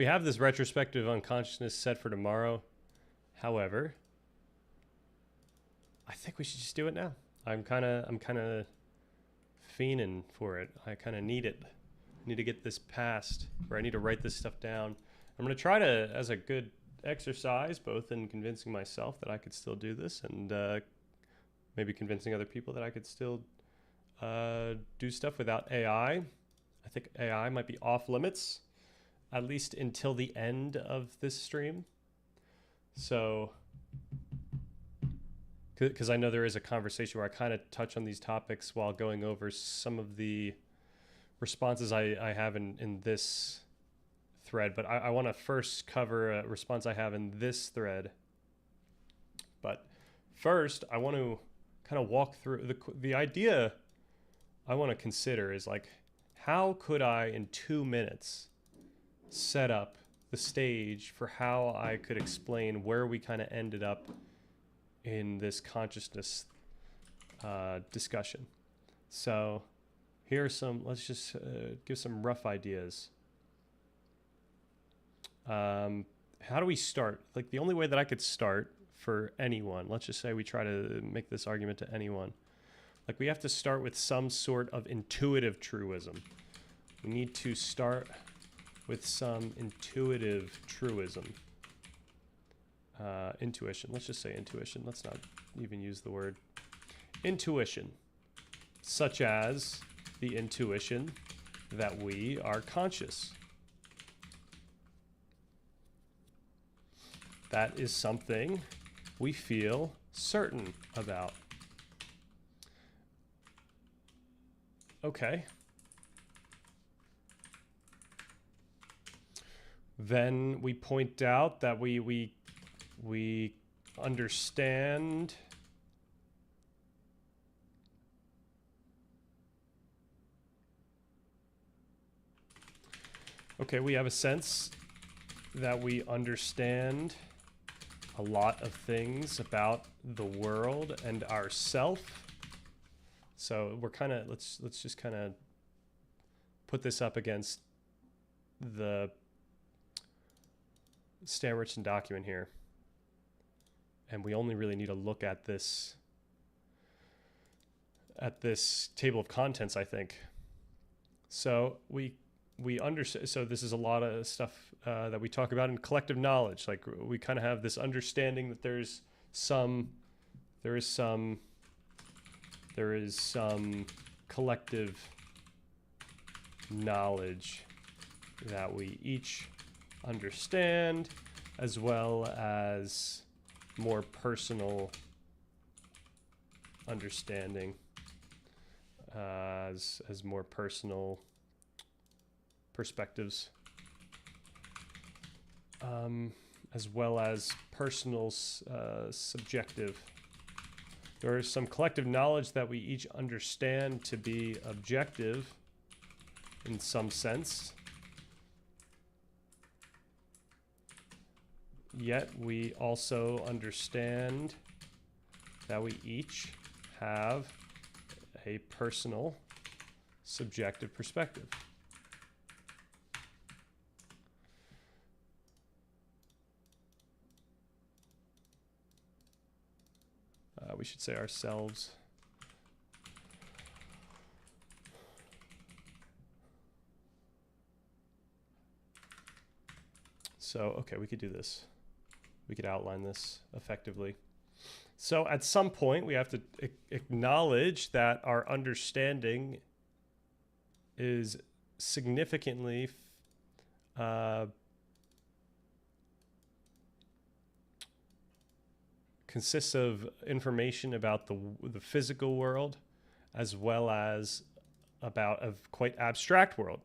We have this retrospective on consciousness set for tomorrow. However, I think we should just do it now. I'm kind of fiending for it. I kind of need it. I need to get this passed, or I need to write this stuff down. I'm going to try to, as a good exercise, both in convincing myself that I could still do this and maybe convincing other people that I could still do stuff without AI. I think AI might be off limits, at least until the end of this stream. So, because I know there is a conversation where I kind of touch on these topics while going over some of the responses I have in this thread, but I want to first cover a response I have in this thread. But first, I want to kind of walk through the idea I want to consider is like, how could I, in 2 minutes, set up the stage for how I could explain where we kind of ended up in this consciousness discussion. So here are some, let's just give some rough ideas. How do we start? Like the only way that I could start for anyone, let's just say we try to make this argument to anyone. Like we have to start with some sort of intuitive truism. We need to start with some intuitive truism. Intuition, let's just say intuition. Let's not even use the word intuition, such as the intuition that we are conscious. That is something we feel certain about. Okay. Then we point out that we understand we have a sense that we understand a lot of things about the world and ourself. So we're kind of, let's just kind of put this up against the Stan-Richardson document here. And we only really need to look at this table of contents, I think. So we understand, so this is a lot of stuff that we talk about in collective knowledge. Like we kind of have this understanding that there is some collective knowledge that we each understand, as well as more personal understanding, as more personal perspectives, as well as personal subjective. There is some collective knowledge that we each understand to be objective in some sense. Yet we also understand that we each have a personal subjective perspective. We should say ourselves. So, okay, we could do this. We could outline this effectively. So at some point, we have to acknowledge that our understanding is significantly consists of information about the physical world, as well as about a quite abstract world.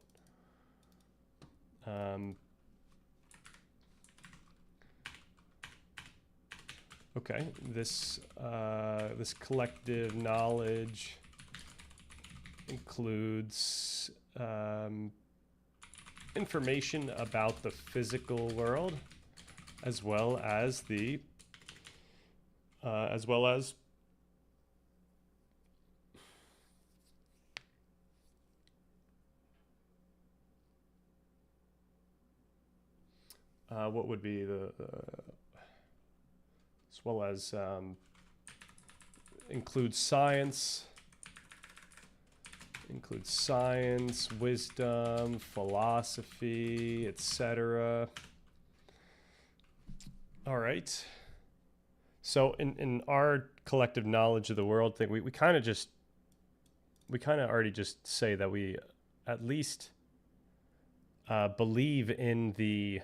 Okay, this collective knowledge includes information about the physical world, as well as what would be as well as includes science, wisdom, philosophy, etc. All right. So in our collective knowledge of the world thing, we kind of already just say that we at least believe in the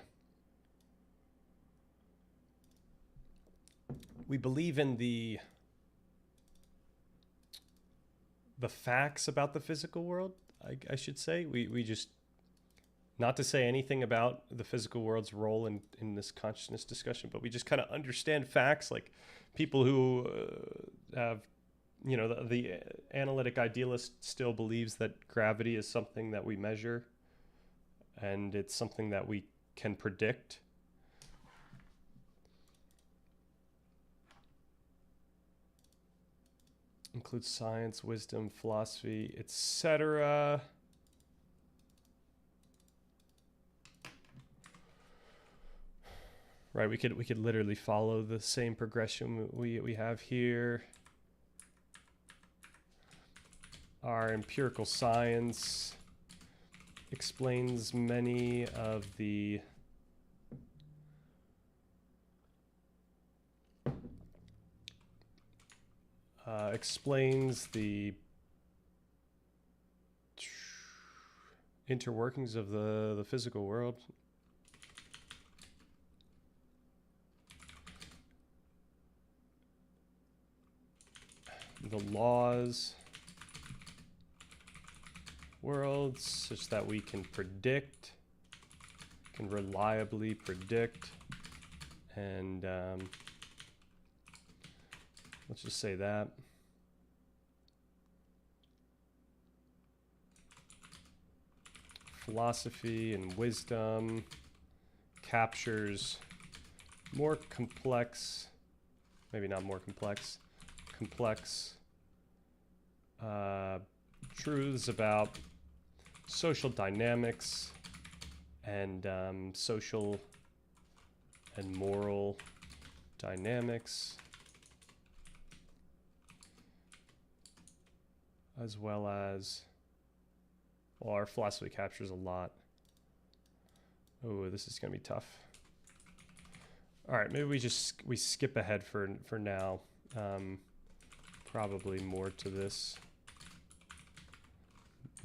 facts about the physical world. I should say we just, not to say anything about the physical world's role in this consciousness discussion, but we just kind of understand facts, like people who have, the analytic idealist still believes that gravity is something that we measure and it's something that we can predict. Includes science, wisdom, philosophy, etc. Right, we could literally follow the same progression we have here. Our empirical science explains many of the interworkings of the physical world. The laws, worlds, such that we can reliably predict, and let's just say that. Philosophy and wisdom captures more complex, maybe not more complex, truths about social dynamics and social and moral dynamics, as well as, well, our philosophy captures a lot. Oh, this is gonna be tough. All right, maybe we skip ahead for now. Probably more to this,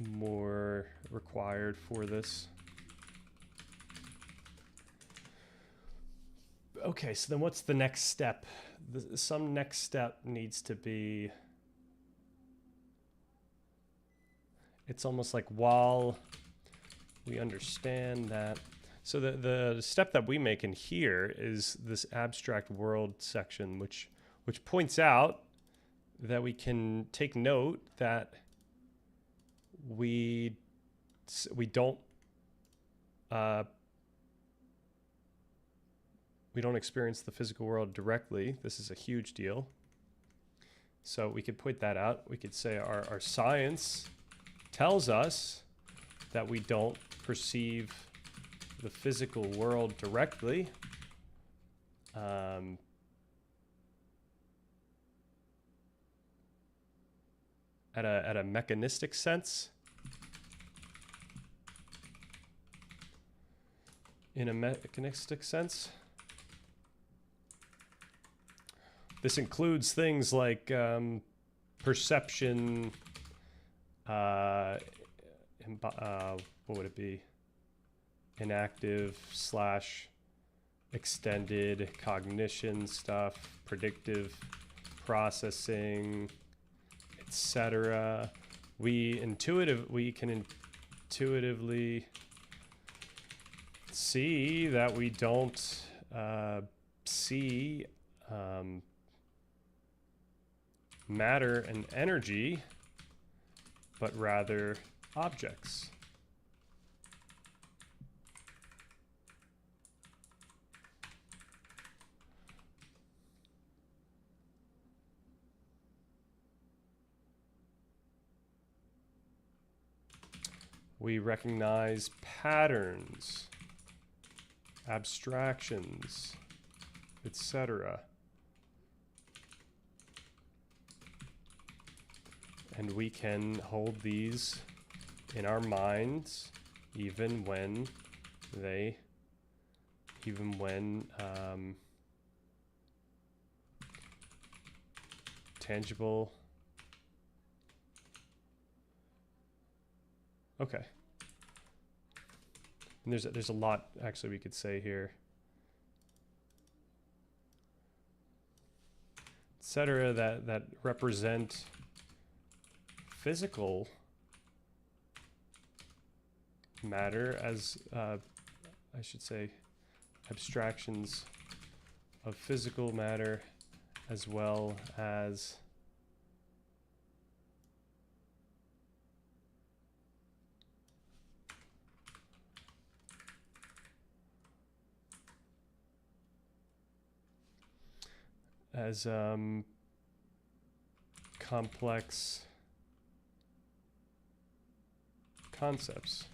more required for this. Okay, so then what's the next step? Some next step needs to be, it's almost like while we understand that, so the step that we make in here is this abstract world section, which points out that we can take note that we don't experience the physical world directly. This is a huge deal. So we could point that out. We could say our science tells us that we don't perceive the physical world directly. At a mechanistic sense. In a mechanistic sense. This includes things like perception, what would it be? Inactive / extended cognition stuff, predictive processing, etc. We can intuitively see that we don't see matter and energy, but rather objects. We recognize patterns abstractions, etc. And we can hold these in our minds even when tangible. Okay. And there's a lot actually we could say here. Etc. that represent physical matter as I should say abstractions of physical matter as well as complex concepts.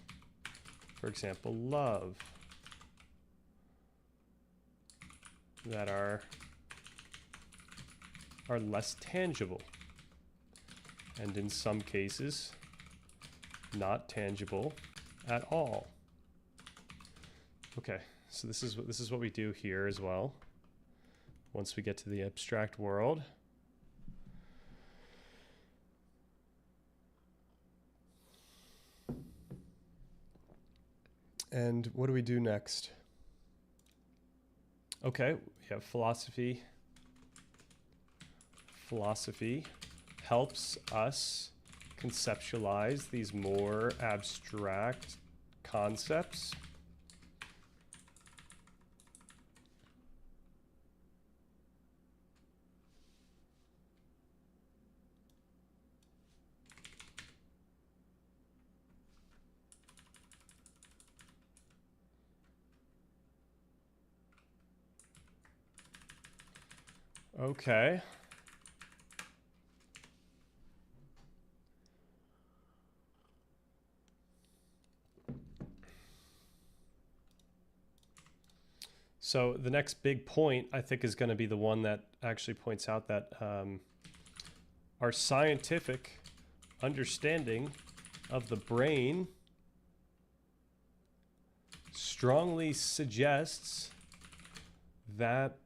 For example, love, that are less tangible, and in some cases not tangible at all. Okay, so this is what we do here as well. Once we get to the abstract world, and what do we do next? Okay, we have philosophy. Philosophy helps us conceptualize these more abstract concepts. Okay. So the next big point, I think, is going to be the one that actually points out that our scientific understanding of the brain strongly suggests that.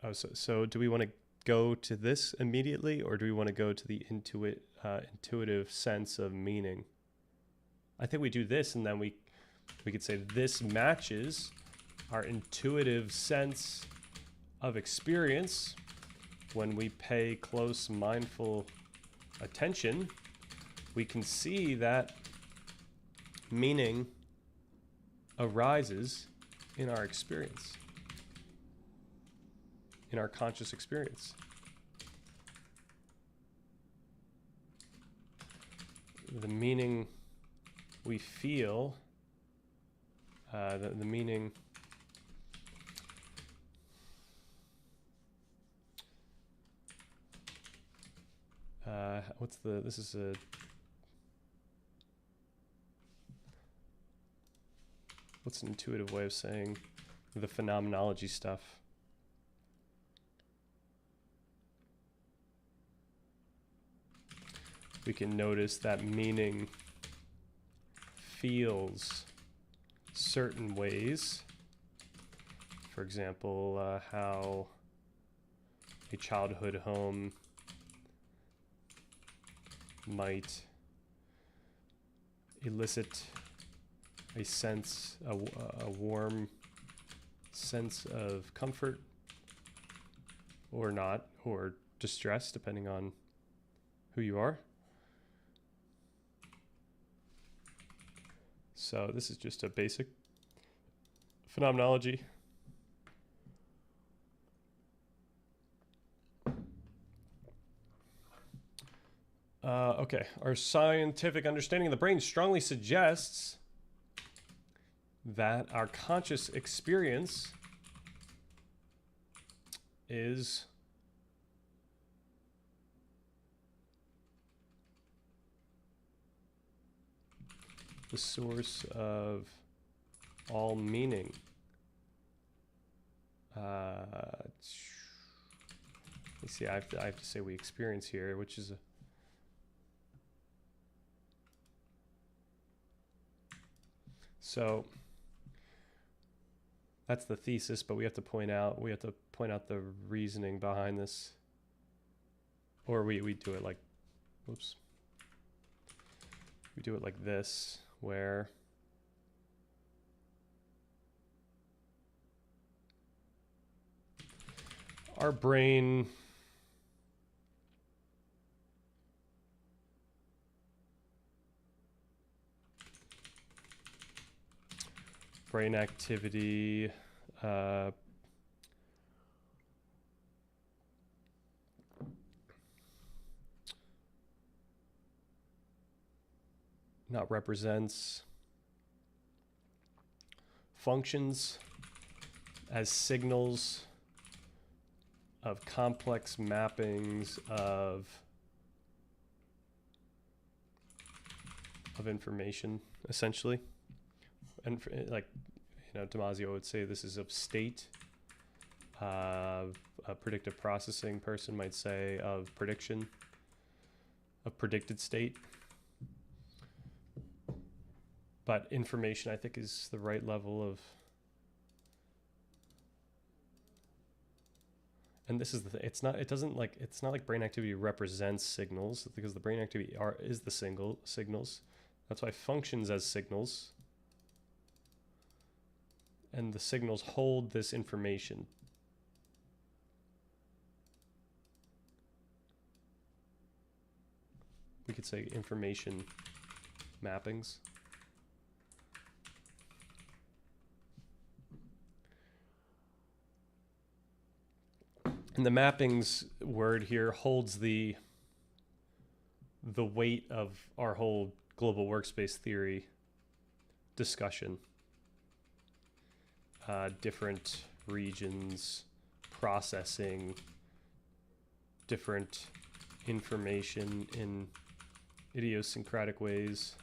Oh, so do we want to go to this immediately, or do we want to go to the intuitive sense of meaning? I think we do this, and then we could say this matches our intuitive sense of experience. When we pay close mindful attention, we can see that meaning arises in our experience, in our conscious experience. The meaning we feel, the meaning this is a, what's an intuitive way of saying the phenomenology stuff? We can notice that meaning feels certain ways. For example, how a childhood home might elicit a sense, a warm sense of comfort or not, or distress, depending on who you are. So this is just a basic phenomenology. Okay, our scientific understanding of the brain strongly suggests that our conscious experience is the source of all meaning. You see, I have to say we experience here, which is so that's the thesis, but we have to point out the reasoning behind this, or we do it like, whoops, we do it like this, where our brain activity not represents functions as signals of complex mappings of information, essentially. And like, you know, Damasio would say this is of state. A predictive processing person might say of prediction, of predicted state. But information, I think, is the right level of. And this is the thing. It's not like brain activity represents signals, because the brain activity is the signals. That's why functions as signals. And the signals hold this information. We could say information mappings. And the mappings word here holds the weight of our whole global workspace theory discussion. Different regions processing different information in idiosyncratic ways.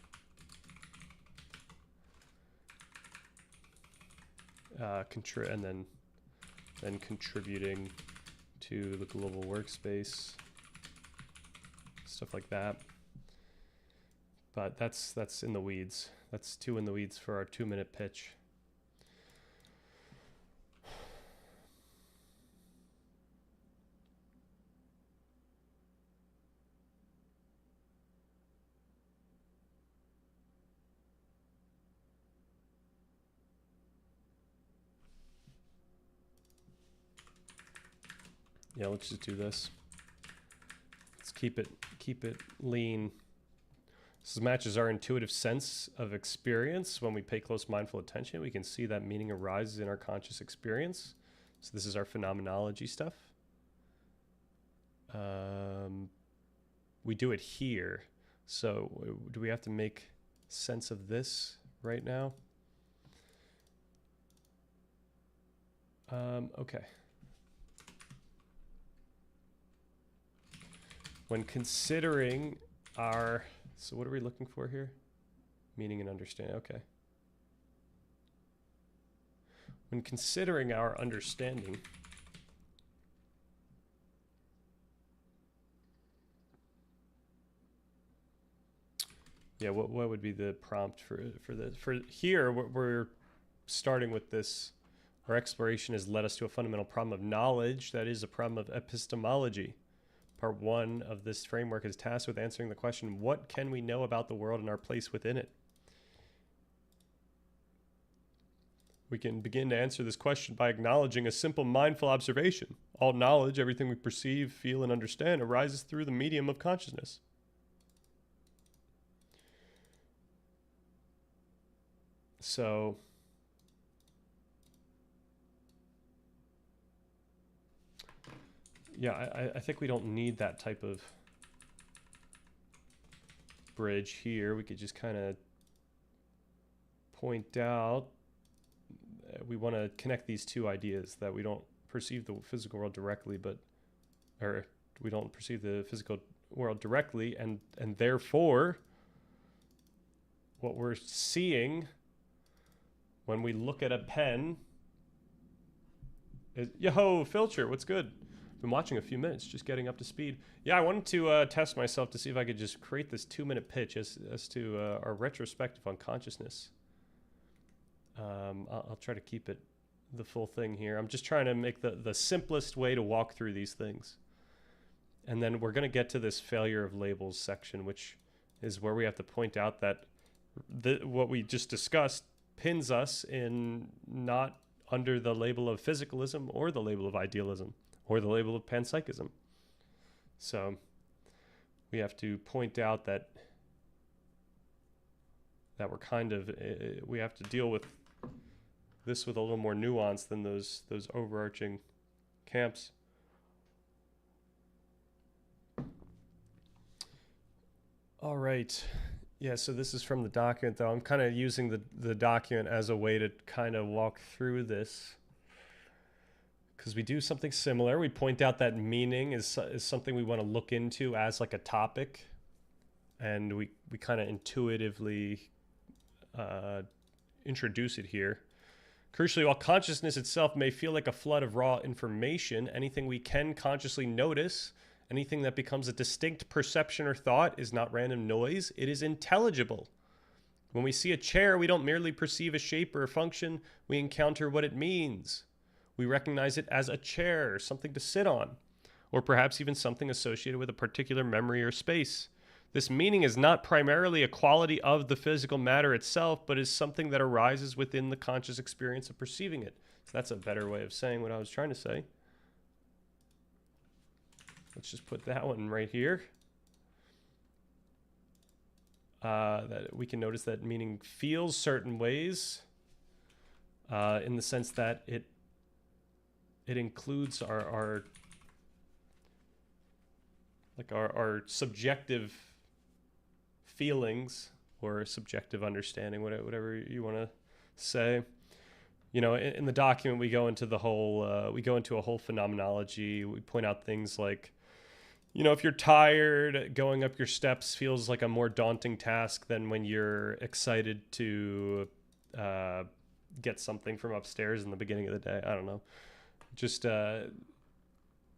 And then contributing to the global workspace, stuff like that. But that's in the weeds. That's too in the weeds for our 2-minute pitch. Yeah, let's just do this. Let's keep it lean. This matches our intuitive sense of experience. When we pay close mindful attention, we can see that meaning arises in our conscious experience. So this is our phenomenology stuff. We do it here. So do we have to make sense of this right now? Okay. When considering our, so what are we looking for here? Meaning and understanding, okay. When considering our understanding, yeah, what would be the prompt for this? For here, we're starting with this. Our exploration has led us to a fundamental problem of knowledge, that is a problem of epistemology. Part 1 of this framework is tasked with answering the question, what can we know about the world and our place within it? We can begin to answer this question by acknowledging a simple mindful observation. All knowledge, everything we perceive, feel, and understand, arises through the medium of consciousness. So, yeah, I think we don't need that type of bridge here. We could just kind of point out we want to connect these two ideas, that we don't perceive the physical world directly, or we don't perceive the physical world directly, and therefore what we're seeing when we look at a pen, yo, Filcher, what's good? Been watching a few minutes, just getting up to speed. Yeah, I wanted to test myself to see if I could just create this 2-minute pitch as to our retrospective on consciousness. I'll try to keep it the full thing here. I'm just trying to make the simplest way to walk through these things. And then we're going to get to this failure of labels section, which is where we have to point out that what we just discussed pins us in not under the label of physicalism or the label of idealism or the label of panpsychism. So we have to point out that we're kind of, we have to deal with this with a little more nuance than those overarching camps. All right. Yeah, so this is from the document, though. I'm kind of using the document as a way to kind of walk through this, because we do something similar. We point out that meaning is something we want to look into as like a topic, and we kind of intuitively introduce it here. Crucially, while consciousness itself may feel like a flood of raw information, anything we can consciously notice, anything that becomes a distinct perception or thought, is not random noise. It is intelligible. When we see a chair, we don't merely perceive a shape or a function. We encounter what it means. We recognize it as a chair, something to sit on, or perhaps even something associated with a particular memory or space. This meaning is not primarily a quality of the physical matter itself, but is something that arises within the conscious experience of perceiving it. So that's a better way of saying what I was trying to say. Let's just put that one right here. That we can notice that meaning feels certain ways, in the sense that it includes our subjective feelings or subjective understanding, whatever you want to say. You know, in the document we go into a whole phenomenology. We point out things like, you know, if you're tired, going up your steps feels like a more daunting task than when you're excited to get something from upstairs in the beginning of the day. I don't know. Just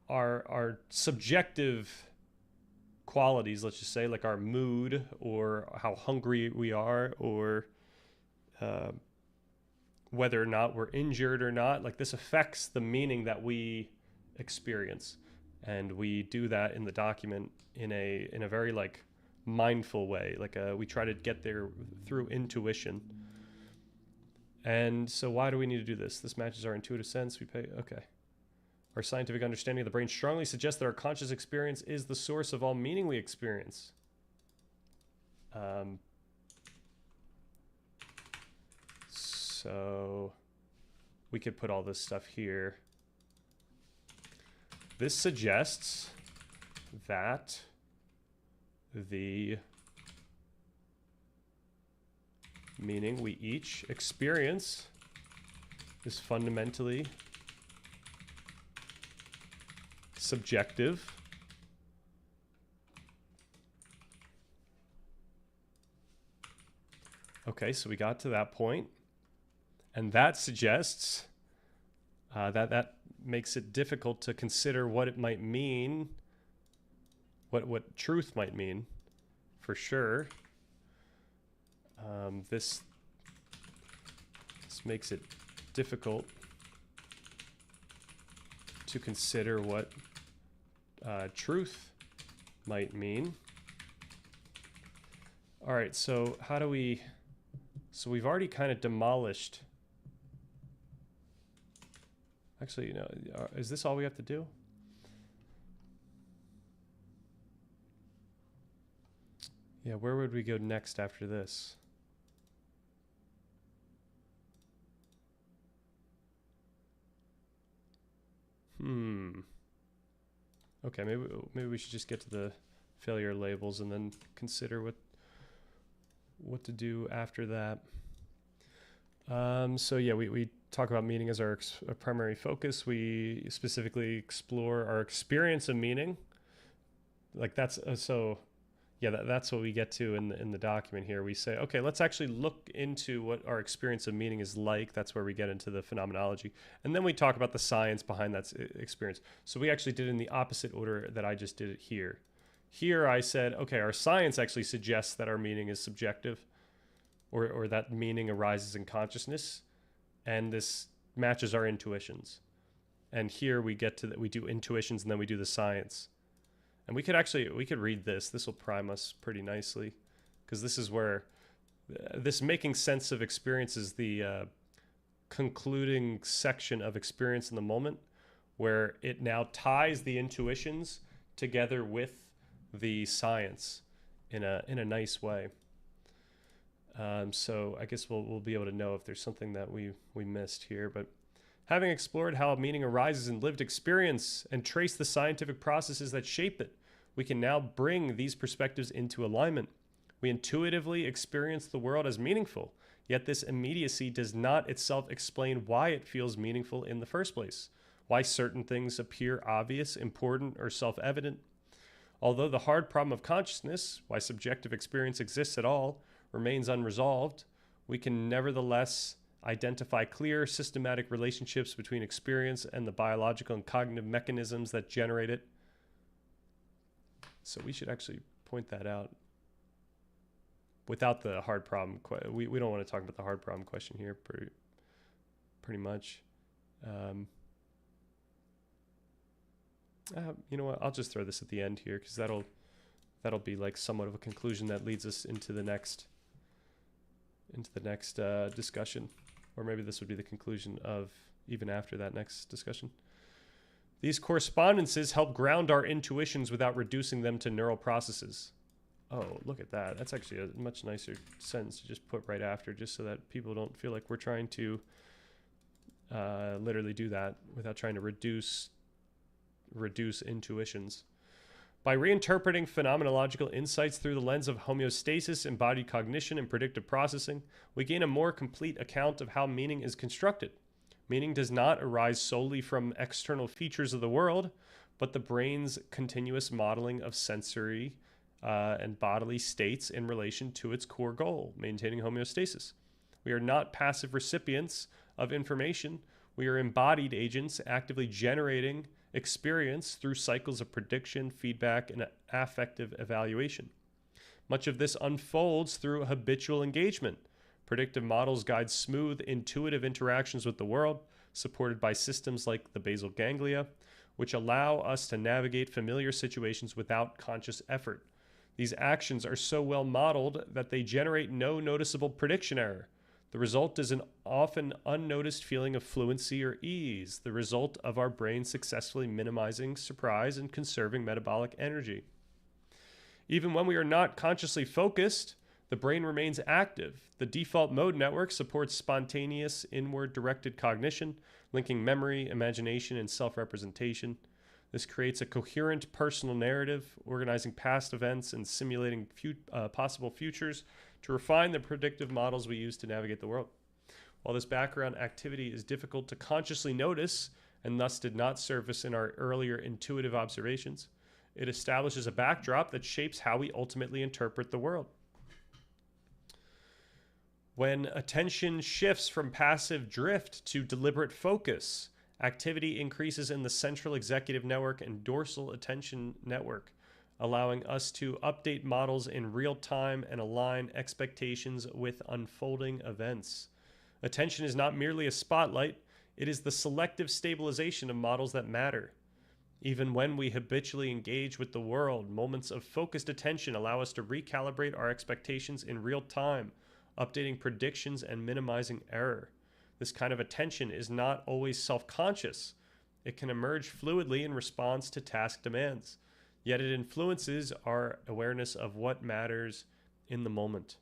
our subjective qualities, let's just say, like our mood or how hungry we are, or whether or not we're injured or not, like this affects the meaning that we experience. And we do that in the document in a very like mindful way. Like we try to get there through intuition. And so why do we need to do this? This matches our intuitive sense. Okay. Our scientific understanding of the brain strongly suggests that our conscious experience is the source of all meaning we experience. So we could put all this stuff here. This suggests that the meaning we each experience is fundamentally subjective. Okay, so we got to that point, and that suggests that makes it difficult to consider what it might mean, what truth might mean, for sure. This makes it difficult to consider what truth might mean. All right, so how do we... So we've already kind of demolished... Actually, you know, is this all we have to do? Yeah, where would we go next after this? Okay, maybe we should just get to the failure labels and then consider what to do after that. So yeah, we talk about meaning as our primary focus. We specifically explore our experience of meaning. Like that's so Yeah, that's what we get to in the document here. We say, okay, let's actually look into what our experience of meaning is like. That's where we get into the phenomenology. And then we talk about the science behind that experience. So we actually did it in the opposite order that I just did it here. Here I said, okay, our science actually suggests that our meaning is subjective, or that meaning arises in consciousness, and this matches our intuitions. And here we get to that, we do intuitions and then we do the science. And we could read this. This will prime us pretty nicely, because this is where this making sense of experience is the concluding section of experience in the moment, where it now ties the intuitions together with the science in a nice way. So I guess we'll be able to know if there's something that we missed here. But having explored how meaning arises in lived experience and trace the scientific processes that shape it, we can now bring these perspectives into alignment. We intuitively experience the world as meaningful, yet this immediacy does not itself explain why it feels meaningful in the first place, why certain things appear obvious, important, or self-evident. Although the hard problem of consciousness, why subjective experience exists at all, remains unresolved, we can nevertheless identify clear, systematic relationships between experience and the biological and cognitive mechanisms that generate it. So we should actually point that out without the hard problem. We don't want to talk about the hard problem question here pretty much. You know what? I'll just throw this at the end here, because that'll be like somewhat of a conclusion that leads us into the next discussion. Or maybe this would be the conclusion of even after that next discussion. These correspondences help ground our intuitions without reducing them to neural processes. Oh, look at that. That's actually a much nicer sentence to just put right after, just so that people don't feel like we're trying to literally do that without trying to reduce intuitions. By reinterpreting phenomenological insights through the lens of homeostasis, embodied cognition, and predictive processing, we gain a more complete account of how meaning is constructed. Meaning does not arise solely from external features of the world, but the brain's continuous modeling of sensory and bodily states in relation to its core goal, maintaining homeostasis. We are not passive recipients of information. We are embodied agents actively generating experience through cycles of prediction, feedback, and affective evaluation. Much of this unfolds through habitual engagement. Predictive models guide smooth, intuitive interactions with the world, supported by systems like the basal ganglia, which allow us to navigate familiar situations without conscious effort. These actions are so well modeled that they generate no noticeable prediction error. The result is an often unnoticed feeling of fluency or ease, the result of our brain successfully minimizing surprise and conserving metabolic energy. Even when we are not consciously focused, the brain remains active. The default mode network supports spontaneous, inward-directed cognition, linking memory, imagination, and self-representation. This creates a coherent personal narrative, organizing past events and simulating possible futures to refine the predictive models we use to navigate the world. While this background activity is difficult to consciously notice and thus did not surface in our earlier intuitive observations, it establishes a backdrop that shapes how we ultimately interpret the world. When attention shifts from passive drift to deliberate focus, activity increases in the central executive network and dorsal attention network, allowing us to update models in real time and align expectations with unfolding events. Attention is not merely a spotlight, it is the selective stabilization of models that matter. Even when we habitually engage with the world, moments of focused attention allow us to recalibrate our expectations in real time, updating predictions and minimizing error. This kind of attention is not always self-conscious. It can emerge fluidly in response to task demands, yet it influences our awareness of what matters in the moment.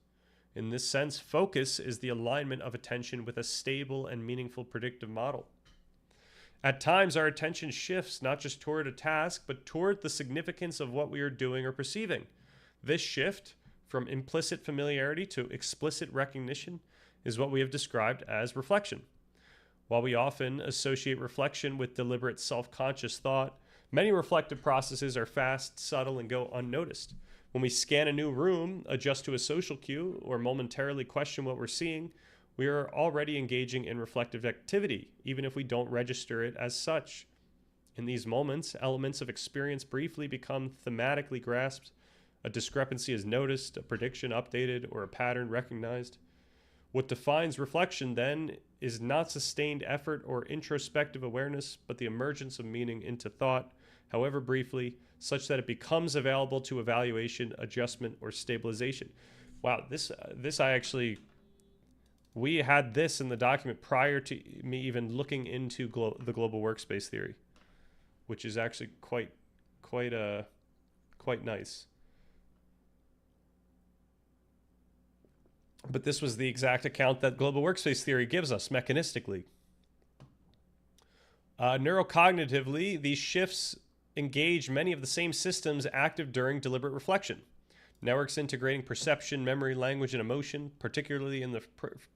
In this sense, focus is the alignment of attention with a stable and meaningful predictive model. At times, our attention shifts not just toward a task, but toward the significance of what we are doing or perceiving. This shift, from implicit familiarity to explicit recognition, is what we have described as reflection. While we often associate reflection with deliberate self-conscious thought, many reflective processes are fast, subtle, and go unnoticed. When we scan a new room, adjust to a social cue, or momentarily question what we're seeing, we are already engaging in reflective activity, even if we don't register it as such. In these moments, elements of experience briefly become thematically grasped. A discrepancy is noticed, a prediction updated, or a pattern recognized. What defines reflection, then, is not sustained effort or introspective awareness, but the emergence of meaning into thought, however briefly, such that it becomes available to evaluation, adjustment, or stabilization. Wow, this I actually, we had this in the document prior to me even looking into the global workspace theory, which is actually quite nice. But this was the exact account that global workspace theory gives us mechanistically. Neurocognitively, these shifts engage many of the same systems active during deliberate reflection. Networks integrating perception, memory, language, and emotion, particularly in the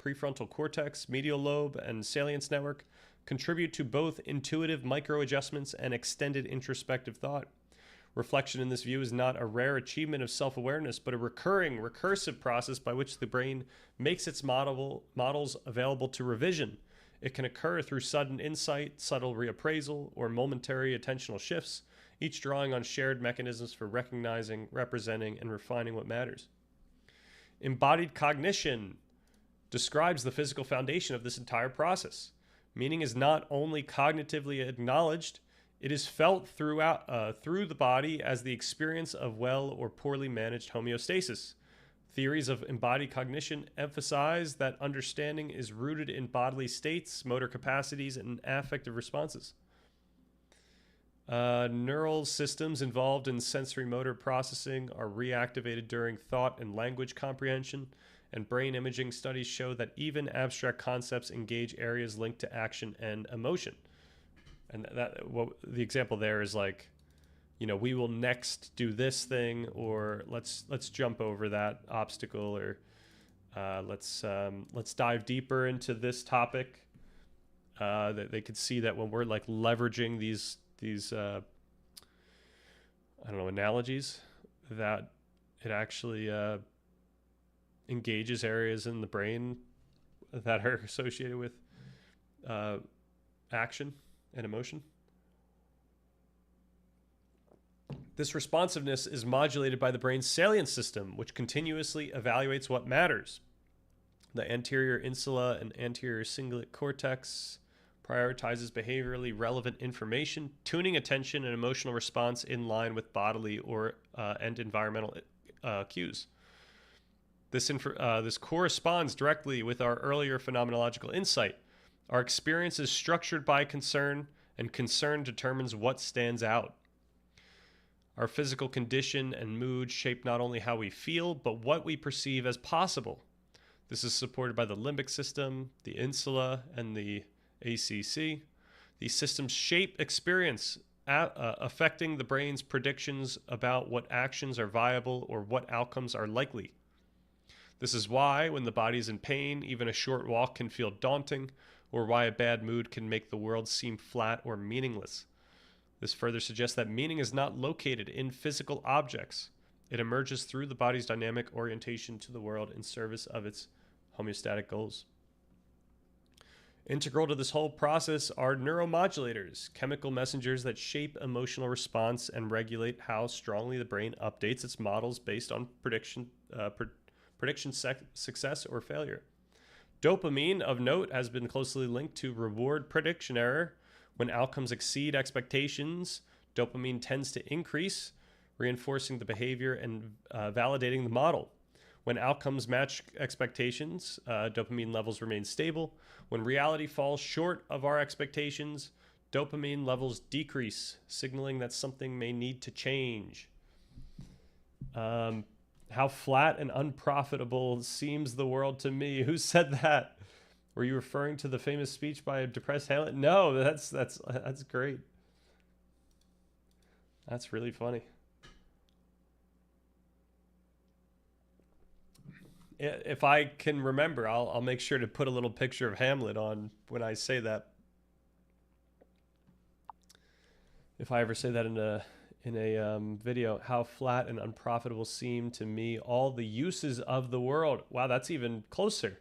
prefrontal cortex, medial lobe, and salience network, contribute to both intuitive micro-adjustments and extended introspective thought. Reflection in this view is not a rare achievement of self-awareness, but a recurring, recursive process by which the brain makes its models available to revision. It can occur through sudden insight, subtle reappraisal, or momentary attentional shifts, each drawing on shared mechanisms for recognizing, representing, and refining what matters. Embodied cognition describes the physical foundation of this entire process. Meaning is not only cognitively acknowledged, it is felt through the body as the experience of well or poorly managed homeostasis. Theories of embodied cognition emphasize that understanding is rooted in bodily states, motor capacities, and affective responses. Neural systems involved in sensory motor processing are reactivated during thought and language comprehension, and brain imaging studies show that even abstract concepts engage areas linked to action and emotion. And the example there is like, we will next do this thing, or let's jump over that obstacle, or let's dive deeper into this topic. That they could see that when we're like leveraging these analogies, that it actually engages areas in the brain that are associated with action and emotion. This responsiveness is modulated by the brain's salience system, which continuously evaluates what matters. The anterior insula and anterior cingulate cortex prioritizes behaviorally relevant information, tuning attention and emotional response in line with bodily and environmental cues. This corresponds directly with our earlier phenomenological insight. Our experience is structured by concern, and concern determines what stands out. Our physical condition and mood shape not only how we feel, but what we perceive as possible. This is supported by the limbic system, the insula, and the ACC. These systems shape experience, affecting the brain's predictions about what actions are viable or what outcomes are likely. This is why, when the body is in pain, even a short walk can feel daunting, or why a bad mood can make the world seem flat or meaningless. This further suggests that meaning is not located in physical objects. It emerges through the body's dynamic orientation to the world in service of its homeostatic goals. Integral to this whole process are neuromodulators, chemical messengers that shape emotional response and regulate how strongly the brain updates its models based on prediction success or failure. Dopamine, of note, has been closely linked to reward prediction error. When outcomes exceed expectations, dopamine tends to increase, reinforcing the behavior and validating the model. When outcomes match expectations, dopamine levels remain stable. When reality falls short of our expectations, dopamine levels decrease, signaling that something may need to change. How flat and unprofitable seems the world to me. Who said that? Were you referring to the famous speech by a depressed Hamlet? No, that's great. That's really funny. If I can remember, I'll make sure to put a little picture of Hamlet on when I say that. If I ever say that in a video, how flat and unprofitable seem to me all the uses of the world. Wow, that's even closer.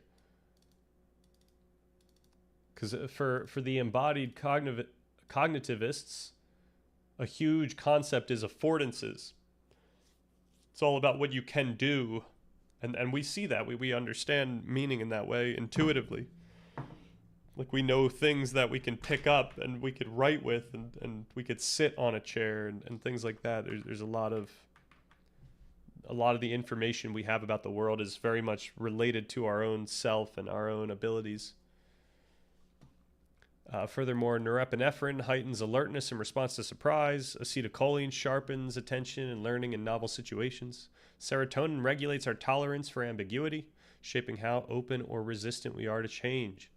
Because for the embodied cognitivists, a huge concept is affordances. It's all about what you can do. And we see that. We understand meaning in that way intuitively. Like we know things that we can pick up and we could write with and we could sit on a chair and things like that. There's a lot of the information we have about the world is very much related to our own self and our own abilities. Furthermore, norepinephrine heightens alertness in response to surprise. Acetylcholine sharpens attention and learning in novel situations. Serotonin regulates our tolerance for ambiguity, shaping how open or resistant we are to change.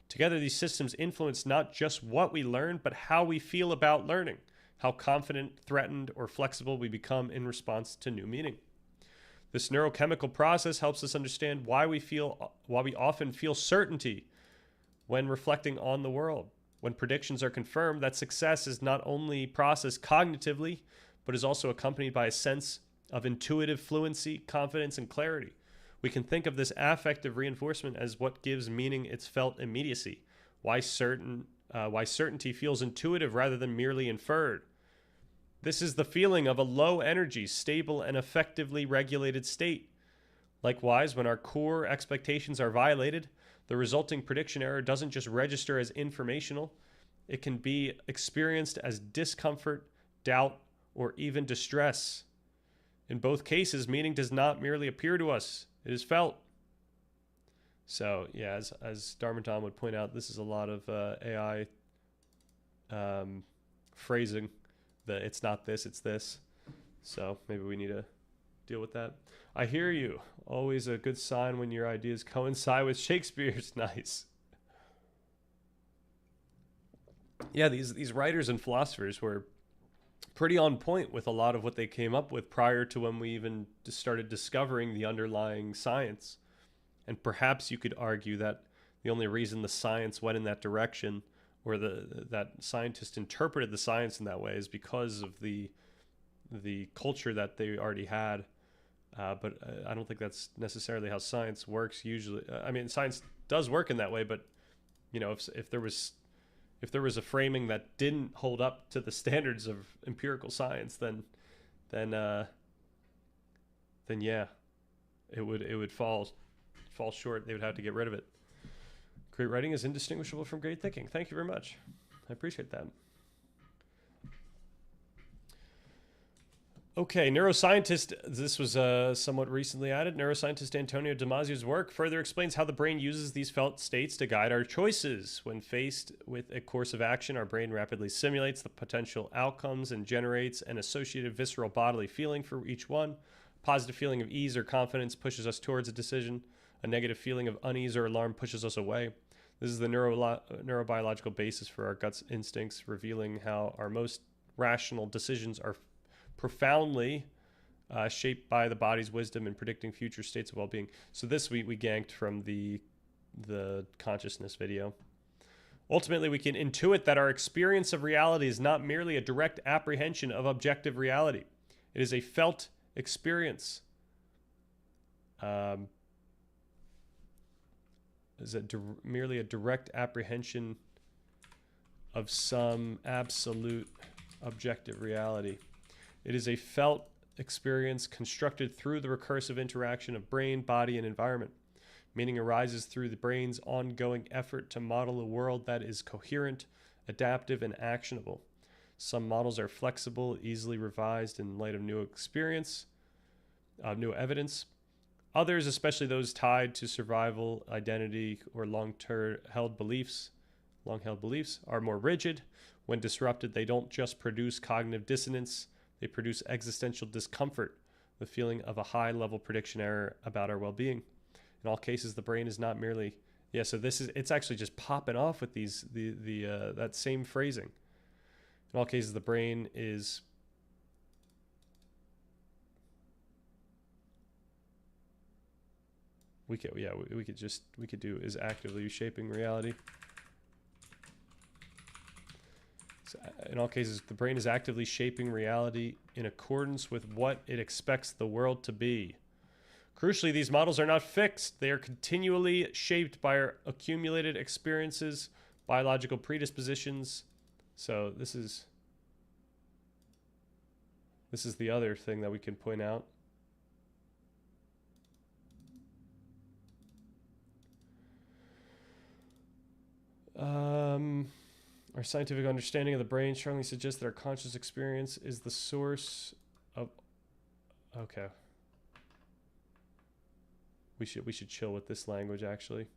Together, these systems influence not just what we learn, but how we feel about learning, how confident, threatened, or flexible we become in response to new meaning. This neurochemical process helps us understand why we often feel certainty when reflecting on the world. When predictions are confirmed, that success is not only processed cognitively, but is also accompanied by a sense of intuitive fluency, confidence, and clarity. We can think of this affective reinforcement as what gives meaning its felt immediacy, why certainty feels intuitive rather than merely inferred. This is the feeling of a low energy, stable, and effectively regulated state. Likewise, when our core expectations are violated, the resulting prediction error doesn't just register as informational, it can be experienced as discomfort, doubt, or even distress. In both cases, meaning does not merely appear to us, it is felt. So, yeah, as Darmadan would point out, this is a lot of AI phrasing, that it's not this, it's this. So maybe we need to deal with that. I hear you. Always a good sign when your ideas coincide with Shakespeare's. Nice. Yeah, these writers and philosophers were pretty on point with a lot of what they came up with prior to when we even just started discovering the underlying science. And perhaps you could argue that the only reason the science went in that direction, or that scientists interpreted the science in that way, is because of the culture that they already had. But I don't think that's necessarily how science works usually. I mean, science does work in that way, but you know, if there was a framing that didn't hold up to the standards of empirical science, then yeah, it would fall short. They would have to get rid of it. Great writing is indistinguishable from great thinking. Thank you very much. I appreciate that. Okay, neuroscientist, this was somewhat recently added. Neuroscientist Antonio Damasio's work further explains how the brain uses these felt states to guide our choices. When faced with a course of action, our brain rapidly simulates the potential outcomes and generates an associated visceral bodily feeling for each one. A positive feeling of ease or confidence pushes us towards a decision. A negative feeling of unease or alarm pushes us away. This is the neurobiological basis for our gut's instincts, revealing how our most rational decisions are profoundly shaped by the body's wisdom in predicting future states of well-being. So this we ganked from the consciousness video. Ultimately, we can intuit that our experience of reality is not merely a direct apprehension of objective reality. It is a felt experience. Is it merely a direct apprehension of some absolute objective reality? It is a felt experience constructed through the recursive interaction of brain, body, and environment. Meaning arises through the brain's ongoing effort to model a world that is coherent, adaptive, and actionable. Some models are flexible, easily revised in light of new evidence. Others, especially those tied to survival, identity, or long-held beliefs, are more rigid. When disrupted, they don't just produce cognitive dissonance, they produce existential discomfort, the feeling of a high-level prediction error about our well-being. In all cases, the brain is not merely... Yeah, so it's actually just popping off with that same phrasing. In all cases, the brain is... We could do is actively shaping reality. In all cases, the brain is actively shaping reality in accordance with what it expects the world to be. Crucially, these models are not fixed. They are continually shaped by our accumulated experiences, biological predispositions. So this is the other thing that we can point out. Our scientific understanding of the brain strongly suggests that our conscious experience is the source of... Okay. We should chill with this language, actually.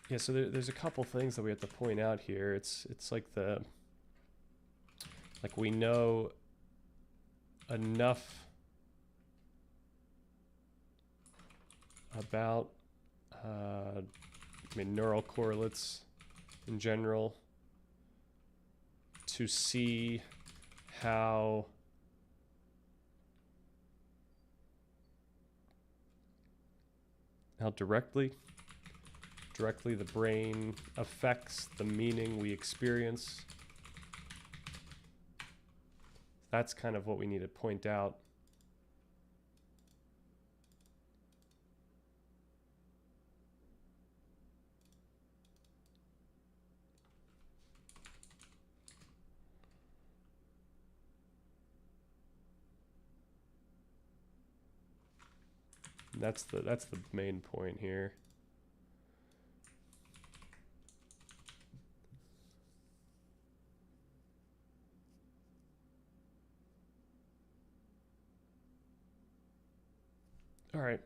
Yeah, so there's a couple things that we have to point out here. It's like we know enough about neural correlates in general to see how directly the brain affects the meaning we experience. That's kind of what we need to point out. That's the main point here. All right.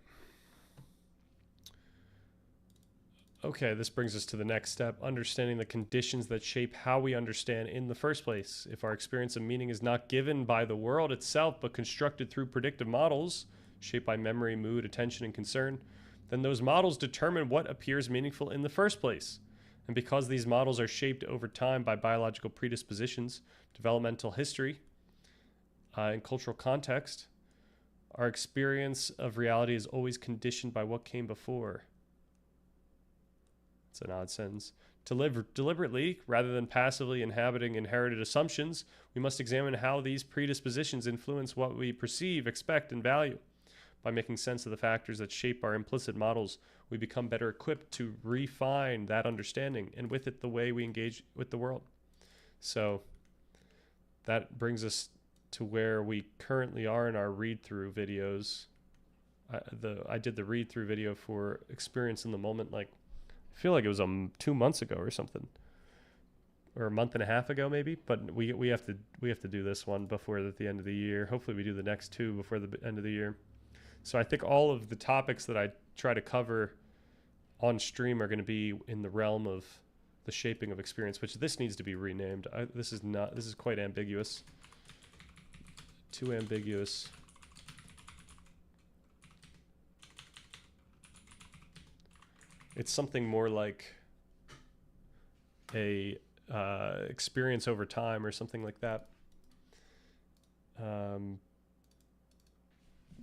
Okay, this brings us to the next step, understanding the conditions that shape how we understand in the first place. If our experience of meaning is not given by the world itself, but constructed through predictive models, shaped by memory, mood, attention, and concern, then those models determine what appears meaningful in the first place. And because these models are shaped over time by biological predispositions, developmental history, and cultural context, our experience of reality is always conditioned by what came before. It's an odd sentence. To live deliberately, rather than passively inhabiting inherited assumptions, we must examine how these predispositions influence what we perceive, expect, and value. By making sense of the factors that shape our implicit models, we become better equipped to refine that understanding and with it the way we engage with the world. So that brings us to where we currently are in our read-through videos. I did the read-through video for Experience in the Moment, like I feel like it was 2 months ago or something, or a month and a half ago maybe. But we have to do this one before the end of the year. Hopefully we do the next two before the end of the year. So I think all of the topics that I try to cover on stream are going to be in the realm of the shaping of experience, which this needs to be renamed. This is quite ambiguous. Too ambiguous. It's something more like a experience over time or something like that.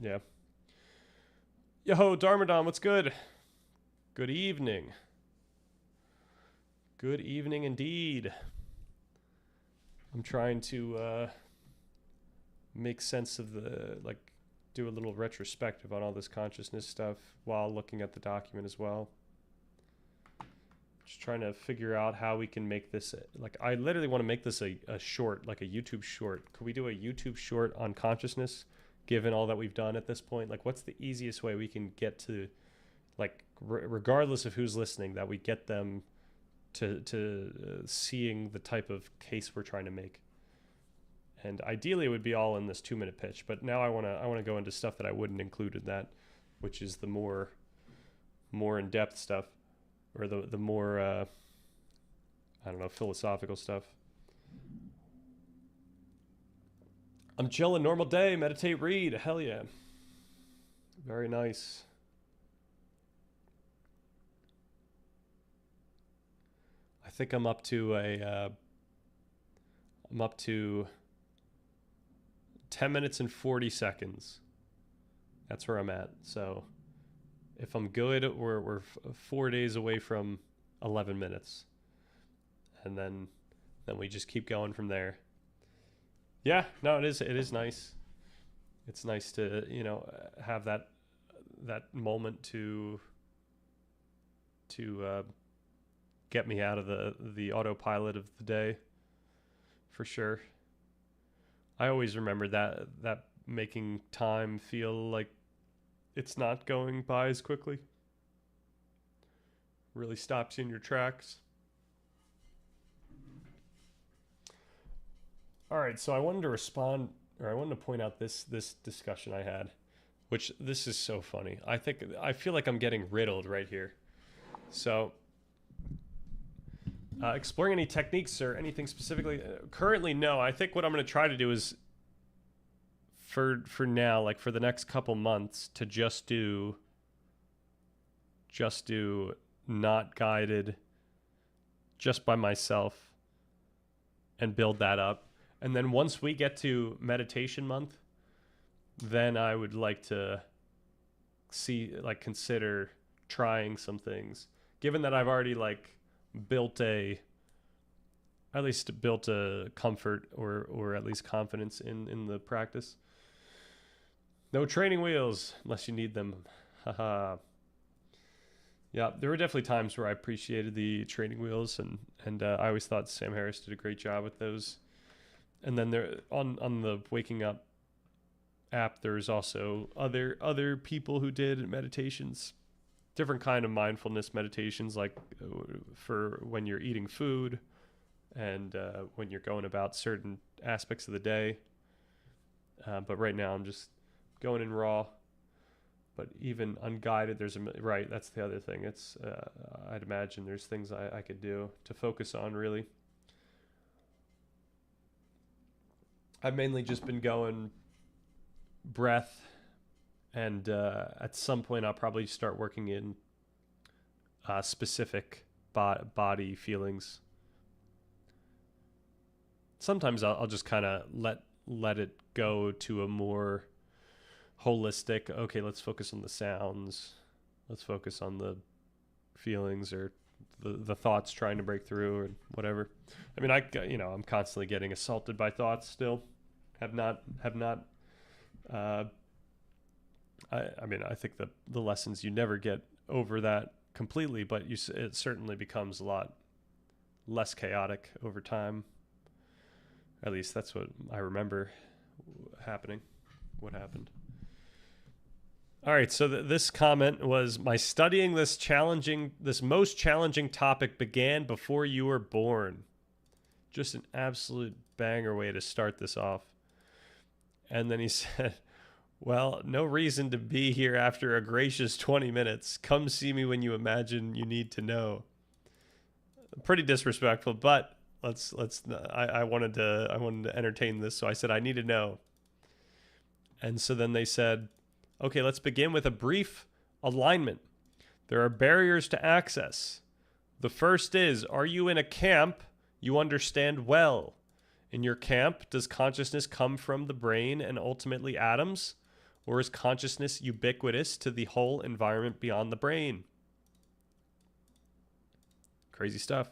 Yeah. Yo, Darmadon, what's good? Good evening. Good evening indeed. I'm trying to make sense of do a little retrospective on all this consciousness stuff while looking at the document as well. Just trying to figure out how we can make this, I literally want to make this a short, like a YouTube short. Could we do a YouTube short on consciousness, given all that we've done at this point? Like, what's the easiest way we can get to, regardless of who's listening, that we get them to seeing the type of case we're trying to make? And ideally it would be all in this 2-minute pitch, but now I want to go into stuff that I wouldn't include in that, which is the more in-depth stuff, or the more I don't know, philosophical stuff. I'm chilling, normal day, meditate, read. Hell yeah. Very nice. I think I'm up to 10 minutes and 40 seconds. That's where I'm at. So If I'm good, we're 4 days away from 11 minutes, and then we just keep going from there. Yeah, no, it is nice. It's nice to have that moment to get me out of the autopilot of the day, for sure. I always remember that making time feel like it's not going by as quickly. Really stops you in your tracks. All right, so I wanted to respond, or I wanted to point out this discussion I had, which this is so funny. I feel like I'm getting riddled right here. So, exploring any techniques or anything specifically? Currently, no. I think what I'm going to try to do is, for now, like for the next couple months, to just do not guided, just by myself, and build that up. And then once we get to meditation month, then I would like to consider trying some things. Given that I've already built at least built a comfort or at least confidence in the practice. No training wheels unless you need them. Haha. Yeah, there were definitely times where I appreciated the training wheels, and I always thought Sam Harris did a great job with those. And then there on the Waking Up app, there's also other people who did meditations, different kind of mindfulness meditations, like for when you're eating food and when you're going about certain aspects of the day. But right now I'm just going in raw. But even unguided, right, that's the other thing. It's I'd imagine there's things I could do to focus on, really. I've mainly just been going breath, and at some point I'll probably start working in specific body feelings. Sometimes I'll just kind of let it go to a more holistic, okay, let's focus on the sounds, let's focus on the feelings or the thoughts trying to break through or whatever. I mean, I'm constantly getting assaulted by thoughts still. Have not I mean, I think the lessons, you never get over that completely, but it certainly becomes a lot less chaotic over time. At least that's what I remember happening. What happened? All right, so this comment was, my studying this most challenging topic began before you were born. Just an absolute banger way to start this off. And then he said, well, no reason to be here after a gracious 20 minutes. Come see me when you imagine you need to know. Pretty disrespectful, but I wanted to entertain this, so I said I need to know. And so then they said, okay, let's begin with a brief alignment. There are barriers to access. The first is, are you in a camp you understand well? In your camp, does consciousness come from the brain and ultimately atoms? Or is consciousness ubiquitous to the whole environment beyond the brain? Crazy stuff.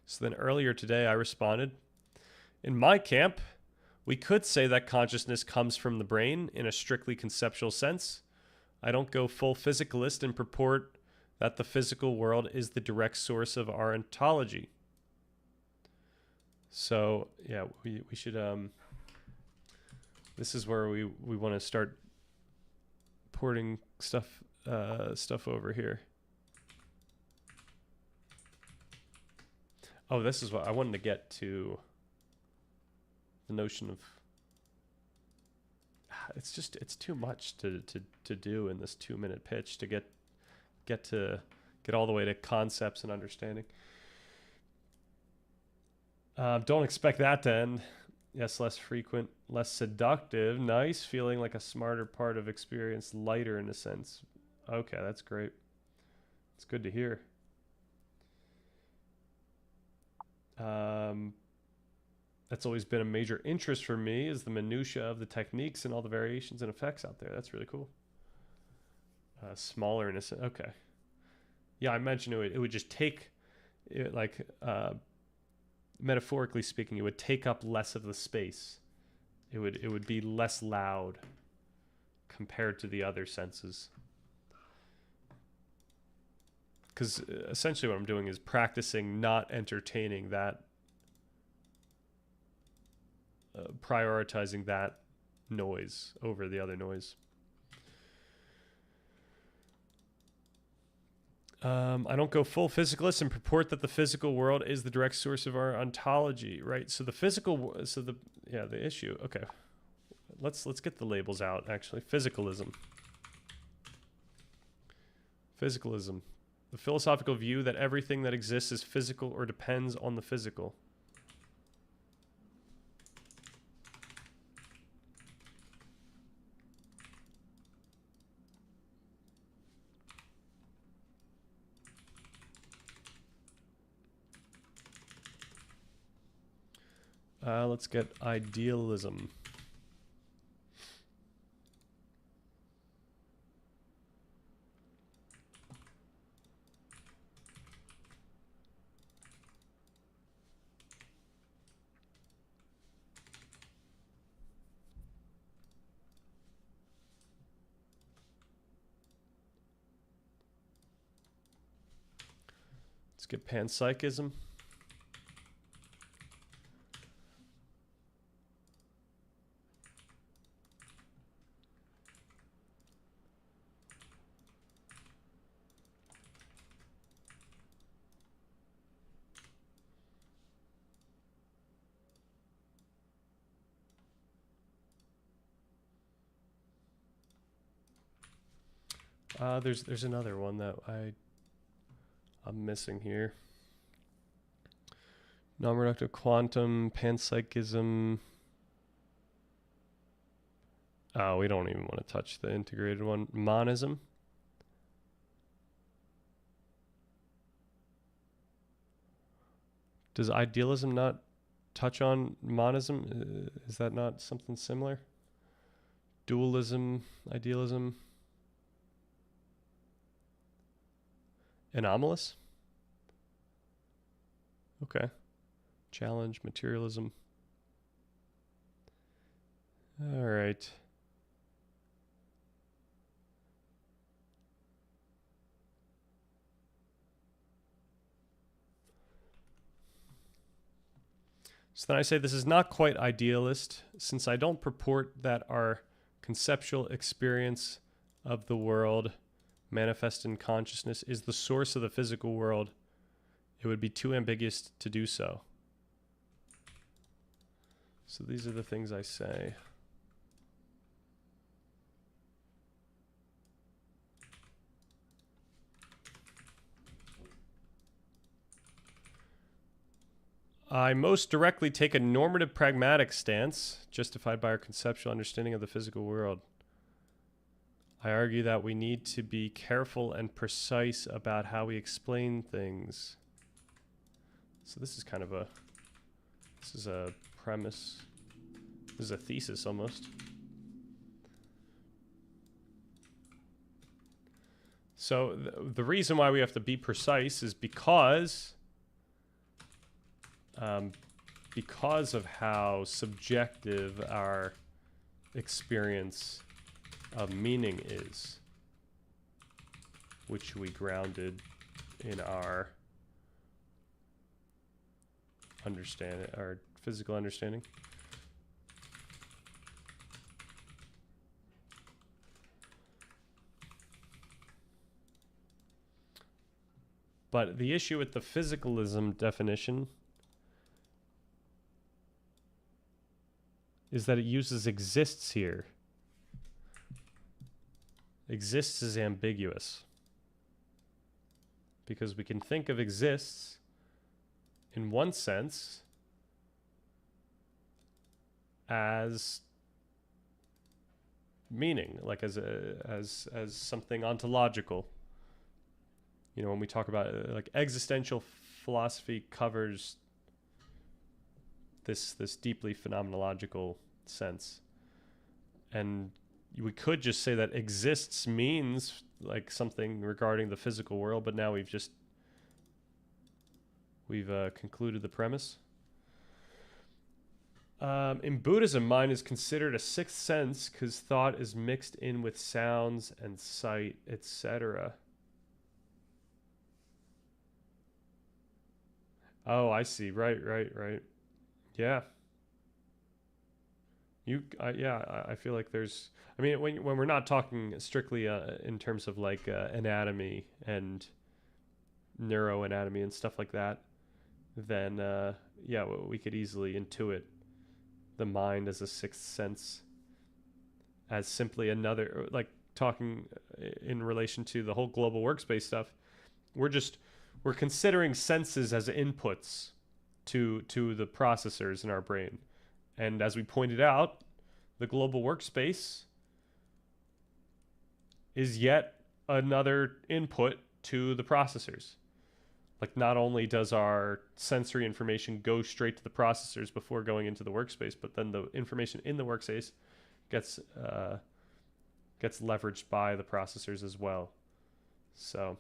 So then earlier today I responded, in my camp, we could say that consciousness comes from the brain in a strictly conceptual sense. I don't go full physicalist and purport that the physical world is the direct source of our ontology. So, yeah, we should, this is where we want to start porting stuff over here. Oh, this is what I wanted to get to. The notion of, it's too much to do in this 2-minute pitch to get all the way to concepts and understanding. Don't expect that to end. Yes, less frequent, less seductive. Nice, feeling like a smarter part of experience, lighter in a sense. Okay, that's great. It's good to hear. That's always been a major interest for me, is the minutia of the techniques and all the variations and effects out there. That's really cool. Smaller in a sense. Okay. Yeah, I mentioned it would just take, like, metaphorically speaking, it would take up less of the space. It would be less loud compared to the other senses. Because essentially what I'm doing is practicing not entertaining that, prioritizing that noise over the other noise. I don't go full physicalist and purport that the physical world is the direct source of our ontology, right? So the the issue. Okay, let's get the labels out. Actually, physicalism. Physicalism, the philosophical view that everything that exists is physical or depends on the physical. Let's get idealism. Let's get panpsychism. There's another one that I'm missing here. Non-reductive quantum, panpsychism. Oh, we don't even want to touch the integrated one. Monism. Does idealism not touch on monism? Is that not something similar? Dualism, idealism. Anomalous? Okay. Challenge, materialism. All right. So then I say this is not quite idealist, since I don't purport that our conceptual experience of the world manifest in consciousness is the source of the physical world. It would be too ambiguous to do so. So these are the things I say. I most directly take a normative pragmatic stance, justified by our conceptual understanding of the physical world. I argue that we need to be careful and precise about how we explain things. So this is kind of this is a premise. This is a thesis almost. So the reason why we have to be precise is because of how subjective our experience of meaning is, which we grounded in our understanding, our physical understanding. But the issue with the physicalism definition is that it uses exists here. Exists is ambiguous, because we can think of exists in one sense as meaning, like as something ontological. You know, when we talk about like existential philosophy covers this deeply phenomenological sense, and we could just say that exists means like something regarding the physical world, but now we've concluded the premise. In Buddhism, mind is considered a sixth sense because thought is mixed in with sounds and sight, etc. Oh, I see. Right. Yeah. I feel like there's. I mean, when we're not talking strictly in terms of like anatomy and neuroanatomy and stuff like that, then yeah, we could easily intuit the mind as a sixth sense, as simply another, like talking in relation to the whole global workspace stuff. We're considering senses as inputs to the processors in our brain, and as we pointed out, the global workspace is yet another input to the processors. Like, not only does our sensory information go straight to the processors before going into the workspace, but then the information in the workspace gets leveraged by the processors as well. So,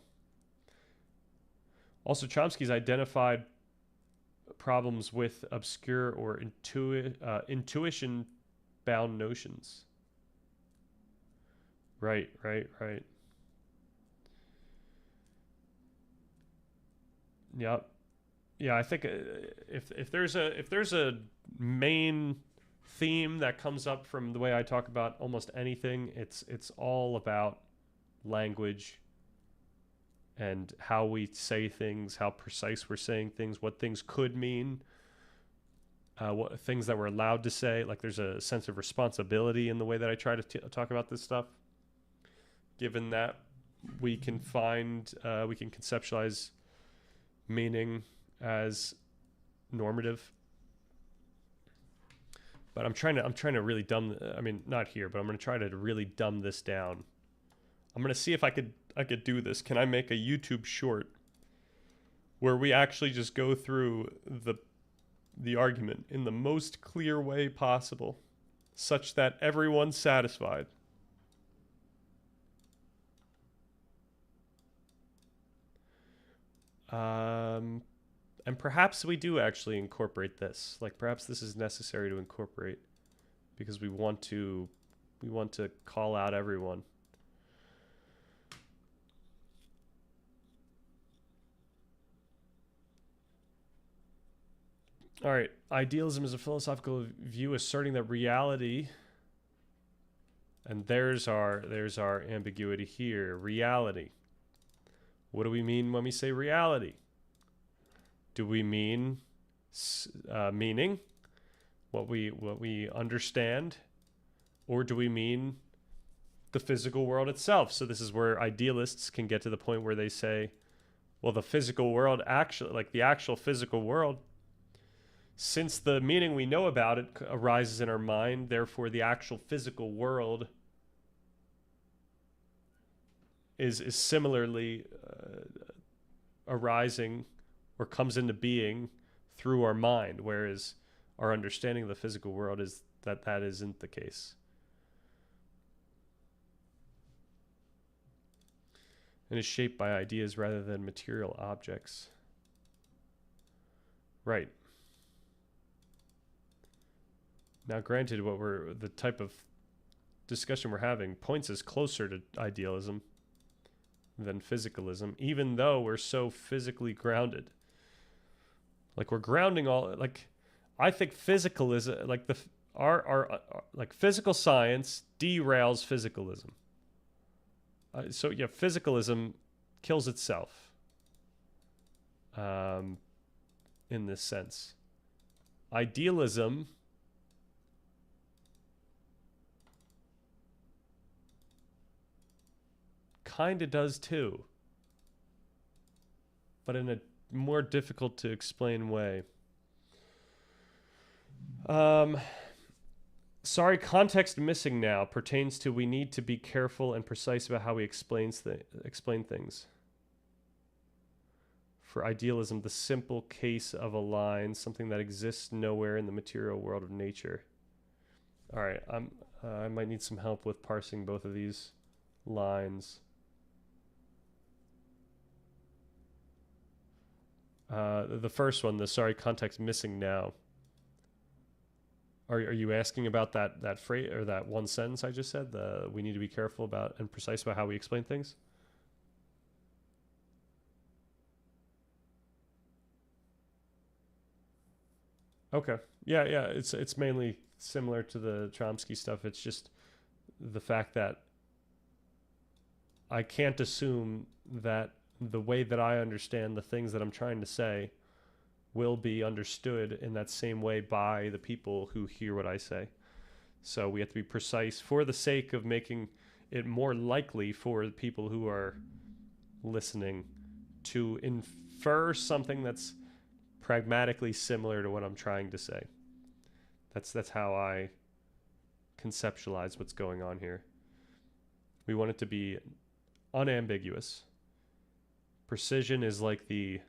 also Chomsky's identified problems with obscure or intuition-bound notions. Right. Yep. Yeah, I think if there's a main theme that comes up from the way I talk about almost anything, it's all about language and how we say things, how precise we're saying things, what things could mean, what things that we're allowed to say. Like, there's a sense of responsibility in the way that I try to talk about this stuff, given that we can conceptualize meaning as normative. But I'm trying to really not here, but I'm going to try to really dumb this down. I'm going to see if I could do this. Can I make a YouTube short where we actually just go through the argument in the most clear way possible, such that everyone's satisfied? And perhaps we do actually incorporate this. Like, perhaps this is necessary to incorporate because we want to call out everyone. All right. Idealism is a philosophical view asserting that reality, and there's our ambiguity here. Reality. What do we mean when we say reality? Do we mean meaning, what we understand, or do we mean the physical world itself? So this is where idealists can get to the point where they say, well, the physical world actually, like the actual physical world, since the meaning we know about it arises in our mind, therefore the actual physical world is similarly arising or comes into being through our mind, whereas our understanding of the physical world is that isn't the case. And is shaped by ideas rather than material objects. Right. Now, granted, the type of discussion we're having points us closer to idealism than physicalism, even though we're so physically grounded. Like, we're grounding all, like, I think physicalism, like our like physical science derails physicalism. So yeah, physicalism kills itself in this sense. Idealism kind of does too, but in a more difficult to explain way. Sorry, context missing now pertains to we need to be careful and precise about how we explain things. For idealism, the simple case of a line, something that exists nowhere in the material world of nature. All right, I might need some help with parsing both of these lines. The first one, the sorry, context missing now. Are you asking about that phrase or that one sentence I just said? We need to be careful about and precise about how we explain things. Okay. Yeah, yeah. It's mainly similar to the Chomsky stuff. It's just the fact that I can't assume that the way that I understand the things that I'm trying to say will be understood in that same way by the people who hear what I say. So we have to be precise for the sake of making it more likely for the people who are listening to infer something that's pragmatically similar to what I'm trying to say. That's how I conceptualize what's going on here. We want it to be unambiguous. Precision is like the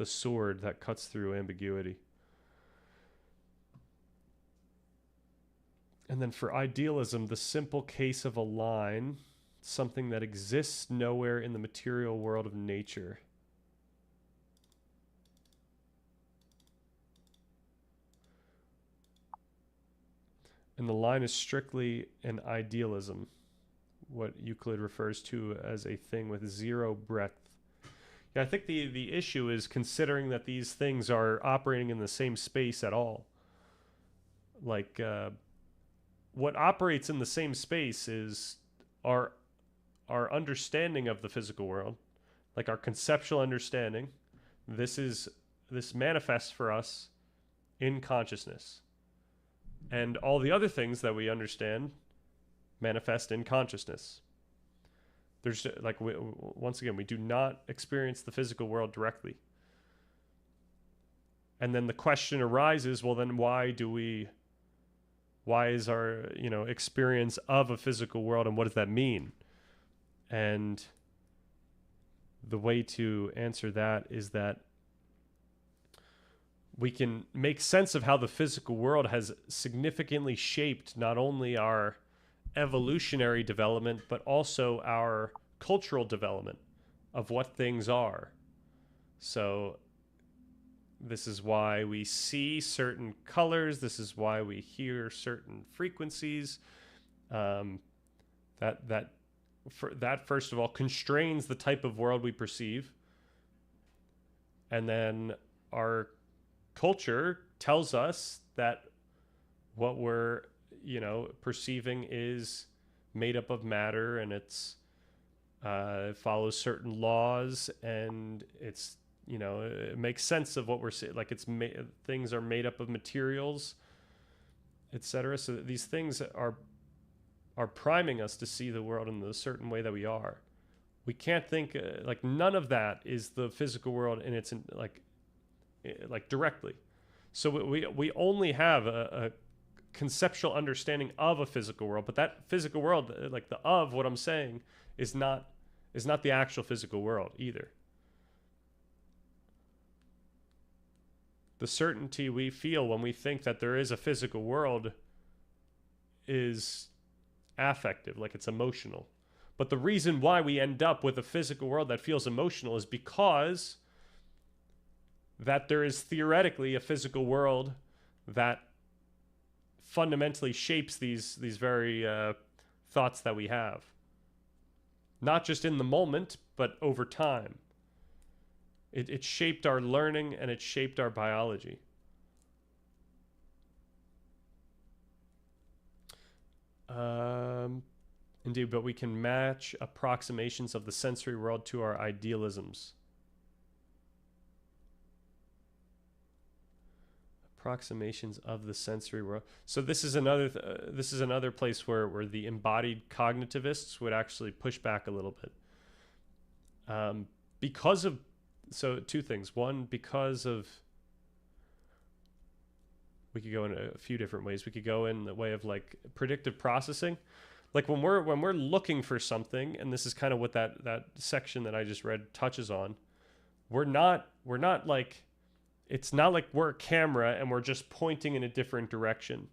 sword that cuts through ambiguity. And then for idealism, the simple case of a line, something that exists nowhere in the material world of nature. And the line is strictly an idealism, what Euclid refers to as a thing with zero breadth. Yeah, I think the issue is considering that these things are operating in the same space at all. Like, what operates in the same space is our understanding of the physical world, like our conceptual understanding. This manifests for us in consciousness. And all the other things that we understand manifest in consciousness. There's like, once again, we do not experience the physical world directly. And then the question arises, well, then why is our, experience of a physical world, and what does that mean? And the way to answer that is that we can make sense of how the physical world has significantly shaped not only our evolutionary development, but also our cultural development of what things are. So this is why we see certain colors. This is why we hear certain frequencies. That first of all constrains the type of world we perceive. And then our culture tells us that what we're perceiving is made up of matter, and it follows certain laws, and it makes sense of what we're seeing. Like things are made up of materials, etc. So that these things are priming us to see the world in the certain way that we are. We can't think like none of that is the physical world in its like directly. So we only have a conceptual understanding of a physical world, but that physical world, like the of what I'm saying, is not the actual physical world either. The certainty we feel when we think that there is a physical world is affective, like it's emotional. But the reason why we end up with a physical world that feels emotional is because that there is theoretically a physical world that fundamentally shapes these very thoughts that we have. Not just in the moment, but over time. It shaped our learning, and it shaped our biology. Indeed, but we can match approximations of the sensory world to our idealisms. Approximations of the sensory world. So this is another place where the embodied cognitivists would actually push back a little bit. Because of two things. One, because of, we could go in a few different ways. We could go in the way of like predictive processing. Like when we're looking for something, and this is kind of what that section that I just read touches on. We're not like, it's not like we're a camera and we're just pointing in a different direction.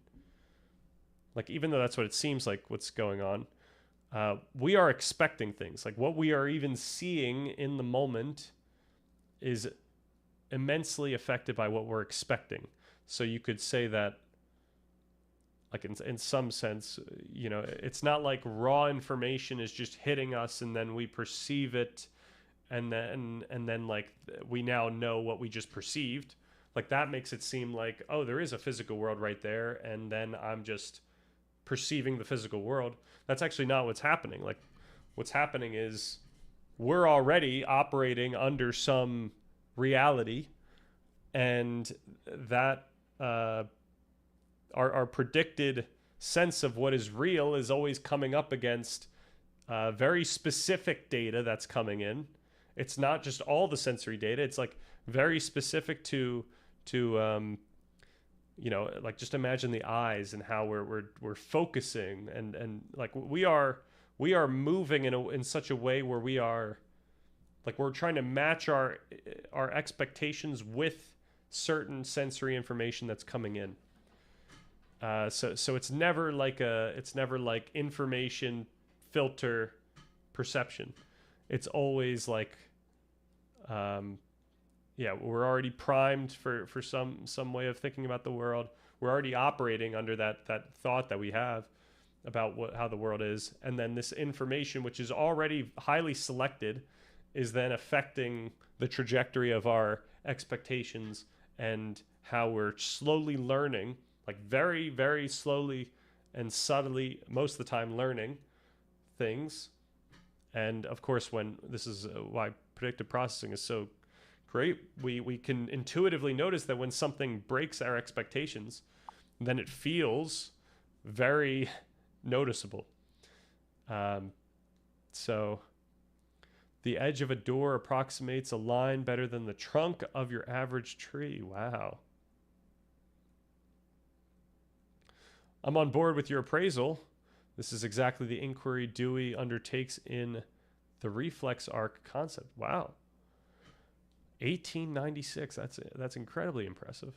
Like, even though that's what it seems like what's going on, we are expecting things. Like what we are even seeing in the moment is immensely affected by what we're expecting. So you could say that, like in some sense, you know, it's not like raw information is just hitting us and then we perceive it, and then like we now know what we just perceived. Like that makes it seem like, oh, there is a physical world right there, and then I'm just perceiving the physical world. That's actually not what's happening. Like what's happening is we're already operating under some reality, and that our predicted sense of what is real is always coming up against very specific data that's coming in. It's not just all the sensory data. It's like very specific to you know, like just imagine the eyes and how we're focusing, and like we are moving in such a way where we are like we're trying to match our expectations with certain sensory information that's coming in. So it's never like information filter perception. It's always like, yeah, we're already primed for some way of thinking about the world. We're already operating under that thought that we have about how the world is, and then this information, which is already highly selected, is then affecting the trajectory of our expectations and how we're slowly learning, like very, very slowly and subtly, most of the time, learning things. And of course, when this is why predictive processing is so great, we can intuitively notice that when something breaks our expectations, then it feels very noticeable. So the edge of a door approximates a line better than the trunk of your average tree. Wow. I'm on board with your appraisal. This is exactly the inquiry Dewey undertakes in the reflex arc concept. Wow. 1896. That's incredibly impressive.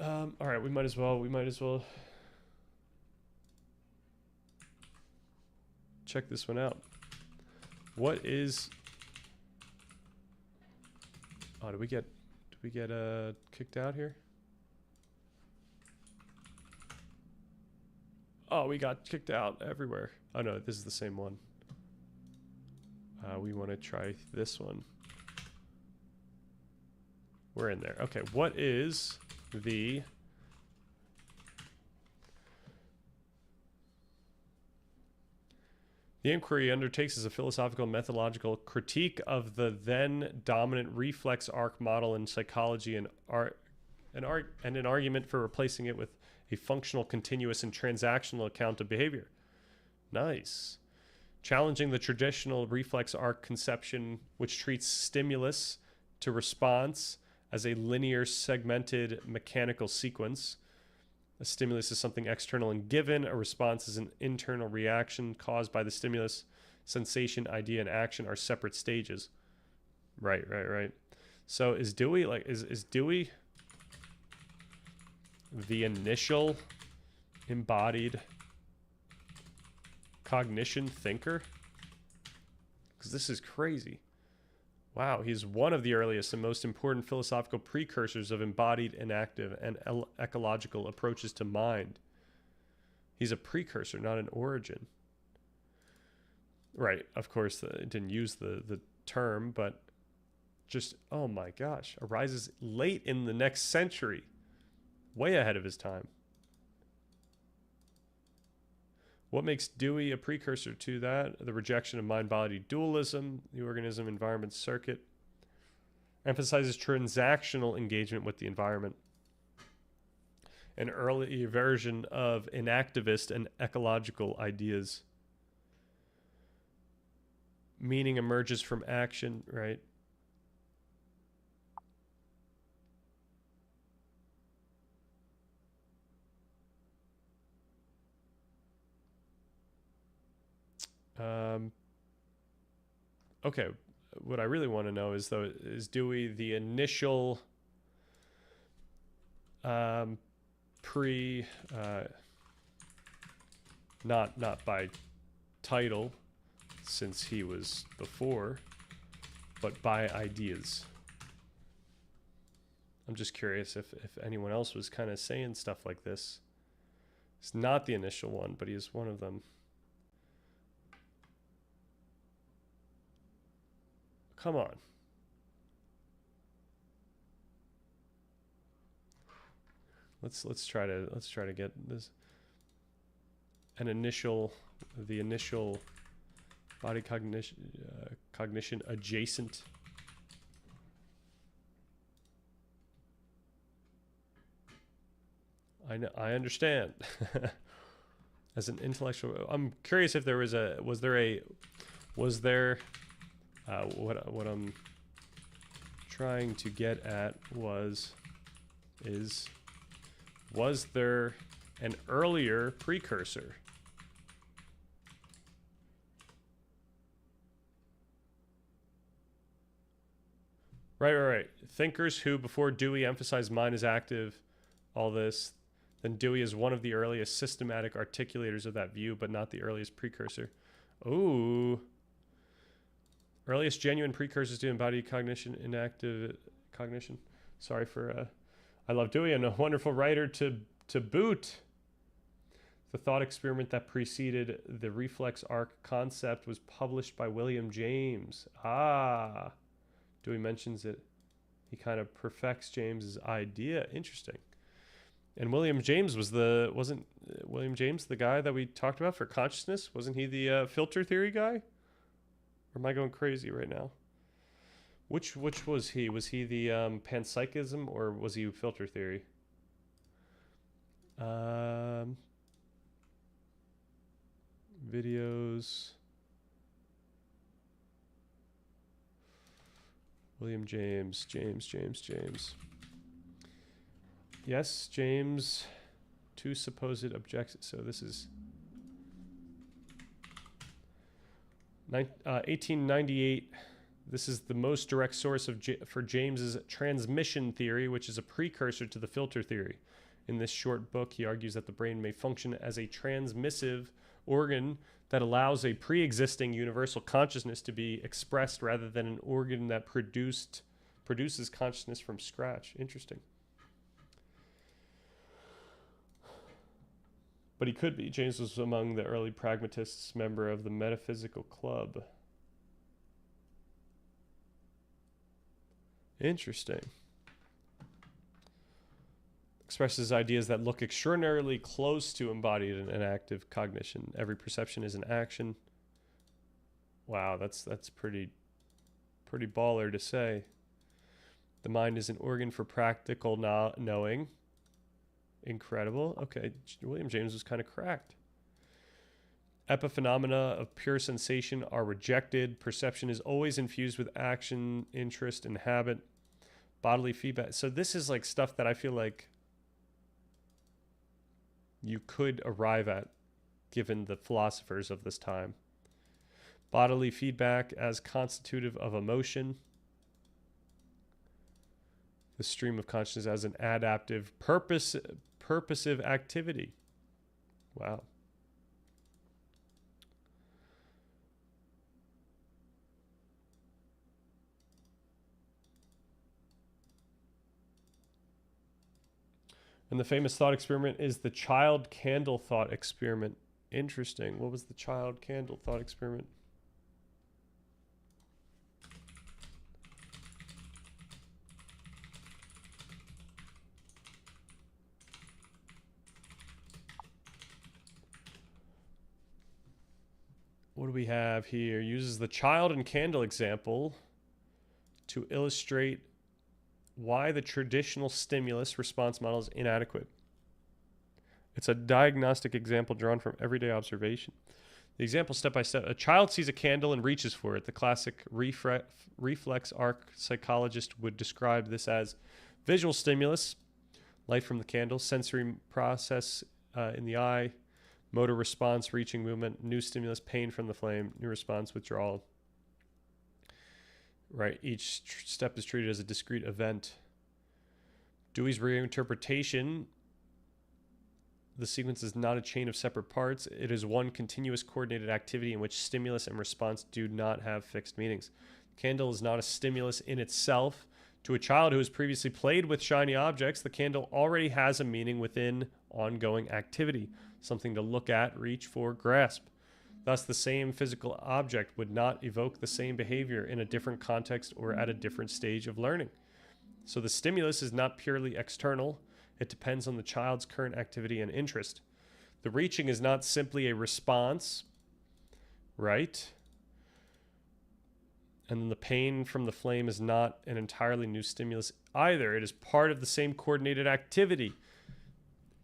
All right, we might as well check this one out. What is? Oh, did we get kicked out here? Oh, we got kicked out everywhere. Oh no, this is the same one. We want to try this one. We're in there. Okay, what is the inquiry undertakes is a philosophical and methodological critique of the then dominant reflex arc model in psychology and an argument for replacing it with a functional, continuous, and transactional account of behavior. Nice. Challenging the traditional reflex arc conception, which treats stimulus to response as a linear, segmented, mechanical sequence. A stimulus is something external and given. A response is an internal reaction caused by the stimulus. Sensation, idea, and action are separate stages. Right. So is Dewey is Dewey the initial embodied cognition thinker? Because this is crazy. Wow, he's one of the earliest and most important philosophical precursors of embodied, enactive, and ecological approaches to mind. He's a precursor, not an origin. Right, of course, it didn't use the term, but just, oh my gosh, arises late in the next century, way ahead of his time. What makes Dewey a precursor to that? The rejection of mind-body dualism, the organism-environment circuit, emphasizes transactional engagement with the environment. An early version of inactivist and ecological ideas. Meaning emerges from action, right? Okay, what I really want to know is, though, is Dewey the initial not by title since he was before, but by ideas. I'm just curious if anyone else was kind of saying stuff like this. It's not the initial one, but he is one of them. Come on. Let's try to get this the initial body cognition adjacent. I understand. As an intellectual, I'm curious if there was what I'm trying to get at was there an earlier precursor? Right. Thinkers who, before Dewey, emphasized mind as active, all this, then Dewey is one of the earliest systematic articulators of that view, but not the earliest precursor. Ooh. Earliest genuine precursors to embodied cognition, inactive cognition. Sorry for, I love Dewey and a wonderful writer to boot. The thought experiment that preceded the reflex arc concept was published by William James. Ah. Dewey mentions it. He kind of perfects James's idea. Interesting. And William James wasn't William James the guy that we talked about for consciousness? Wasn't he the filter theory guy? Or am I going crazy right now? Which was he? Was he the panpsychism or was he filter theory? Videos. William James. Yes, James. Two supposed objectives. So this is 1898. This is the most direct source for James's transmission theory, which is a precursor to the filter theory. In this short book, he argues that the brain may function as a transmissive organ that allows a pre-existing universal consciousness to be expressed rather than an organ that produces consciousness from scratch. Interesting. But he could be. James was among the early pragmatists, member of the Metaphysical Club. Interesting. Expresses ideas that look extraordinarily close to embodied and active cognition. Every perception is an action. Wow, that's pretty baller to say. The mind is an organ for practical knowing. Incredible. Okay, William James was kind of cracked. Epiphenomena of pure sensation are rejected. Perception is always infused with action, interest, and habit. Bodily feedback. So this is like stuff that I feel like you could arrive at given the philosophers of this time. Bodily feedback as constitutive of emotion. The stream of consciousness as an adaptive, purposive activity. Wow. And the famous thought experiment is the child candle thought experiment. Interesting. What was the child candle thought experiment? What do we have here? Uses the child and candle example to illustrate why the traditional stimulus response model is inadequate. It's a diagnostic example drawn from everyday observation. The example step by step. A child sees a candle and reaches for it. The classic reflex arc psychologist would describe this as visual stimulus, light from the candle, sensory process in the eye, motor response, reaching movement, new stimulus, pain from the flame, new response, withdrawal. Right, each step is treated as a discrete event. Dewey's reinterpretation, the sequence is not a chain of separate parts. It is one continuous coordinated activity in which stimulus and response do not have fixed meanings. Candle is not a stimulus in itself. To a child who has previously played with shiny objects, the candle already has a meaning within ongoing activity, something to look at, reach for, grasp. Thus, the same physical object would not evoke the same behavior in a different context or at a different stage of learning. So the stimulus is not purely external. It depends on the child's current activity and interest. The reaching is not simply a response, right? And then the pain from the flame is not an entirely new stimulus either. It is part of the same coordinated activity.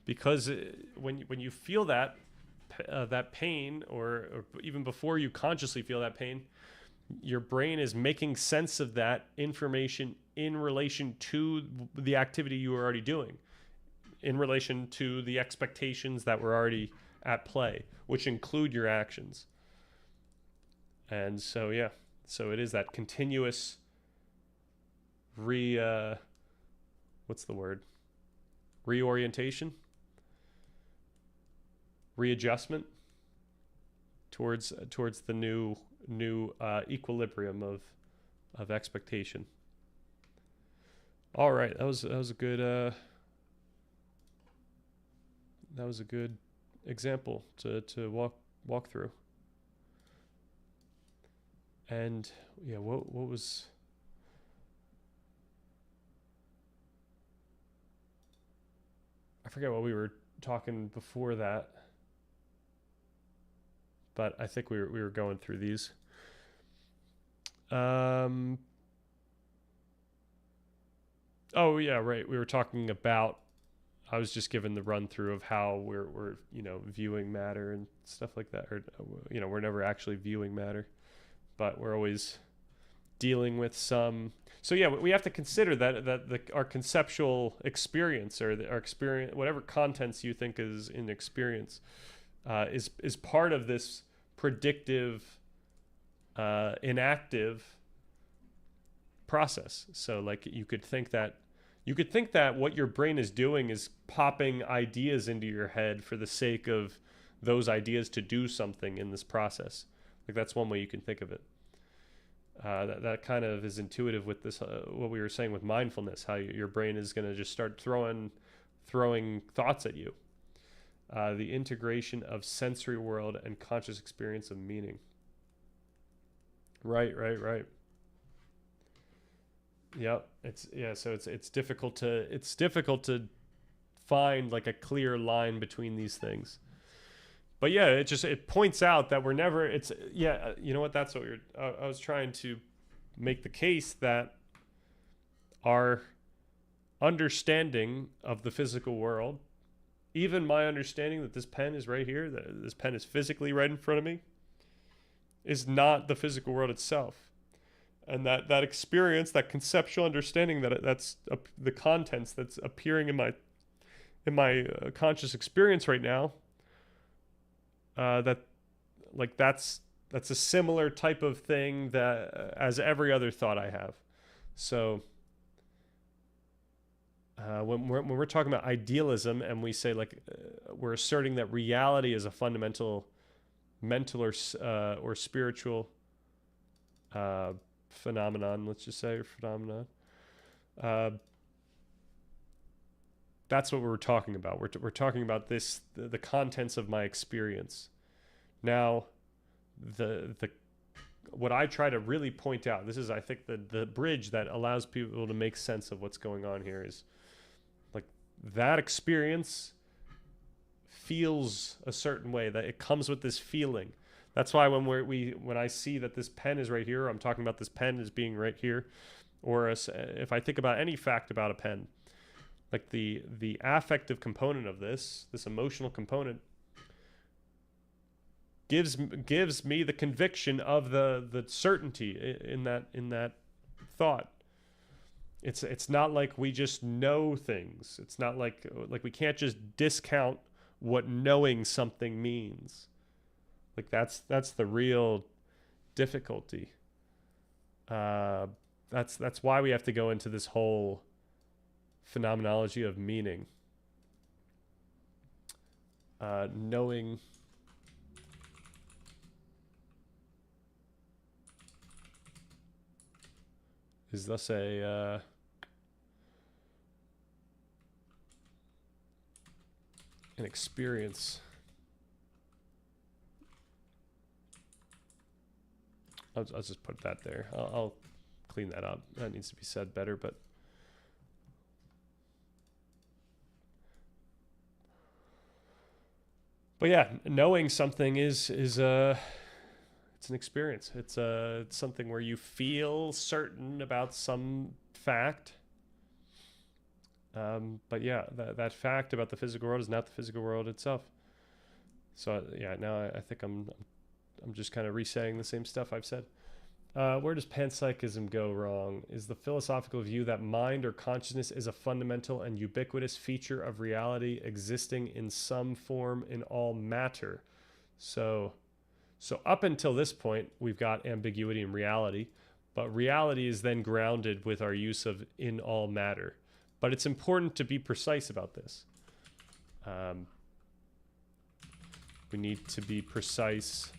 Because when you feel that pain, or even before you consciously feel that pain, your brain is making sense of that information in relation to the activity you were already doing, in relation to the expectations that were already at play, which include your actions. And so, yeah, so it is that continuous reorientation, readjustment towards the new equilibrium of expectation. All right, that was a good example to walk through. And yeah, what was, I forget what we were talking before that, but I think we were going through these. Oh yeah, right. We were talking about, I was just given the run through of how we're viewing matter and stuff like that, or we're never actually viewing matter, but we're always dealing with some. So yeah, we have to consider that our conceptual experience, or our experience, whatever contents you think is in experience, is part of this predictive, inactive process. So like you could think that what your brain is doing is popping ideas into your head for the sake of those ideas to do something in this process. Like that's one way you can think of it. That kind of is intuitive with this, what we were saying with mindfulness, how your brain is going to just start throwing thoughts at you. The integration of sensory world and conscious experience of meaning. Right. Yep. So it's difficult to find like a clear line between these things. But yeah, it points out that we're never, you know what, that's what I was trying to make the case that our understanding of the physical world, even my understanding that this pen is right here, that this pen is physically right in front of me, is not the physical world itself. And that experience, that conceptual understanding that's the contents that's appearing in my conscious experience right now, that's a similar type of thing that as every other thought I have. So when we're talking about idealism, and we say we're asserting that reality is a fundamental mental or spiritual phenomenon, let's just say, phenomenon. That's what we're talking about. We're talking about the contents of my experience. Now, what I try to really point out, this is, I think, the bridge that allows people to make sense of what's going on here, is like that experience feels a certain way, that it comes with this feeling. That's why when I see that this pen is right here, I'm talking about this pen as being right here, or if I think about any fact about a pen, like the affective component of this emotional component gives me the conviction of the certainty in that thought. It's not like we just know things. It's not like we can't just discount what knowing something means. Like that's the real difficulty. That's why we have to go into this whole phenomenology of meaning. knowing is thus an experience. I'll just put that there. I'll clean that up. That needs to be said better, but yeah, knowing something is it's an experience. It's something where you feel certain about some fact. But yeah, that fact about the physical world is not the physical world itself. So yeah, now I think I'm just kind of re-saying the same stuff I've said. Where does panpsychism go wrong? Is the philosophical view that mind or consciousness is a fundamental and ubiquitous feature of reality existing in some form in all matter. So up until this point, we've got ambiguity in reality, but reality is then grounded with our use of in all matter. But it's important to be precise about this. We need to be precise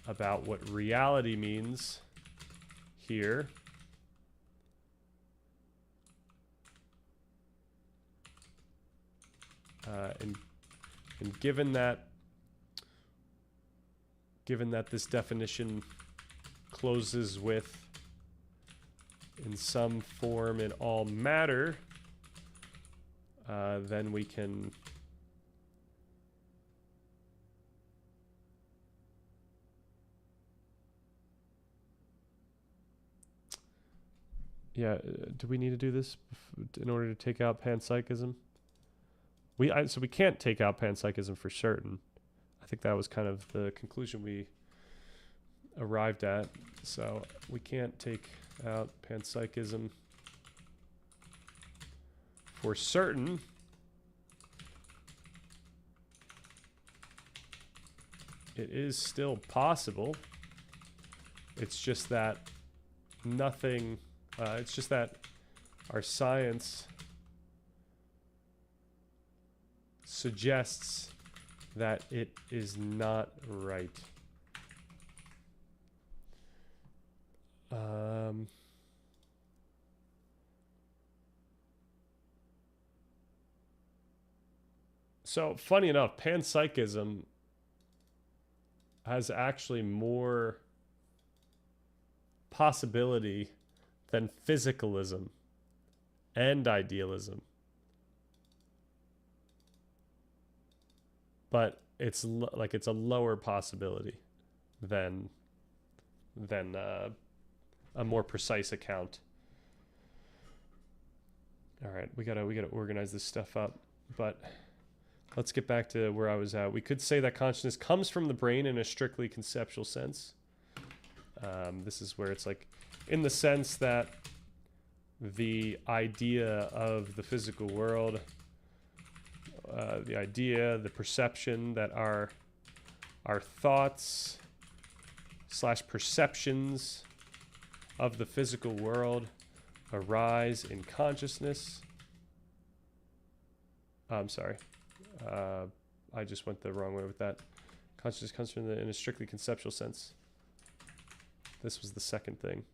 about what reality means here. And given that this definition closes with in some form in all matter, then we can do we need to do this in order to take out panpsychism? So we can't take out panpsychism for certain. I think that was kind of the conclusion we arrived at. So we can't take out panpsychism for certain. It is still possible. It's just that nothing... it's just that our science suggests that it is not right. So funny enough, panpsychism has actually more possibility than physicalism and idealism. But it's like it's a lower possibility than a more precise account. All right, we gotta organize this stuff up, but let's get back to where I was at. We could say that consciousness comes from the brain in a strictly conceptual sense. This is where it's like, in the sense that the idea of the physical world, the idea, the perception that our thoughts / perceptions of the physical world arise in consciousness. I'm sorry. I just went the wrong way with that. Consciousness comes from in a strictly conceptual sense. This was the second thing.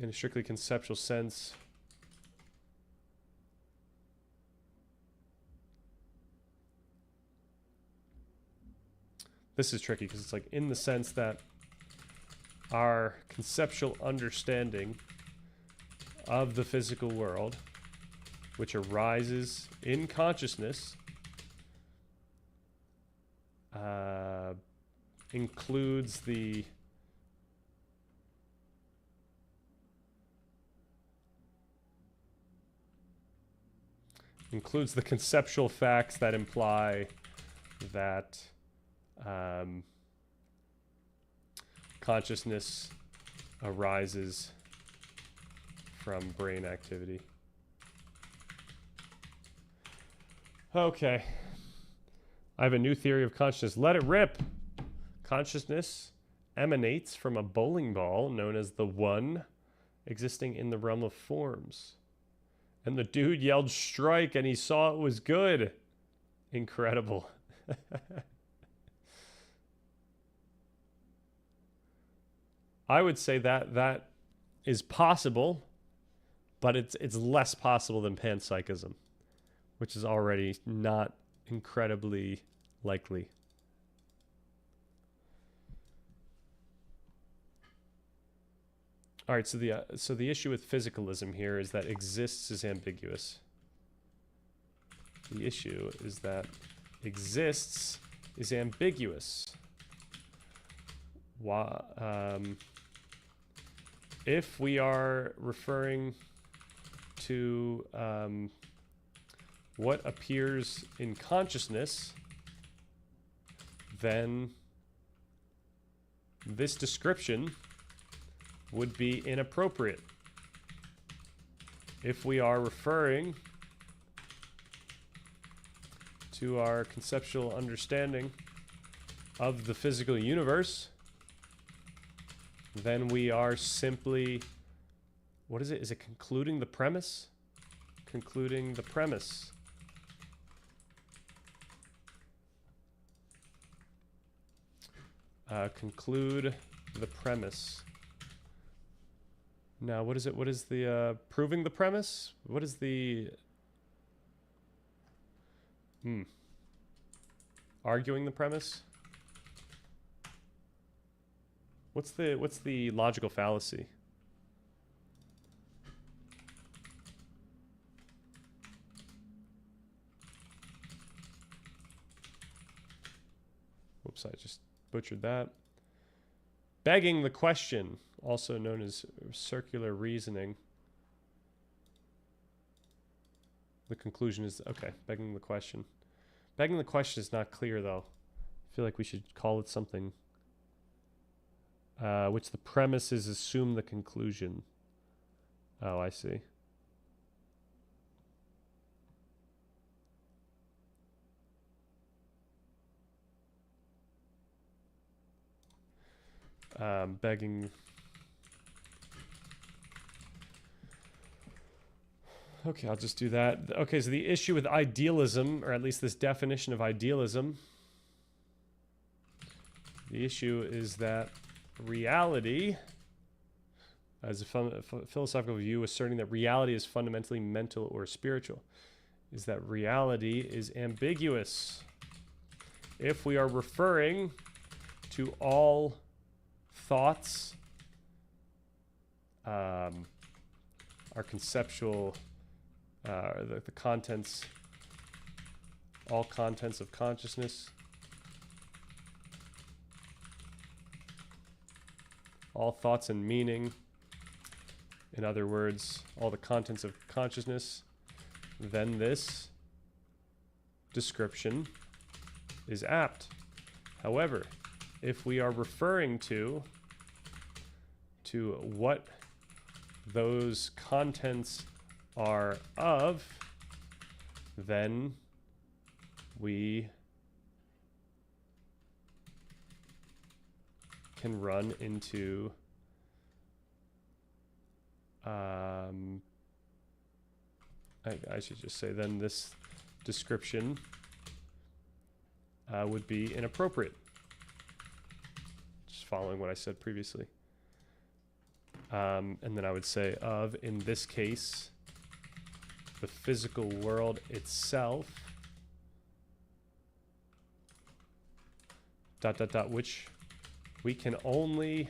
In a strictly conceptual sense, this is tricky because it's like in the sense that our conceptual understanding of the physical world, which arises in consciousness, includes the conceptual facts that imply that consciousness arises from brain activity. Okay. I have a new theory of consciousness. Let it rip. Consciousness emanates from a bowling ball known as the One, existing in the realm of forms. And the dude yelled strike and he saw it was good. Incredible. I would say that is possible, but it's less possible than panpsychism, which is already not incredibly likely. All right, so the issue with physicalism here is that exists is ambiguous. The issue is that exists is ambiguous. If we are referring to what appears in consciousness, then this description would be inappropriate. If we are referring to our conceptual understanding of the physical universe, then we are simply, what is it? Is it concluding the premise? Concluding the premise. Conclude the premise. Now, what is it? What is the proving the premise? What is the arguing the premise? What's the logical fallacy? Whoops, I just butchered that. Begging the question, also known as circular reasoning. The conclusion is, okay, begging the question. Begging the question is not clear, though. I feel like we should call it something. Which the premise is assume the conclusion. Oh, I see. Begging. Okay, I'll just do that. Okay, so the issue with idealism, or at least this definition of idealism, the issue is that reality, as a philosophical view asserting that reality is fundamentally mental or spiritual, is that reality is ambiguous. If we are referring to all thoughts, our conceptual, the contents, all contents of consciousness, all thoughts and meaning, in other words, all the contents of consciousness, then this description is apt. However, if we are referring to what those contents are of, then we can run into I should just say then this description would be inappropriate. Just following what I said previously. And then I would say of, in this case, the physical world itself, which we can only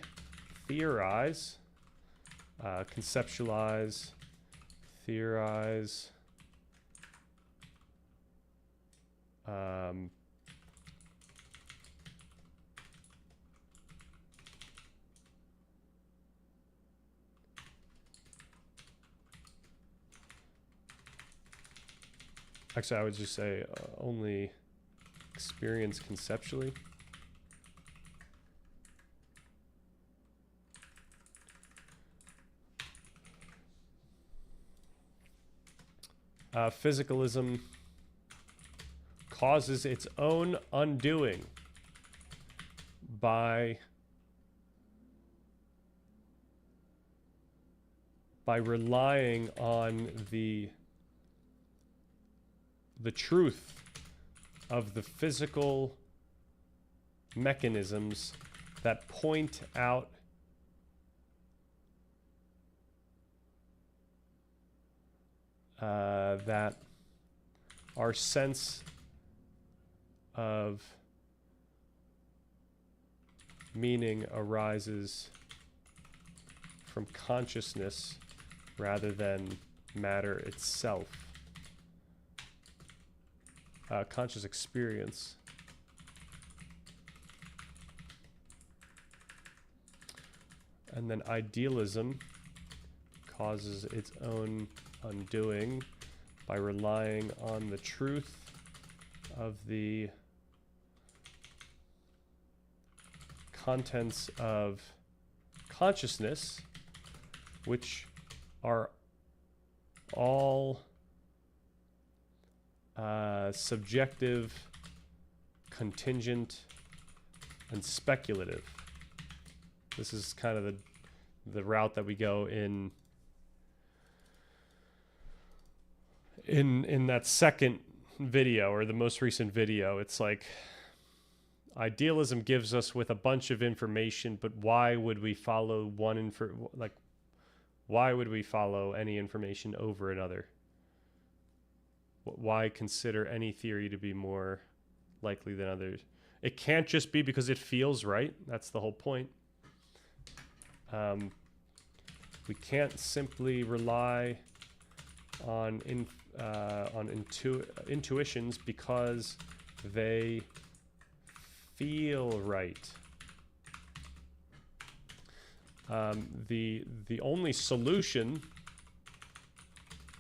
theorize, conceptualize, theorize, actually, I would just say only experience conceptually. Physicalism causes its own undoing by relying on the the truth of the physical mechanisms that point out that our sense of meaning arises from consciousness rather than matter itself. Conscious experience. And then idealism causes its own undoing by relying on the truth of the contents of consciousness, which are all subjective, contingent, and speculative. This is kind of the route that we go in that second video, or the most recent video. It's like idealism gives us with a bunch of information, but why would we follow why would we follow any information over another? Why consider any theory to be more likely than others? It can't just be because it feels right. That's the whole point. We can't simply rely on intuitions because they feel right. The only solution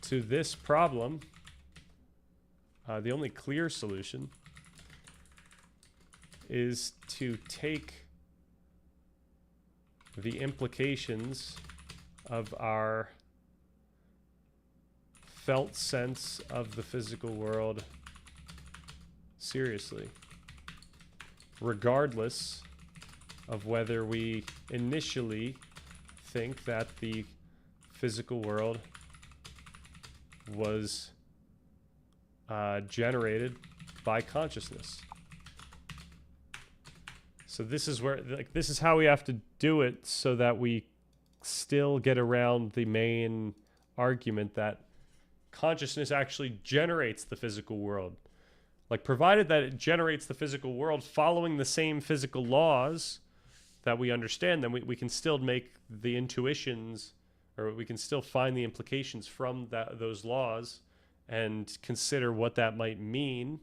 to this problem, the only clear solution, is to take the implications of our felt sense of the physical world seriously, regardless of whether we initially think that the physical world was generated by consciousness. So this is where, this is how we have to do it so that we still get around the main argument that consciousness actually generates the physical world. Provided that it generates the physical world following the same physical laws that we understand, then we can still make the intuitions, or we can still find the implications from those laws and consider what that might mean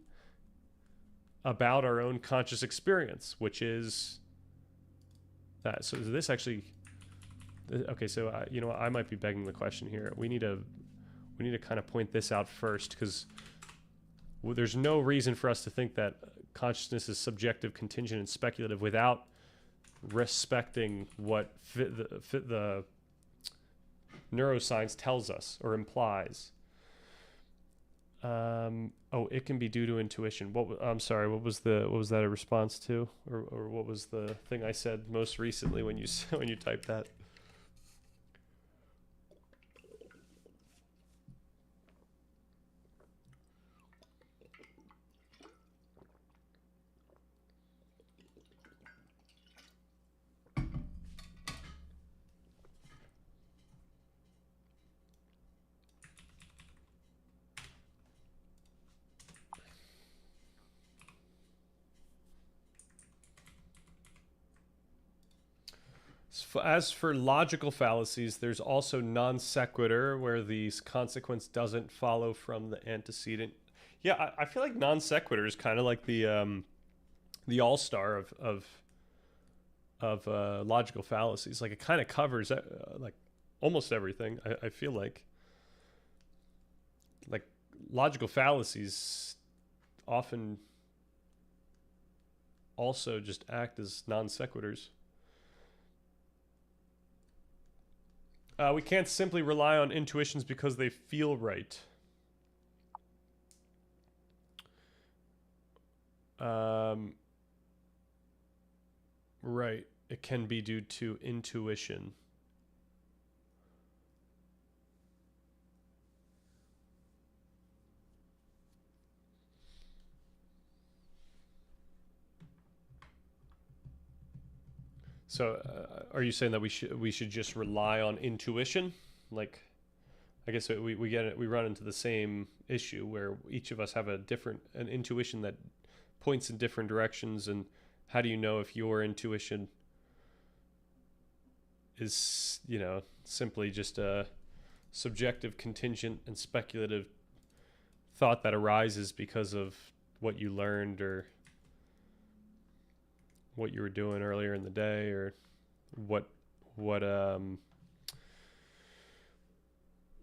about our own conscious experience, which is that. So this actually, okay, so I might be begging the question here. We need to kind of point this out first, because there's no reason for us to think that consciousness is subjective, contingent, and speculative without respecting what the neuroscience tells us or implies. It can be due to intuition. I'm sorry. What was that a response to, or what was the thing I said most recently when you typed that? As for logical fallacies, there's also non sequitur, where the consequence doesn't follow from the antecedent. Yeah, I feel like non sequitur is kind of like the all-star of logical fallacies. Like, it kind of covers like almost everything. I feel like logical fallacies often also just act as non sequiturs. We can't simply rely on intuitions because they feel right. Right. It can be due to intuition. So, are you saying that we should just rely on intuition? Like, I guess we run into the same issue where each of us have an intuition that points in different directions, and how do you know if your intuition is, simply just a subjective, contingent, and speculative thought that arises because of what you learned or what you were doing earlier in the day, or what what um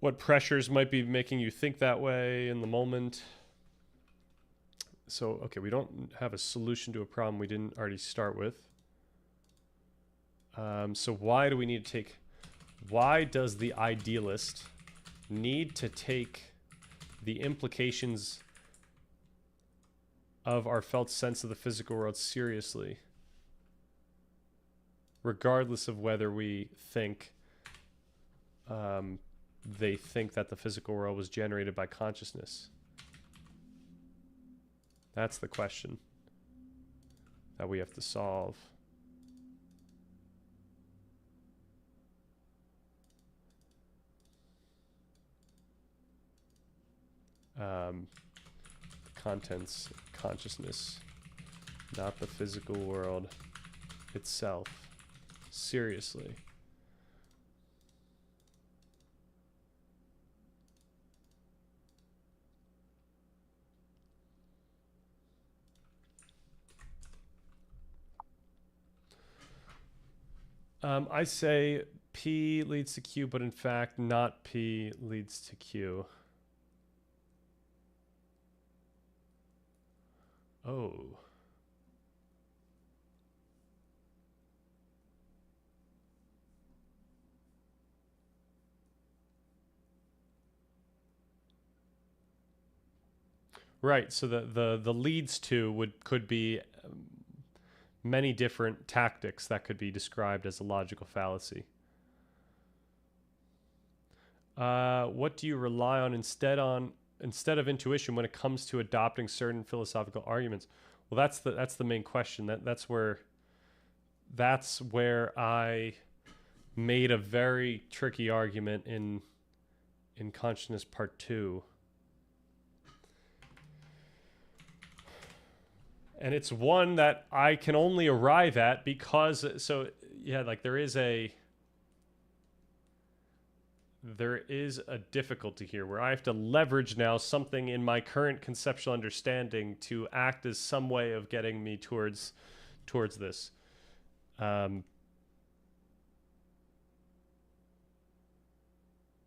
what pressures might be making you think that way in the moment. So, okay, we don't have a solution to a problem we didn't already start with. So why does the idealist need to take the implications of our felt sense of the physical world seriously, regardless of whether we think they think that the physical world was generated by consciousness? That's the question that we have to solve. Contents, consciousness, not the physical world itself. Seriously. I say P leads to Q, but in fact, not P leads to Q. Oh. Right. So the leads to could be many different tactics that could be described as a logical fallacy. What do you rely on instead of intuition when it comes to adopting certain philosophical arguments? Well, that's the main question. That's where I made a very tricky argument in Consciousness Part 2. And it's one that I can only arrive at because, like there is a difficulty here where I have to leverage now something in my current conceptual understanding to act as some way of getting me towards this. But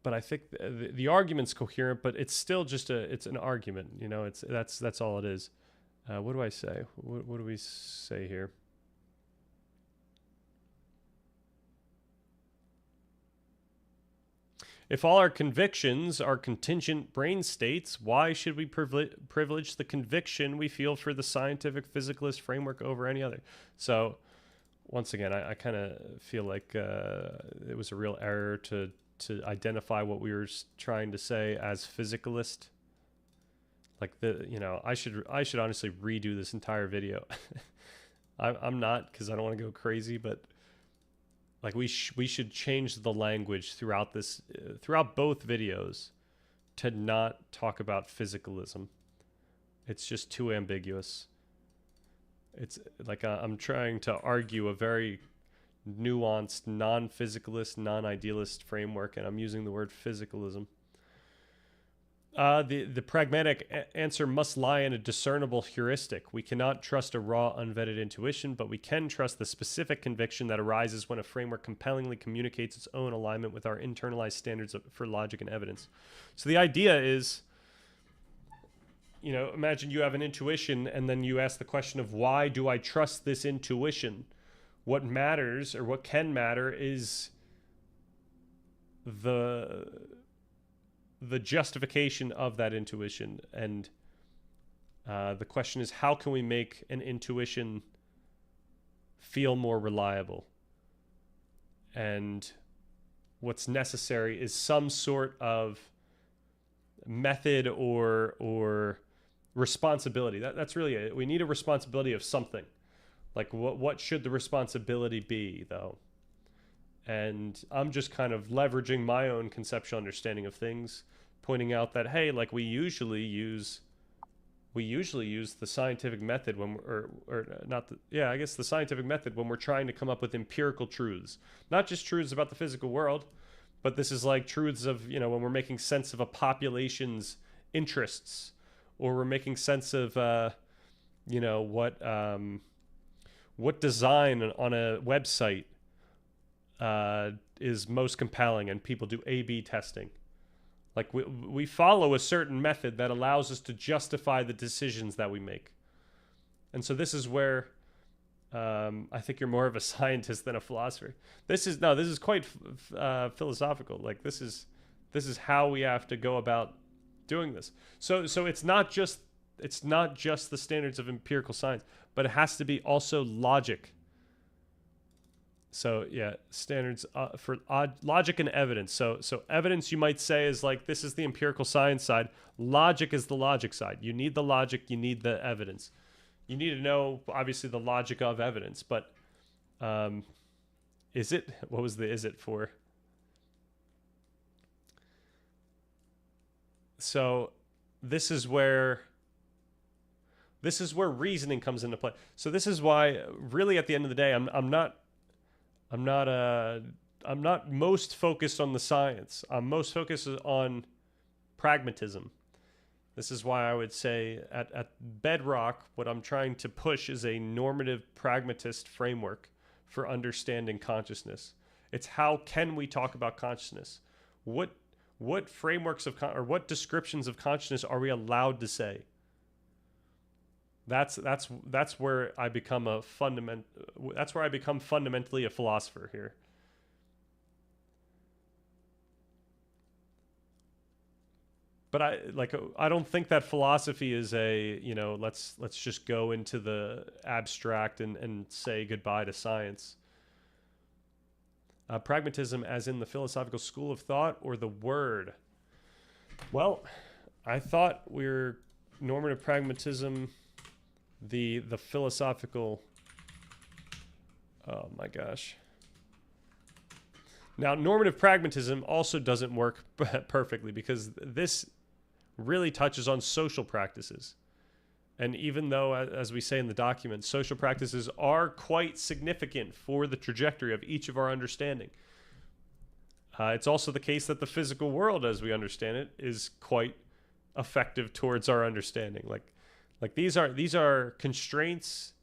I think the argument's coherent, but it's still just it's an argument. That's all it is. What do I say? What do we say here? If all our convictions are contingent brain states, why should we privilege the conviction we feel for the scientific physicalist framework over any other? So, once again, I kind of feel like it was a real error to identify what we were trying to say as physicalist. Like I should honestly redo this entire video. I'm not, because I don't want to go crazy, but like we should change the language throughout both videos to not talk about physicalism. It's just too ambiguous. It's like I'm trying to argue a very nuanced, non-physicalist, non-idealist framework, and I'm using the word physicalism. The pragmatic answer must lie in a discernible heuristic. We cannot trust a raw, unvetted intuition, but we can trust the specific conviction that arises when a framework compellingly communicates its own alignment with our internalized standards for logic and evidence. So the idea is, imagine you have an intuition, and then you ask the question of, why do I trust this intuition? What matters, or what can matter, is the justification of that intuition. And the question is, how can we make an intuition feel more reliable? And what's necessary is some sort of method or responsibility. That's really it. We need a responsibility of something. Like, what should the responsibility be, though? And I'm just kind of leveraging my own conceptual understanding of things, pointing out that, hey, like we usually use the scientific method when or not the, yeah, I guess the scientific method when we're trying to come up with empirical truths, not just truths about the physical world, but this is like truths of, when we're making sense of a population's interests, or we're making sense of you know what design on a website is most compelling, and people do A/B testing. Like we follow a certain method that allows us to justify the decisions that we make. And so this is where I think you're more of a scientist than a philosopher. This is quite philosophical. Like this is how we have to go about doing this. So it's not just the standards of empirical science, but it has to be also logic. So yeah, standards for logic and evidence. So evidence, you might say, is like, this is the empirical science side. Logic is the logic side. You need the logic. You need the evidence. You need to know, obviously, the logic of evidence. But what was the is it for? So this is where reasoning comes into play. So this is why, really, at the end of the day, I'm not most focused on the science. I'm most focused on pragmatism. This is why I would say at bedrock, what I'm trying to push is a normative pragmatist framework for understanding consciousness. It's how can we talk about consciousness? What frameworks or what descriptions of consciousness are we allowed to say? That's where I become fundamentally a philosopher here. But I don't think that philosophy is let's just go into the abstract and say goodbye to science. Pragmatism as in the philosophical school of thought, or the word? Well, I thought we're normative pragmatism, the philosophical, oh my gosh. Now, normative pragmatism also doesn't work perfectly, because this really touches on social practices. And even though, as we say in the document, social practices are quite significant for the trajectory of each of our understanding, it's also the case that the physical world, as we understand it, is quite effective towards our understanding. Like these are constraints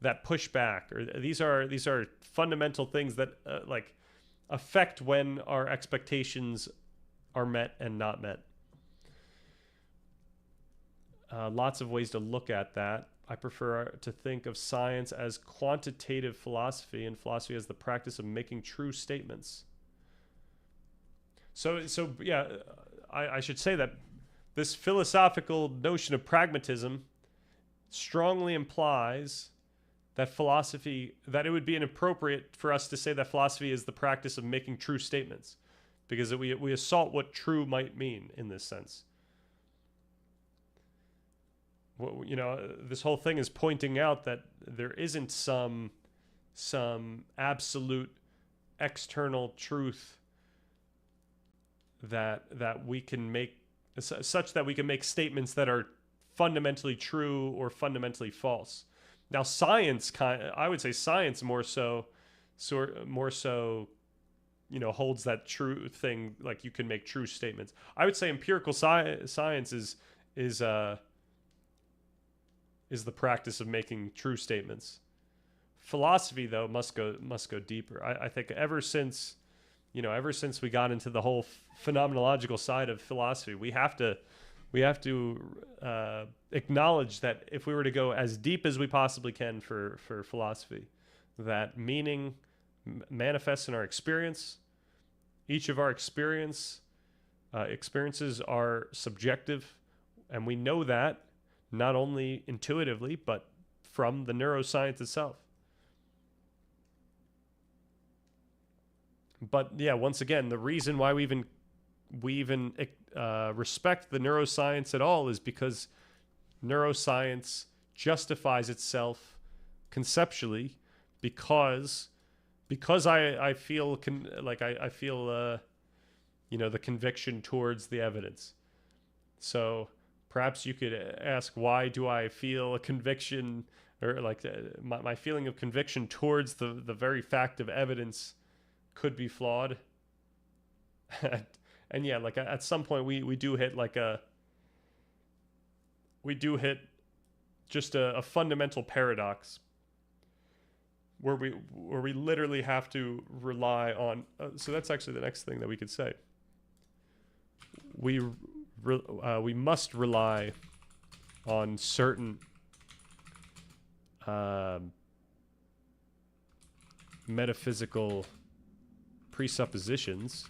that push back, or these are fundamental things that affect when our expectations are met and not met. Lots of ways to look at that. I prefer to think of science as quantitative philosophy, and philosophy as the practice of making true statements. So yeah, I should say that this philosophical notion of pragmatism strongly implies that it would be inappropriate for us to say that philosophy is the practice of making true statements, because we assault what true might mean in this sense. This whole thing is pointing out that there isn't some absolute external truth that we can make, such that we can make statements that are fundamentally true or fundamentally false. Now, I would say science more so holds that true thing, like you can make true statements. I would say empirical science is the practice of making true statements. Philosophy, though, must go deeper. I think ever since we got into the whole phenomenological side of philosophy, we have to acknowledge that if we were to go as deep as we possibly can for philosophy, that meaning manifests in our experience. Each of our experiences are subjective, and we know that not only intuitively, but from the neuroscience itself. But yeah, once again, the reason why we even respect the neuroscience at all is because neuroscience justifies itself conceptually, because I feel I feel the conviction towards the evidence. So perhaps you could ask, why do I feel a conviction, or my feeling of conviction towards the very fact of evidence could be flawed. And yeah, like at some point we do hit just a fundamental paradox where we literally have to rely on. So that's actually the next thing that we could say. We must rely on certain metaphysical presuppositions.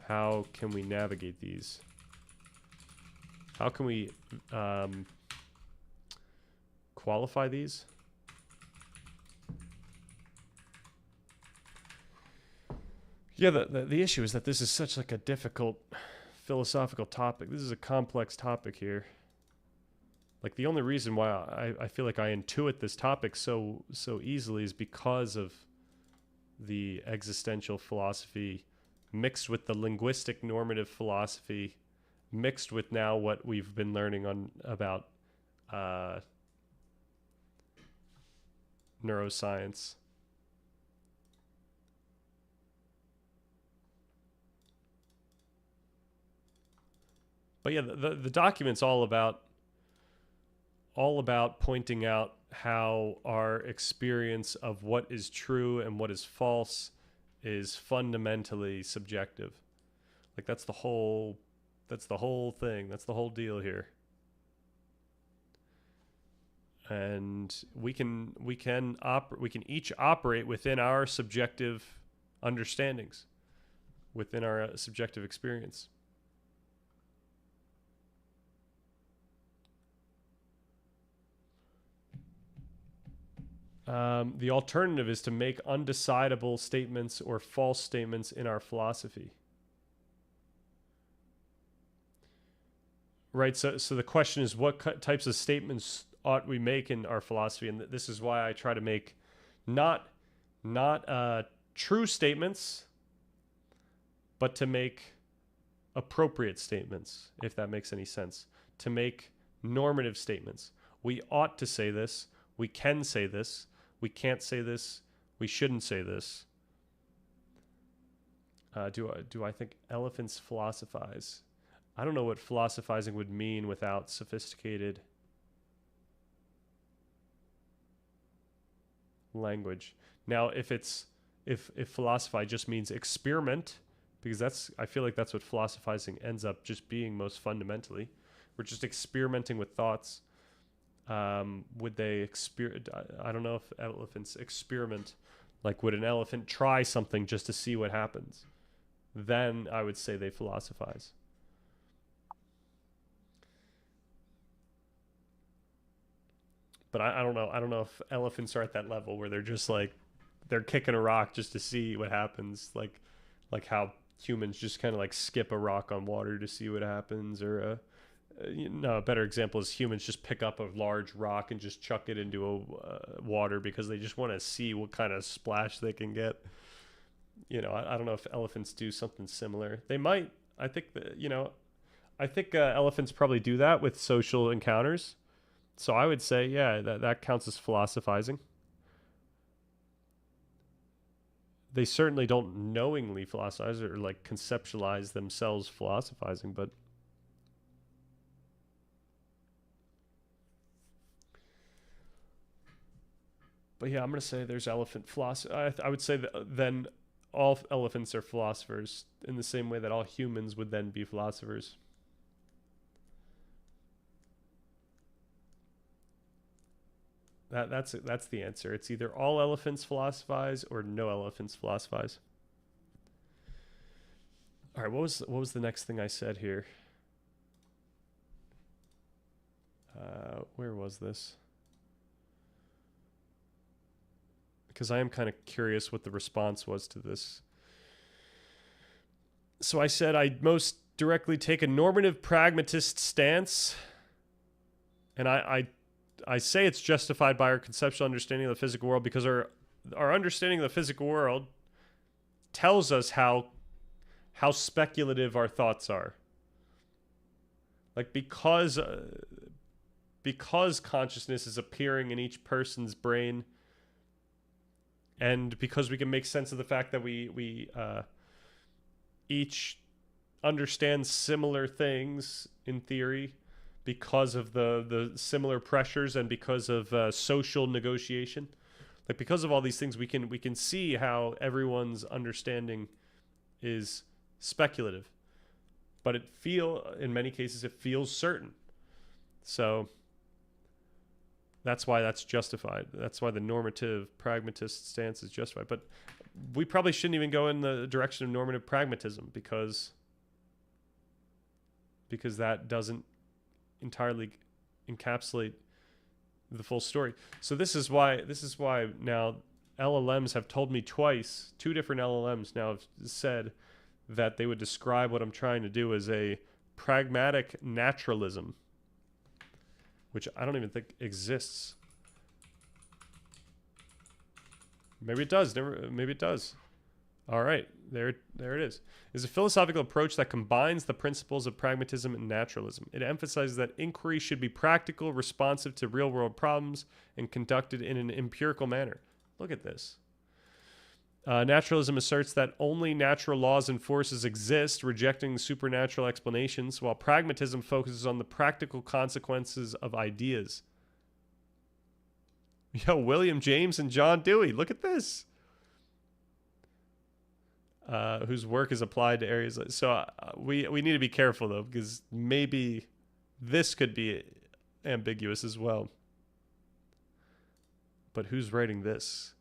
How can we navigate these? How can we qualify these? Yeah, the issue is that this is such like a difficult philosophical topic. This is a complex topic here. Like the only reason why I feel like I intuit this topic so easily is because of the existential philosophy mixed with the linguistic normative philosophy, mixed with now what we've been learning about neuroscience. But yeah, the document's all about pointing out how our experience of what is true and what is false is fundamentally subjective. Like that's the whole thing. That's the whole deal here. And we can each operate within our subjective understandings, within our subjective experience. The alternative is to make undecidable statements or false statements in our philosophy. Right, so the question is, what types of statements ought we make in our philosophy? And this is why I try to make not true statements, but to make appropriate statements, if that makes any sense. To make normative statements. We ought to say this. We can say this. We can't say this. We shouldn't say this. Do I think elephants philosophize? I don't know what philosophizing would mean without sophisticated language. Now, if philosophy just means experiment, because I feel like that's what philosophizing ends up just being most fundamentally. We're just experimenting with thoughts. Would they I don't know if elephants experiment. Like, would an elephant try something just to see what happens? Then I would say they philosophize. But I don't know. I don't know if elephants are at that level where they're just like, they're kicking a rock just to see what happens. Like how humans just kind of like skip a rock on water to see what happens. Or a better example is humans just pick up a large rock and just chuck it into water because they just want to see what kind of splash they can get. I don't know if elephants do something similar. They might. I think elephants probably do that with social encounters. So I would say, yeah, that counts as philosophizing. They certainly don't knowingly philosophize or like conceptualize themselves philosophizing, but yeah, I'm going to say there's elephant philosophy. I would say that then all elephants are philosophers in the same way that all humans would then be philosophers. That's the answer. It's either all elephants philosophize or no elephants philosophize. All right, what was the next thing I said here? Where was this? Because I am kind of curious what the response was to this. So I said I'd most directly take a normative pragmatist stance, and I I say it's justified by our conceptual understanding of the physical world because our understanding of the physical world tells us how speculative our thoughts are. Like because consciousness is appearing in each person's brain, and because we can make sense of the fact that we each understand similar things in theory because of the similar pressures and because of social negotiation. Like because of all these things, we can see how everyone's understanding is speculative, but in many cases it feels certain. So that's why that's justified. That's why the normative pragmatist stance is justified. But we probably shouldn't even go in the direction of normative pragmatism because that doesn't entirely encapsulate the full story. So this is why now LLMs have told me twice, two different LLMs now have said that they would describe what I'm trying to do as a pragmatic naturalism, which I don't even think exists. Maybe it does. Maybe it does. All right, there it is. Is a philosophical approach that combines the principles of pragmatism and naturalism. It emphasizes that inquiry should be practical, responsive to real-world problems, and conducted in an empirical manner. Look at this. Naturalism asserts that only natural laws and forces exist, rejecting supernatural explanations, while pragmatism focuses on the practical consequences of ideas. Yo, William James and John Dewey, look at this. Whose work is applied to areas. So we need to be careful, though, because maybe this could be ambiguous as well. But who's writing this?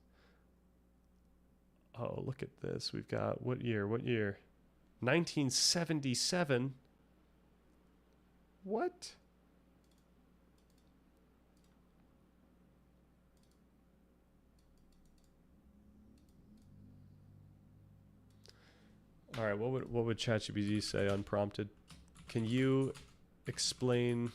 Oh, look at this. We've got, what year? 1977. What? All right, what would ChatGPT say unprompted? Can you explain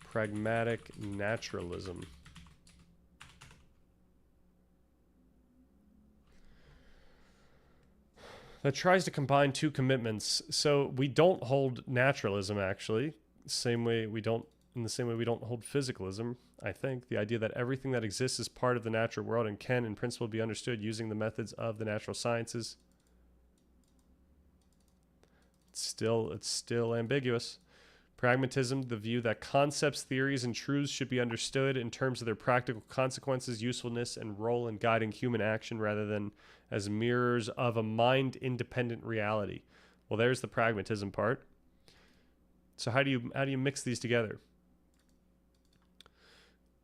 pragmatic naturalism? That tries to combine two commitments. So we don't hold naturalism, actually. In the same way we don't hold physicalism, I think. The idea that everything that exists is part of the natural world and can, in principle, be understood using the methods of the natural sciences. It's still ambiguous. Pragmatism, the view that concepts, theories, and truths should be understood in terms of their practical consequences, usefulness, and role in guiding human action rather than as mirrors of a mind-independent reality. Well, there's the pragmatism part. So how do you mix these together?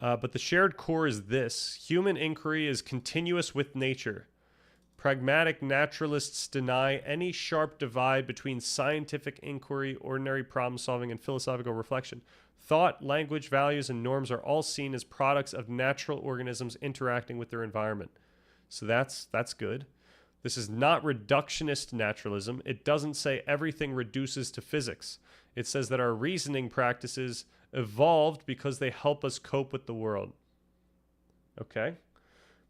But the shared core is this. Human inquiry is continuous with nature. Pragmatic naturalists deny any sharp divide between scientific inquiry, ordinary problem solving, and philosophical reflection. Thought, language, values, and norms are all seen as products of natural organisms interacting with their environment. So that's good. This is not reductionist naturalism. It doesn't say everything reduces to physics. It says that our reasoning practices evolved because they help us cope with the world. Okay?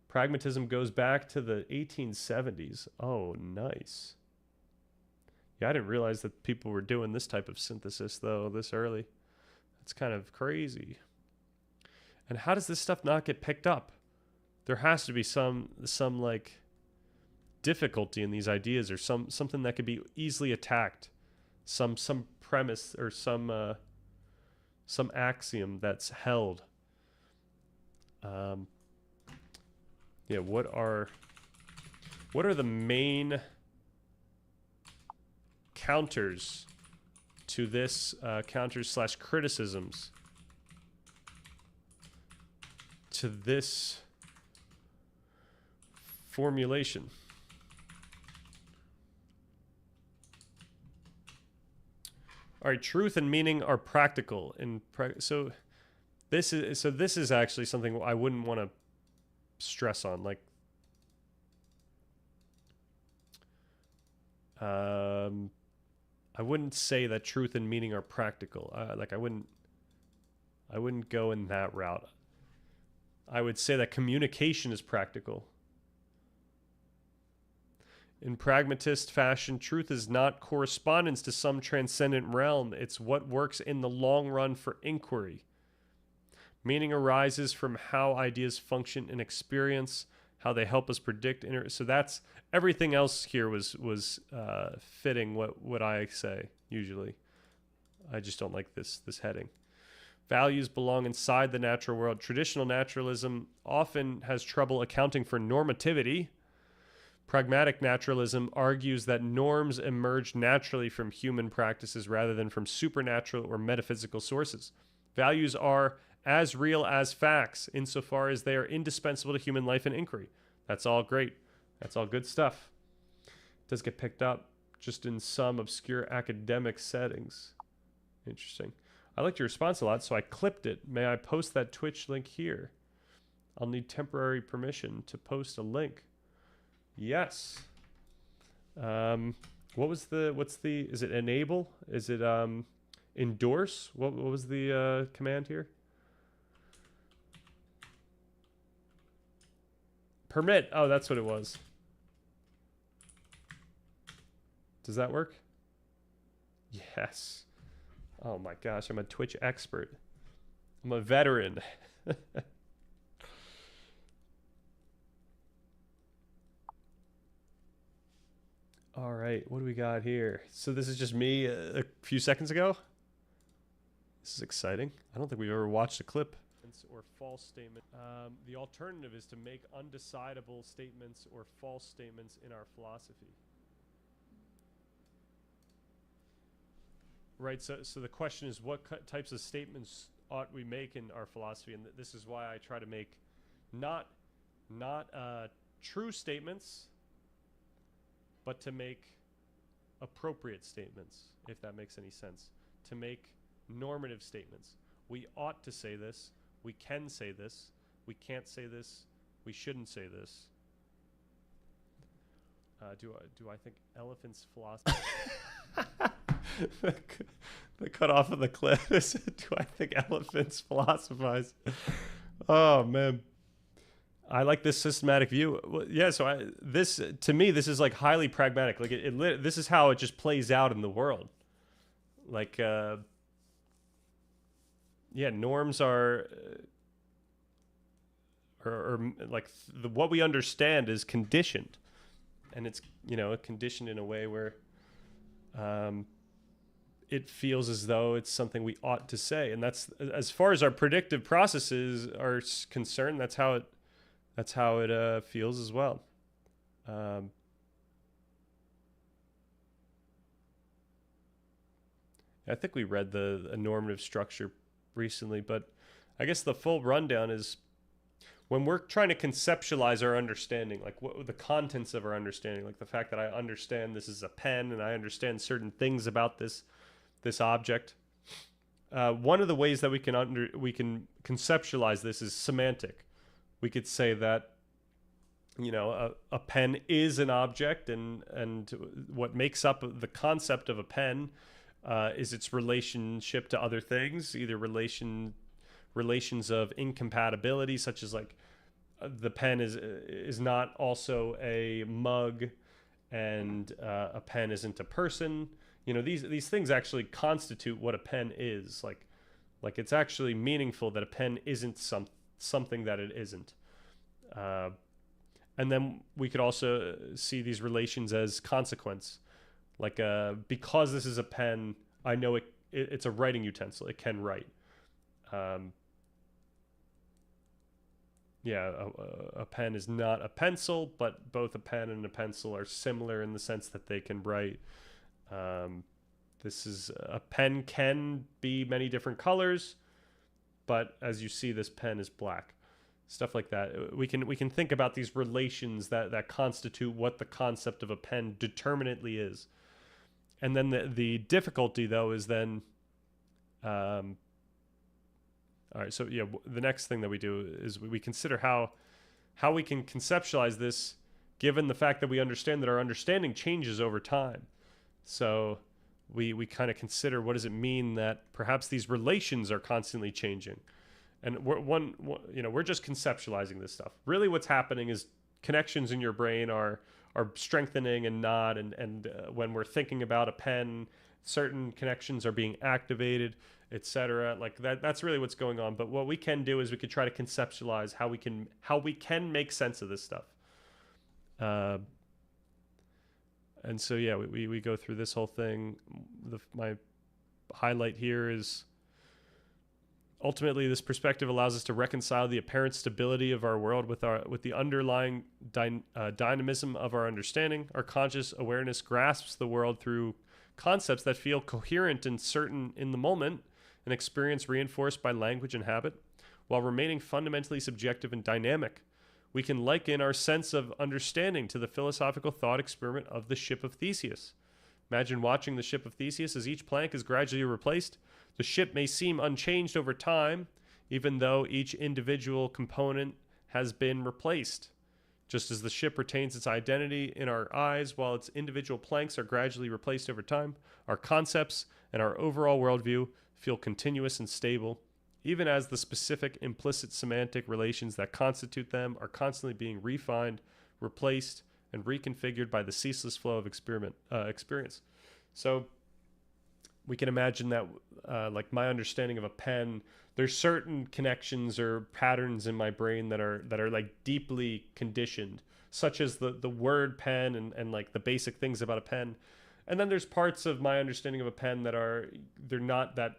Pragmatism goes back to the 1870s. Oh, nice. Yeah, I didn't realize that people were doing this type of synthesis, though, this early. That's kind of crazy. And how does this stuff not get picked up? There has to be some like difficulty in these ideas, or something that could be easily attacked. Some premise or some axiom that's held. Yeah, what are the main counters to this, counters/criticisms to this formulation? All right, truth and meaning are practical, so this is actually something I wouldn't want to stress on. Like, I wouldn't say that truth and meaning are practical. I wouldn't go in that route. I would say that communication is practical. In pragmatist fashion, truth is not correspondence to some transcendent realm. It's what works in the long run for inquiry. Meaning arises from how ideas function in experience, how they help us predict. So that's everything else here was fitting what I say usually. I just don't like this heading. Values belong inside the natural world. Traditional naturalism often has trouble accounting for normativity. Pragmatic naturalism argues that norms emerge naturally from human practices rather than from supernatural or metaphysical sources. Values are as real as facts insofar as they are indispensable to human life and inquiry. That's all great. That's all good stuff. It does get picked up just in some obscure academic settings. Interesting. I liked your response a lot, so I clipped it. May I post that Twitch link here? I'll need temporary permission to post a link. Yes. What's the, is it enable? Is it endorse? What was the command here? Permit. Oh, that's what it was. Does that work? Yes. Oh my gosh, I'm a Twitch expert. I'm a veteran. All right, what do we got here? So this is just me a few seconds ago. This is exciting. I don't think we've ever watched a clip. Or false statement. The alternative is to make undecidable statements or false statements in our philosophy. Right, so the question is, what types of statements ought we make in our philosophy? And this is why I try to make not true statements, but to make appropriate statements, if that makes any sense. To make normative statements. We ought to say this. We can say this. We can't say this. We shouldn't say this. Do I think elephants philosophy? The cut off of the clip is, do I think elephants philosophize? Oh man, I like this systematic view. Well, yeah, so this to me, this is like highly pragmatic. Like this is how it just plays out in the world. Like, yeah, norms are like what we understand is conditioned, and it's conditioned in a way where it feels as though it's something we ought to say, and that's as far as our predictive processes are concerned. That's how it feels as well. I think we read a normative structure recently, but I guess the full rundown is when we're trying to conceptualize our understanding, like what the contents of our understanding, like the fact that I understand this is a pen and I understand certain things about this object. One of the ways that we can conceptualize this is semantic. We could say that a pen is an object, and what makes up the concept of a pen is its relationship to other things, either relations of incompatibility, such as like the pen is not also a mug, and a pen isn't a person. These things actually constitute what a pen is. Like it's actually meaningful that a pen isn't something that it isn't. And then we could also see these relations as consequence. Like because this is a pen, I know it's a writing utensil. It can write. A pen is not a pencil, but both a pen and a pencil are similar in the sense that they can write. This is a pen can be many different colors, but as you see, this pen is black. Stuff like that. We can think about these relations that constitute what the concept of a pen determinately is. And then the difficulty, though, is then all right, so yeah, the next thing that we do is we consider how we can conceptualize this given the fact that we understand that our understanding changes over time. So we kind of consider, what does it mean that perhaps these relations are constantly changing? And we're just conceptualizing this stuff. Really, what's happening is connections in your brain are strengthening and not, and when we're thinking about a pen, certain connections are being activated, etc. Like that's really what's going on. But what we can do is we could try to conceptualize how we can make sense of this stuff. And so yeah, we go through this whole thing. My highlight here is, ultimately, this perspective allows us to reconcile the apparent stability of our world with the underlying dynamism of our understanding. Our conscious awareness grasps the world through concepts that feel coherent and certain in the moment, an experience reinforced by language and habit, while remaining fundamentally subjective and dynamic. We can liken our sense of understanding to the philosophical thought experiment of the ship of Theseus. Imagine watching the ship of Theseus as each plank is gradually replaced. The ship may seem unchanged over time, even though each individual component has been replaced. Just as the ship retains its identity in our eyes while its individual planks are gradually replaced over time, our concepts and our overall worldview feel continuous and stable, even as the specific implicit semantic relations that constitute them are constantly being refined, replaced, and reconfigured by the ceaseless flow of experience. So we can imagine that, like my understanding of a pen, there's certain connections or patterns in my brain that are like deeply conditioned, such as the word pen and like the basic things about a pen. And then there's parts of my understanding of a pen that they're not that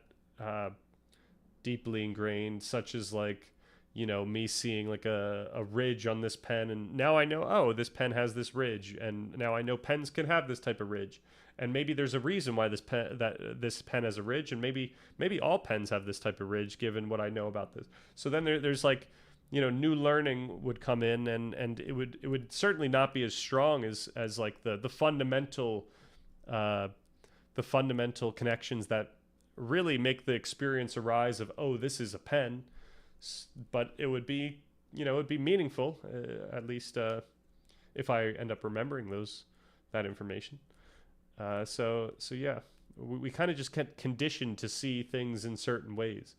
deeply ingrained, such as like, me seeing like a ridge on this pen, and now I know, oh, this pen has this ridge, and now I know pens can have this type of ridge, and maybe there's a reason why this pen has a ridge, and maybe all pens have this type of ridge given what I know about this. So then there's like, new learning would come in, and it would certainly not be as strong as like the fundamental connections that really make the experience arise of, oh, this is a pen. But it would be, it would be meaningful, at least if I end up remembering that information. So yeah, we kind of just get conditioned to see things in certain ways.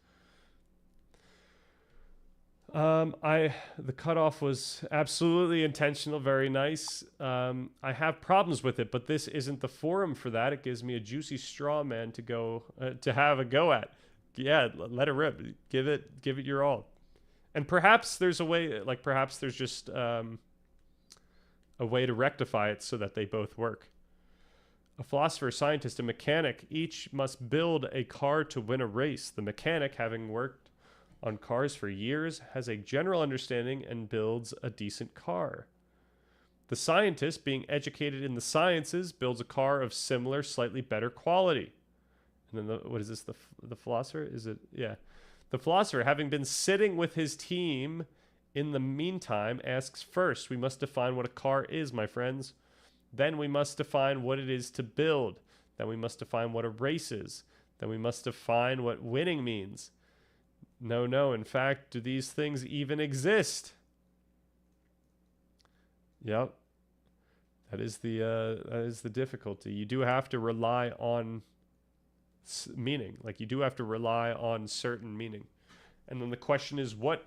The cutoff was absolutely intentional, very nice. I have problems with it, but this isn't the forum for that. It gives me a juicy straw man to have a go at. Yeah, let it rip. Give it your all. And perhaps there's a way, like perhaps there's just a way to rectify it so that they both work. A philosopher, scientist, and mechanic each must build a car to win a race. The mechanic, having worked on cars for years, has a general understanding and builds a decent car. The scientist, being educated in the sciences, builds a car of similar, slightly better quality. And then what is this? The philosopher? Is it? Yeah. The philosopher, having been sitting with his team in the meantime, asks, first, we must define what a car is, my friends. Then we must define what it is to build. Then we must define what a race is. Then we must define what winning means. No, in fact, do these things even exist? Yep. That is the difficulty. You do have to rely on meaning. Like, you do have to rely on certain meaning. And then the question is, what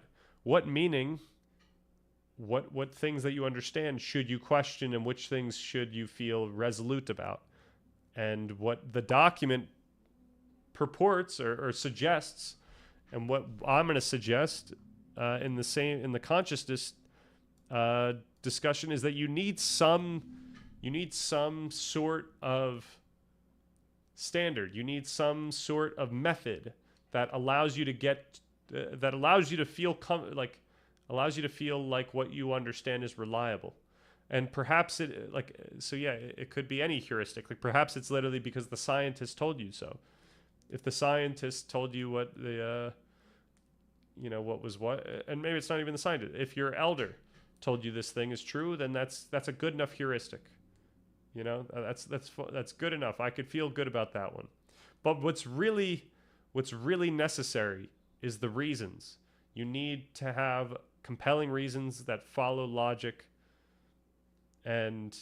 meaning, what things that you understand should you question, and which things should you feel resolute about? And what the document purports or suggests, and what I'm going to suggest in the consciousness discussion, is that you need some sort of standard. You need some sort of method that allows you to feel like what you understand is reliable. And perhaps it could be any heuristic. Like perhaps it's literally because the scientist told you so. If the scientist told you what what was what, and maybe it's not even the scientist. If your elder told you this thing is true, then that's a good enough heuristic. That's good enough. I could feel good about that one. But what's really necessary is the reasons. You need to have compelling reasons that follow logic, And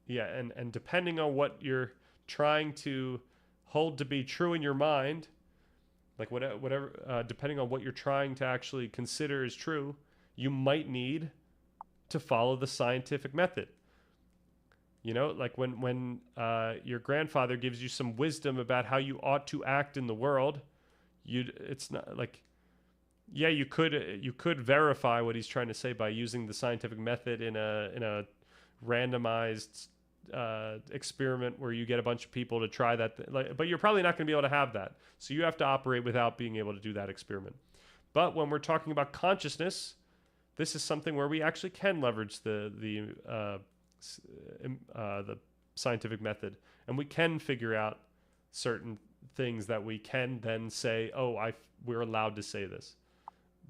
yeah, and depending on what you're trying to hold to be true in your mind, like whatever, depending on what you're trying to actually consider as true, you might need to follow the scientific method. You know, like when your grandfather gives you some wisdom about how you ought to act in the world, it's not like, yeah, you could verify what he's trying to say by using the scientific method in a randomized experiment where you get a bunch of people to try that, but you're probably not going to be able to have that. So you have to operate without being able to do that experiment. But when we're talking about consciousness, this is something where we actually can leverage the scientific method, and we can figure out certain things that we can then say, oh, we're allowed to say this,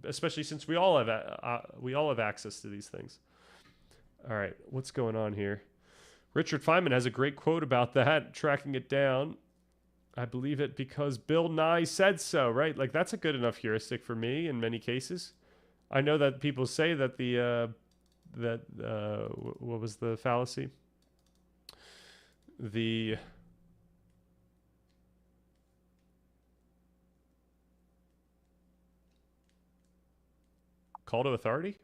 especially since we all have access to these things. All right, what's going on here? Richard Feynman has a great quote about that, tracking it down. I believe it because Bill Nye said so, right? Like, that's a good enough heuristic for me in many cases. I know that people say that what was the fallacy? The call to authority?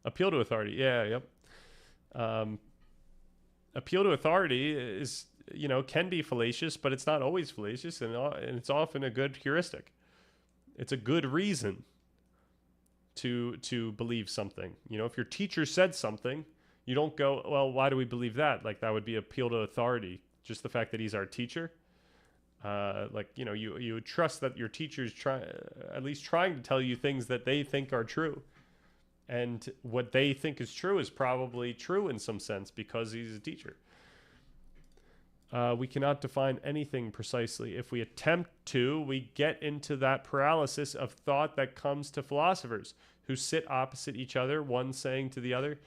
Appeal to authority. Yeah, yep. Appeal to authority is, can be fallacious, but it's not always fallacious, and it's often a good heuristic. It's a good reason to believe something. If your teacher said something, you don't go, well, why do we believe that? Like, that would be appeal to authority. Just the fact that he's our teacher. You trust that your teacher's at least trying to tell you things that they think are true. And what they think is true is probably true in some sense because he's a teacher. We cannot define anything precisely. If we attempt to, we get into that paralysis of thought that comes to philosophers who sit opposite each other, one saying to the other,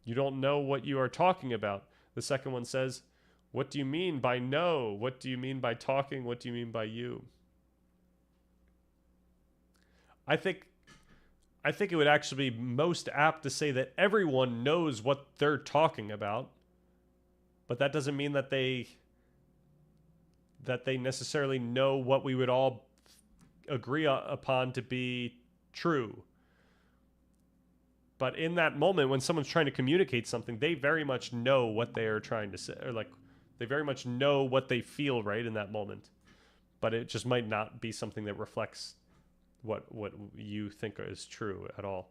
you don't know what you are talking about. The second one says, what do you mean by no? What do you mean by talking? What do you mean by you? I think it would actually be most apt to say that everyone knows what they're talking about, but that doesn't mean that they necessarily know what we would all agree upon to be true. But in that moment, when someone's trying to communicate something, they very much know what they are trying to say, or like they very much know what they feel right in that moment. But it just might not be something that reflects what you think is true at all.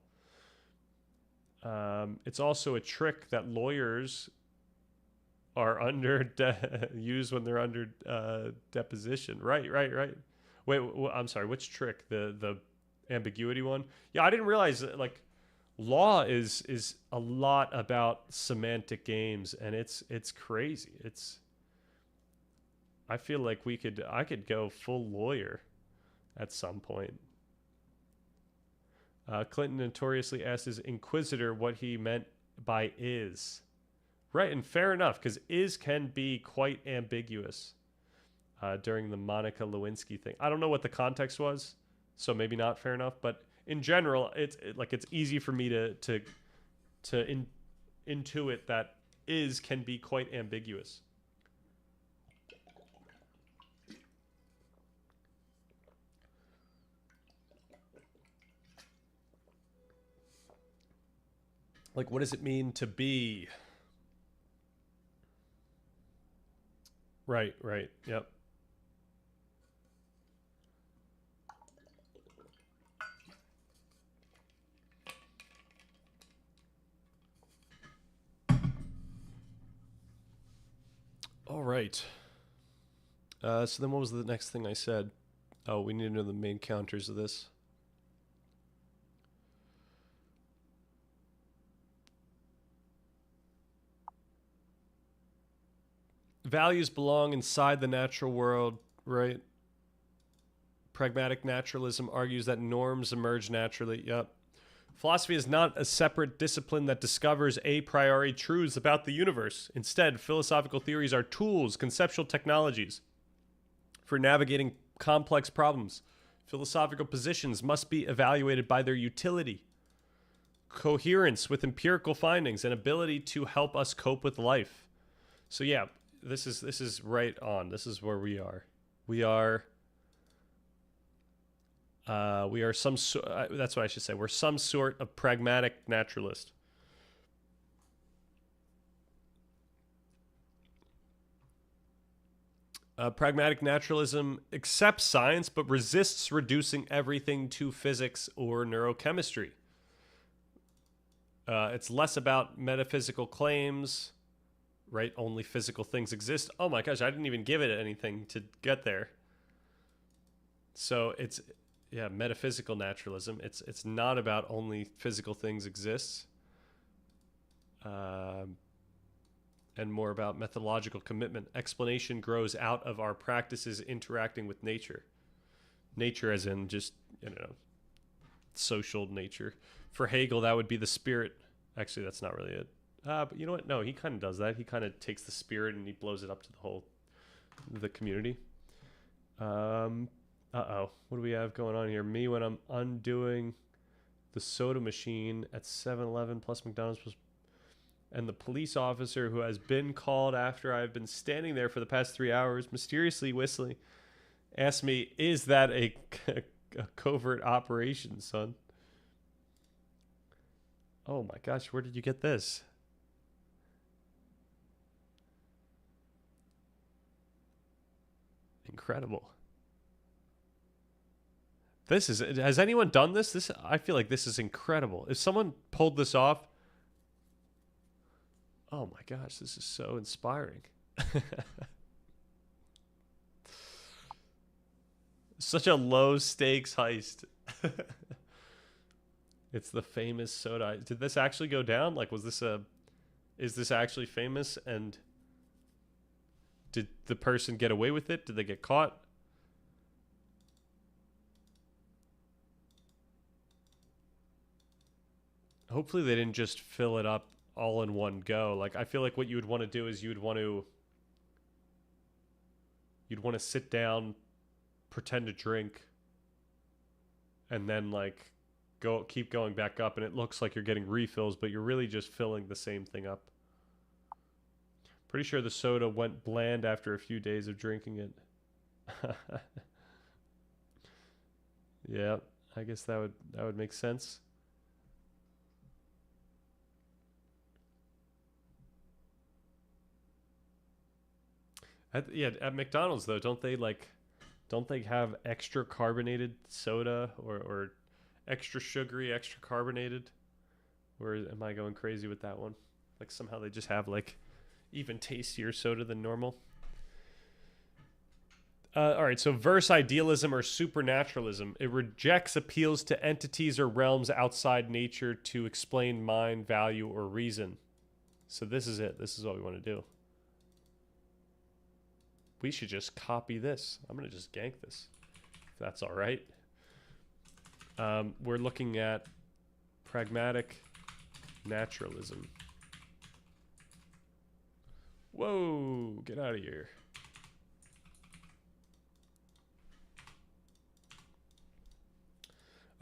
It's also a trick that lawyers are use when they're under deposition. Right. Wait, I'm sorry. Which trick? The ambiguity one? Yeah, I didn't realize that, like, law is a lot about semantic games, and it's crazy. I feel like I could go full lawyer at some point. Clinton notoriously asked his inquisitor what he meant by is. Right, and fair enough, because is can be quite ambiguous during the Monica Lewinsky thing. I don't know what the context was, so maybe not fair enough, but in general, it's easy for me to intuit that is can be quite ambiguous. Like, what does it mean to be? Right, yep. All right. So then what was the next thing I said? Oh, we need to know the main counters of this. Values belong inside the natural world, right? Pragmatic naturalism argues that norms emerge naturally. Yep. Philosophy is not a separate discipline that discovers a priori truths about the universe. Instead, philosophical theories are tools, conceptual technologies for navigating complex problems. Philosophical positions must be evaluated by their utility. coherence with empirical findings, and able to help us cope with life. So yeah, this is right on. This is where we are. We are some that's what I should say. We're some sort of pragmatic naturalist. Pragmatic naturalism accepts science but resists reducing everything to physics or neurochemistry. It's less about metaphysical claims, right? Only physical things exist. Oh my gosh, I didn't even give it anything to get there. So it's, yeah, metaphysical naturalism. It's not about only physical things exist, and more about methodological commitment. Explanation grows out of our practices interacting with nature. Nature as in just, social nature. For Hegel, that would be the spirit. Actually, that's not really it. But you know what? No, he kind of does that. He kind of takes the spirit and he blows it up to the community. What do we have going on here? Me when I'm undoing the soda machine at 7-Eleven plus McDonald's plus, and the police officer who has been called after I've been standing there for the past 3 hours, mysteriously whistling, asked me, "Is that a covert operation, son?" Oh my gosh, where did you get this? Incredible. Has anyone done this? I feel like this is incredible. If someone pulled this off, oh my gosh, this is so inspiring. Such a low stakes heist. It's the famous soda. Did this actually go down? Like, is this actually famous? And did the person get away with it? Did they get caught? Hopefully they didn't just fill it up all in one go. Like, I feel like what you would want to do is you'd want to sit down, pretend to drink, and then like keep going back up, and it looks like you're getting refills, but you're really just filling the same thing up. Pretty sure the soda went bland after a few days of drinking it. Yeah, I guess that would make sense. At McDonald's though, don't they have extra carbonated soda or extra sugary, extra carbonated? Or am I going crazy with that one? Like somehow they just have like even tastier soda than normal. All right, so verse idealism or supernaturalism. It rejects appeals to entities or realms outside nature to explain mind, value, or reason. So this is it. This is what we want to do. We should just copy this. I'm going to just gank this, if that's all right. We're looking at pragmatic naturalism. Whoa, get out of here.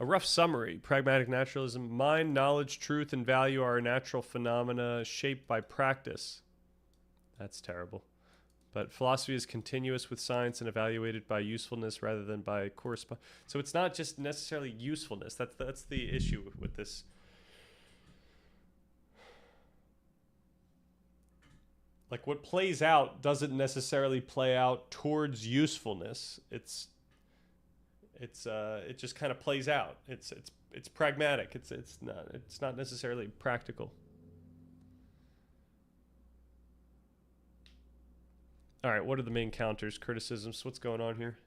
A rough summary. Pragmatic naturalism. Mind, knowledge, truth, and value are natural phenomena shaped by practice. That's terrible. But philosophy is continuous with science and evaluated by usefulness rather than by correspondence. So it's not just necessarily usefulness. That's the issue with this. Like what plays out doesn't necessarily play out towards usefulness. It just kind of plays out. It's pragmatic. It's not necessarily practical. All right, what are the main counters, criticisms? What's going on here?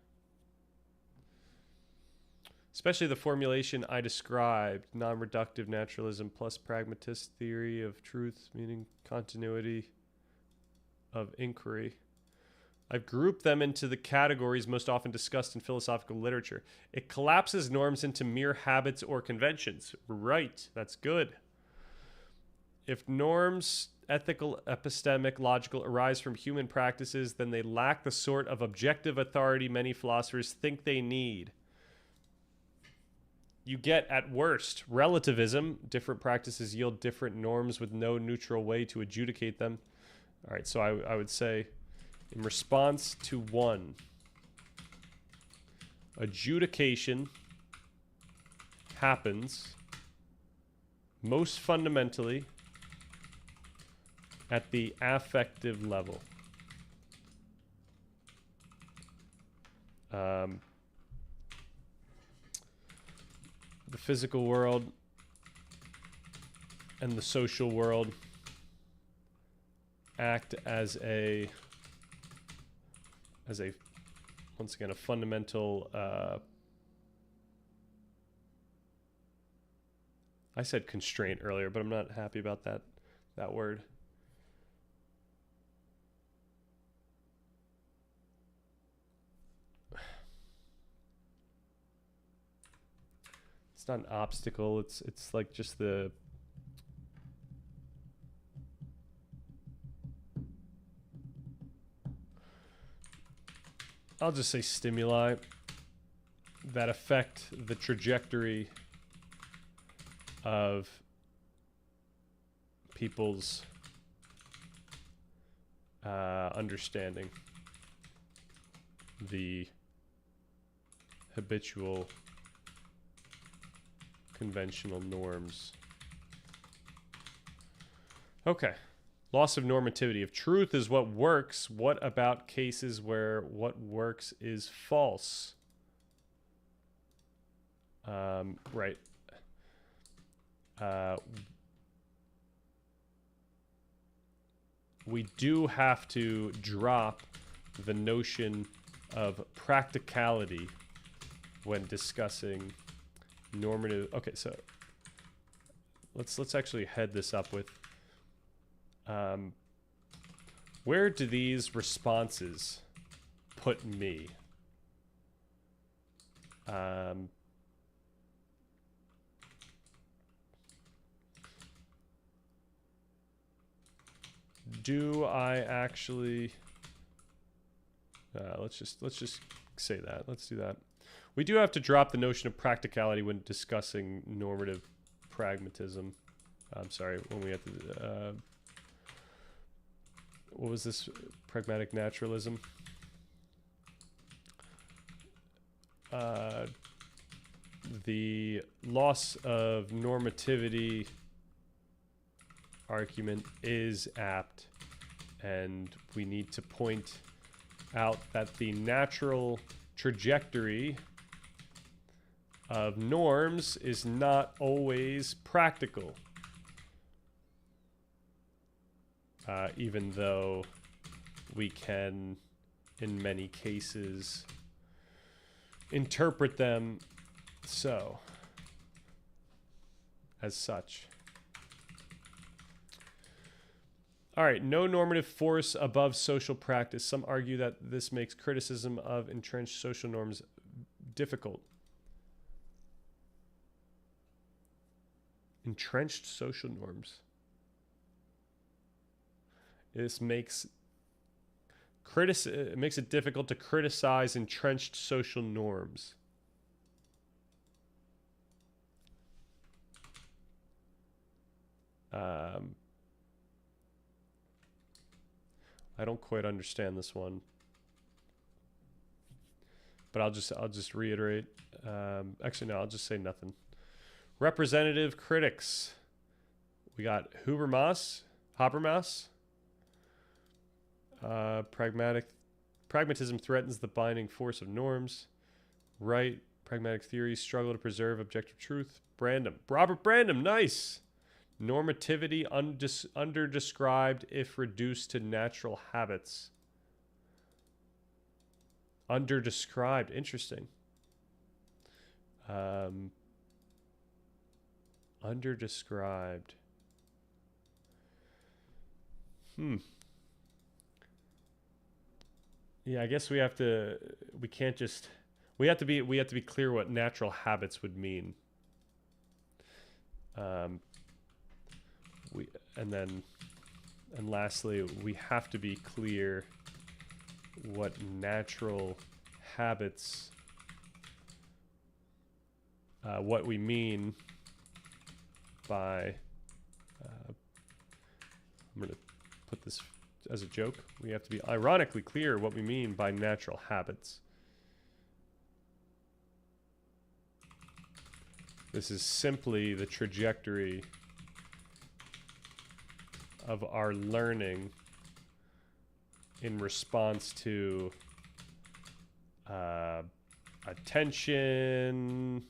Especially the formulation I described, non-reductive naturalism plus pragmatist theory of truth, meaning continuity of inquiry. I've grouped them into the categories most often discussed in philosophical literature. It collapses norms into mere habits or conventions. Right, that's good. If norms, ethical, epistemic, logical, arise from human practices, then they lack the sort of objective authority many philosophers think they need. you get, at worst, relativism. Different practices yield different norms with no neutral way to adjudicate them. All right, so I would say, in response to 1, adjudication happens most fundamentally at the affective level. The physical world and the social world act as a once again a fundamental I said constraint earlier, but I'm not happy about that word. It's not an obstacle, it's like just the I'll just say stimuli that affect the trajectory of people's understanding the habitual conventional norms. Okay. Loss of normativity. If truth is what works, what about cases where what works is false? Right. We do have to drop the notion of practicality when discussing normative. Okay, so let's actually head this up with where do these responses put me? Do I actually let's just say that. Let's do that. We do have to drop the notion of practicality when discussing normative pragmatism. I'm sorry, when we have to what was this? Pragmatic naturalism. The loss of normativity argument is apt, and we need to point out that the natural trajectory of norms is not always practical. Even though we can, in many cases, interpret them so, as such. All right, no normative force above social practice. Some argue that this makes criticism of entrenched social norms difficult. Entrenched social norms. This makes it makes it difficult to criticize entrenched social norms. I don't quite understand this one, but I'll just reiterate. Actually, no, I'll just say nothing. Representative critics. We got Habermas. Pragmatism threatens the binding force of norms. Right. Pragmatic theories struggle to preserve objective truth. Robert Brandom, nice. Normativity underdescribed if reduced to natural habits. Underdescribed, interesting. Underdescribed. Yeah, I guess we have to be clear what natural habits would mean. And lastly, we have to be clear what natural habits what we mean by, I'm going to put this as a joke. We have to be ironically clear what we mean by natural habits. This is simply the trajectory of our learning in response to attention,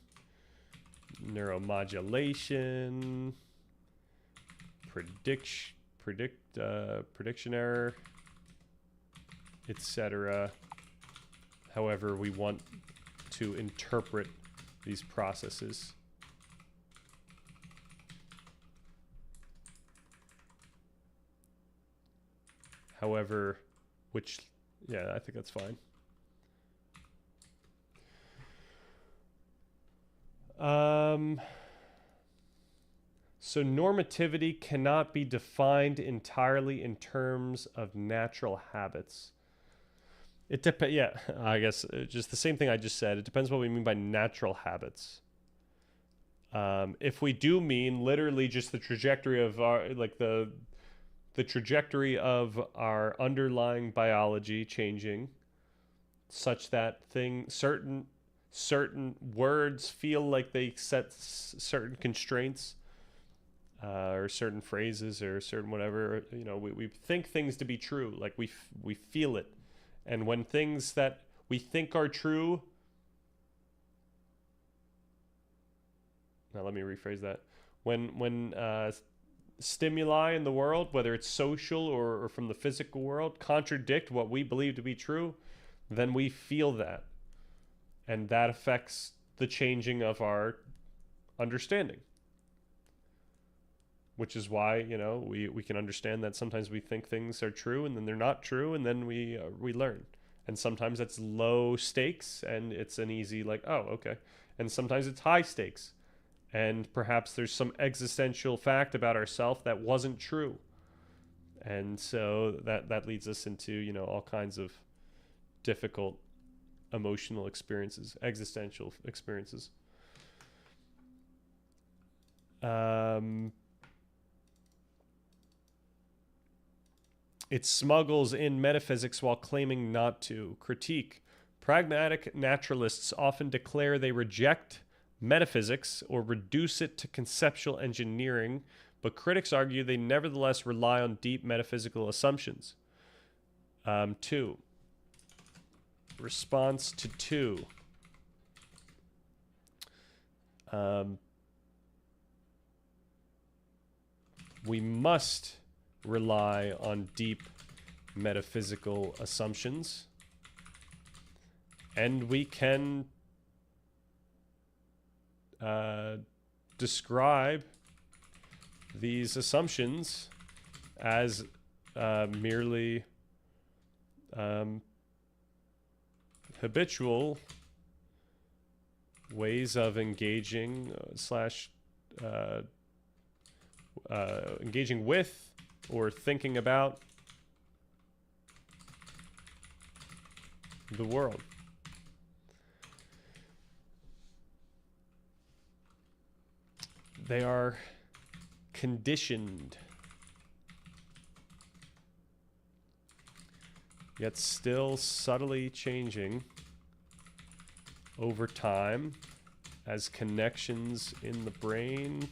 neuromodulation, prediction error, etc. However we want to interpret these processes. However, which, yeah, I think that's fine. So normativity cannot be defined entirely in terms of natural habits. It depends. Yeah, I guess just the same thing I just said. It depends what we mean by natural habits. If we do mean literally just the trajectory of our, like the trajectory of our underlying biology changing, such that certain words feel like they set certain constraints, or certain phrases or certain whatever, we think things to be true, like we feel it, and when things that we think are true, now let me rephrase that, when stimuli in the world, whether it's social or from the physical world, contradict what we believe to be true, then we feel that. And that affects the changing of our understanding. Which is why, we can understand that sometimes we think things are true and then they're not true, and then we learn. And sometimes it's low stakes and it's an easy, like, oh, okay. And sometimes it's high stakes. And perhaps there's some existential fact about ourselves that wasn't true. And so that leads us into, all kinds of difficult emotional experiences, existential experiences. It smuggles in metaphysics while claiming not to. Critique. Pragmatic naturalists often declare they reject metaphysics or reduce it to conceptual engineering, but critics argue they nevertheless rely on deep metaphysical assumptions. 2. Response to 2. We must rely on deep metaphysical assumptions, and we can describe these assumptions as merely habitual ways of engaging engaging with or thinking about the world. They are conditioned, yet still subtly changing over time as connections in the brain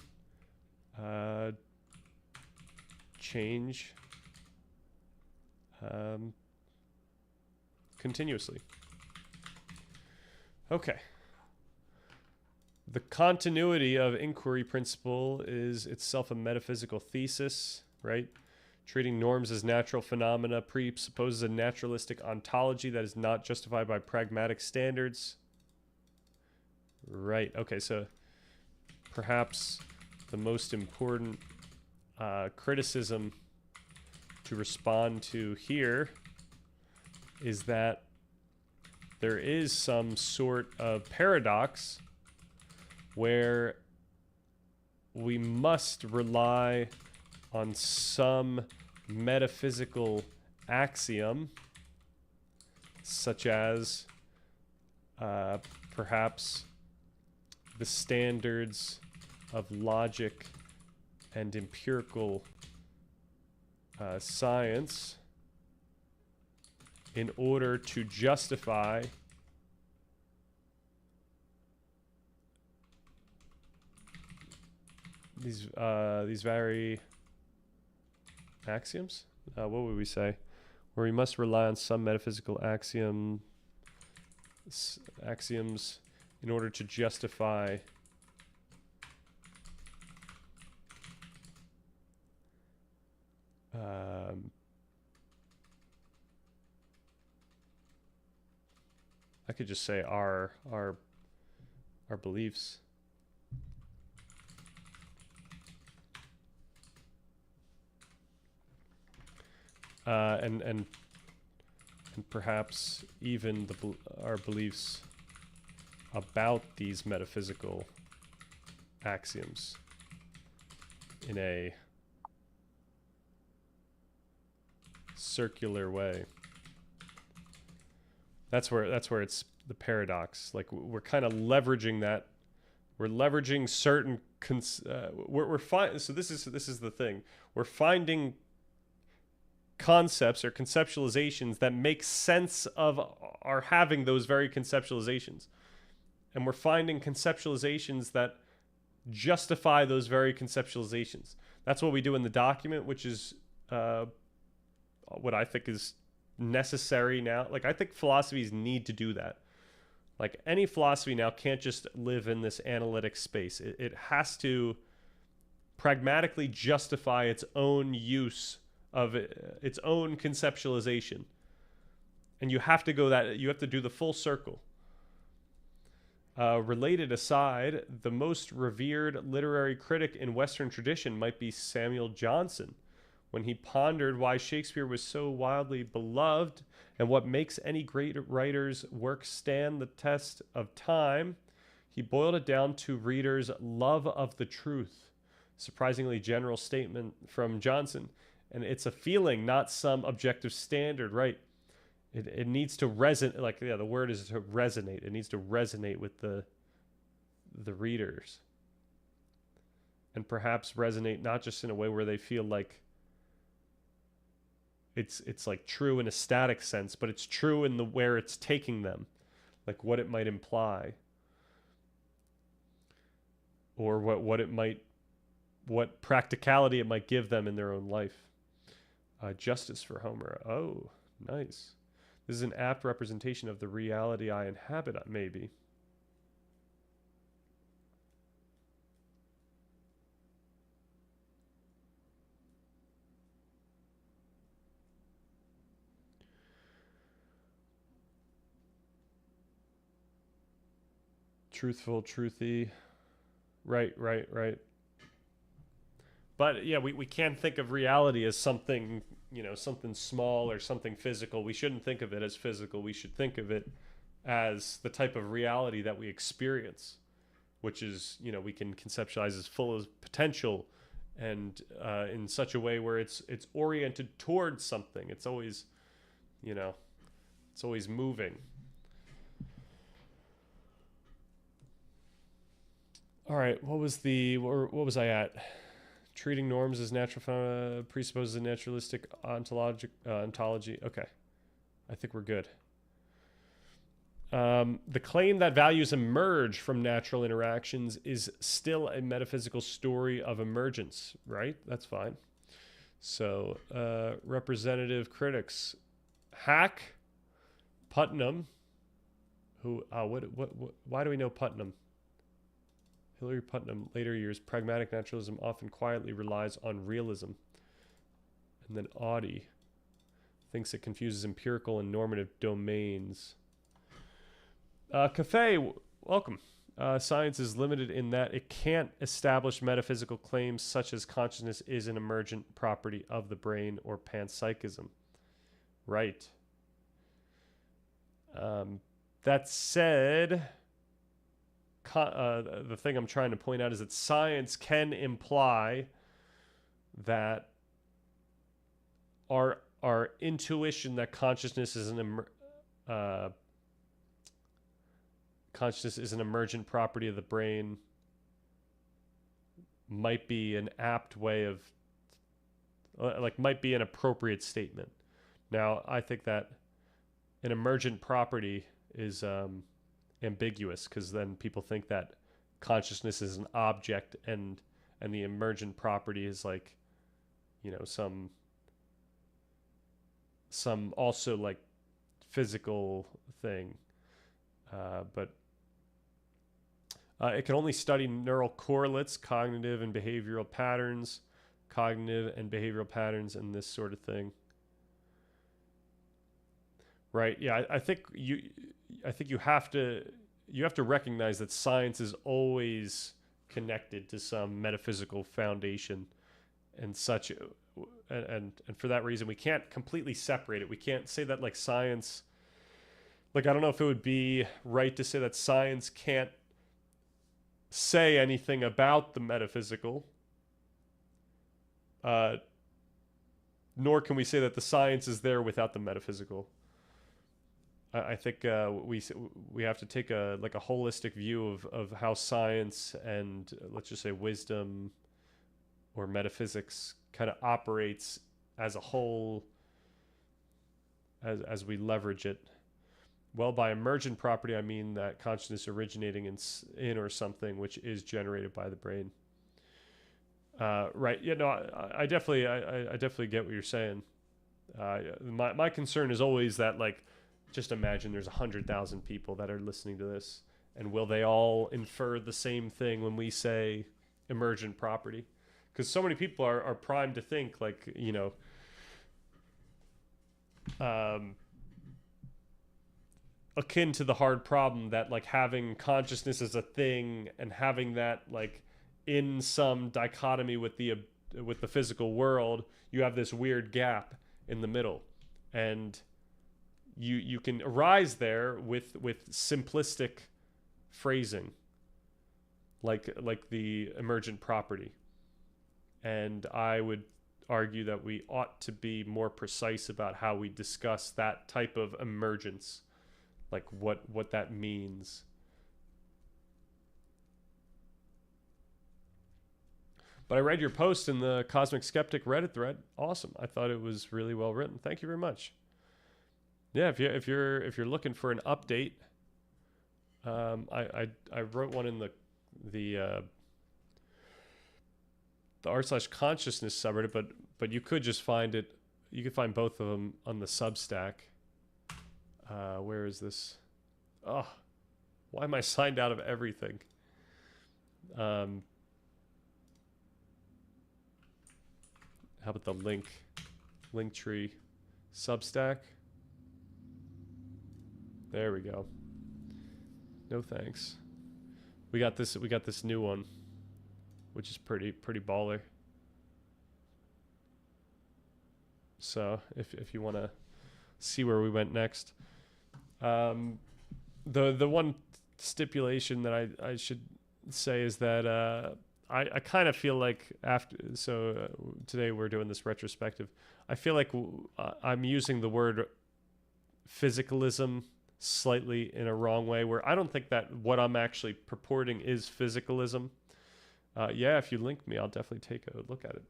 change continuously. Okay. The continuity of inquiry principle is itself a metaphysical thesis, right? Treating norms as natural phenomena presupposes a naturalistic ontology that is not justified by pragmatic standards. Right. Okay, so perhaps the most important criticism to respond to here is that there is some sort of paradox where we must rely on some metaphysical axiom, such as perhaps the standards of logic and empirical science in order to justify these very axioms. What would we say? Where we must rely on some metaphysical axioms in order to justify I could just say our beliefs. And perhaps even our beliefs about these metaphysical axioms in a circular way. That's where it's the paradox. Like we're kind of leveraging that. We're leveraging certain so this is the thing. We're finding concepts or conceptualizations that make sense of our having those very conceptualizations. And we're finding conceptualizations that justify those very conceptualizations. That's what we do in the document, which is what I think is necessary now. Like, I think philosophies need to do that. Like, any philosophy now can't just live in this analytic space. It has to pragmatically justify its own use of its own conceptualization. And you have to do the full circle. Related aside, the most revered literary critic in Western tradition might be Samuel Johnson. When he pondered why Shakespeare was so wildly beloved and what makes any great writer's work stand the test of time, he boiled it down to readers' love of the truth. Surprisingly general statement from Johnson. And it's a feeling, not some objective standard, right? It needs to resonate. Like, yeah, the word is to resonate. It needs to resonate with the readers. And perhaps resonate not just in a way where they feel like it's like true in a static sense, but it's true in the where it's taking them, like what it might imply, or what practicality it might give them in their own life. Justice for Homer. Oh, nice. This is an apt representation of the reality I inhabit, maybe. Truthful, truthy. Right. But yeah, we can't think of reality as something, something small or something physical. We shouldn't think of it as physical. We should think of it as the type of reality that we experience, which is, we can conceptualize as full of potential and in such a way where it's oriented towards something. It's always, it's always moving. All right, what was I at? Treating norms as natural phenomena presupposes a naturalistic ontology. Okay, I think we're good. The claim that values emerge from natural interactions is still a metaphysical story of emergence, right? That's fine. So, representative critics, Hack, Putnam, why do we know Putnam? Hilary Putnam, later years, pragmatic naturalism often quietly relies on realism. And then Audie thinks it confuses empirical and normative domains. Cafe, welcome. Science is limited in that it can't establish metaphysical claims such as consciousness is an emergent property of the brain or panpsychism. Right. That said, the thing I'm trying to point out is that science can imply that our intuition that consciousness is consciousness is an emergent property of the brain might be an apt way of, like, might be an appropriate statement. Now, I think that an emergent property is ambiguous, because then people think that consciousness is an object, and the emergent property is like, you know, some also like physical thing. But it can only study neural correlates, cognitive and behavioral patterns, and this sort of thing. Right? Yeah, I think you have to recognize that science is always connected to some metaphysical foundation and such, and for that reason we can't completely separate it. We can't say that, like, science, like, I don't know if it would be right to say that science can't say anything about the metaphysical, nor can we say that the science is there without the metaphysical. I think we have to take a holistic view of how science and, let's just say, wisdom or metaphysics kind of operates as a whole, as we leverage it. Well, by emergent property, I mean that consciousness originating in or something which is generated by the brain. Right? Yeah. No, I definitely get what you're saying. My concern is always that, like, just imagine there's 100,000 people that are listening to this, and will they all infer the same thing when we say emergent property? Because so many people are primed to think, like, you know, akin to the hard problem that, like, having consciousness as a thing and having that, like, in some dichotomy with the physical world, you have this weird gap in the middle, and you can arise there with simplistic phrasing, like the emergent property. And I would argue that we ought to be more precise about how we discuss that type of emergence, like what that means. But I read your post in the Cosmic Skeptic Reddit thread. Awesome. I thought it was really well written. Thank you very much. Yeah, if you're looking for an update, I wrote one in the r/consciousness subreddit, but you could just find it. You could find both of them on the Substack. Where is this? Oh, why am I signed out of everything? How about the link tree, Substack? There we go. No thanks. We got this new one, which is pretty baller. So if you want to see where we went next, the one stipulation that I should say is that I kind of feel like today we're doing this retrospective. I feel like I'm using the word physicalism slightly in a wrong way, where I don't think that what I'm actually purporting is physicalism. Yeah, if you link me, I'll definitely take a look at it.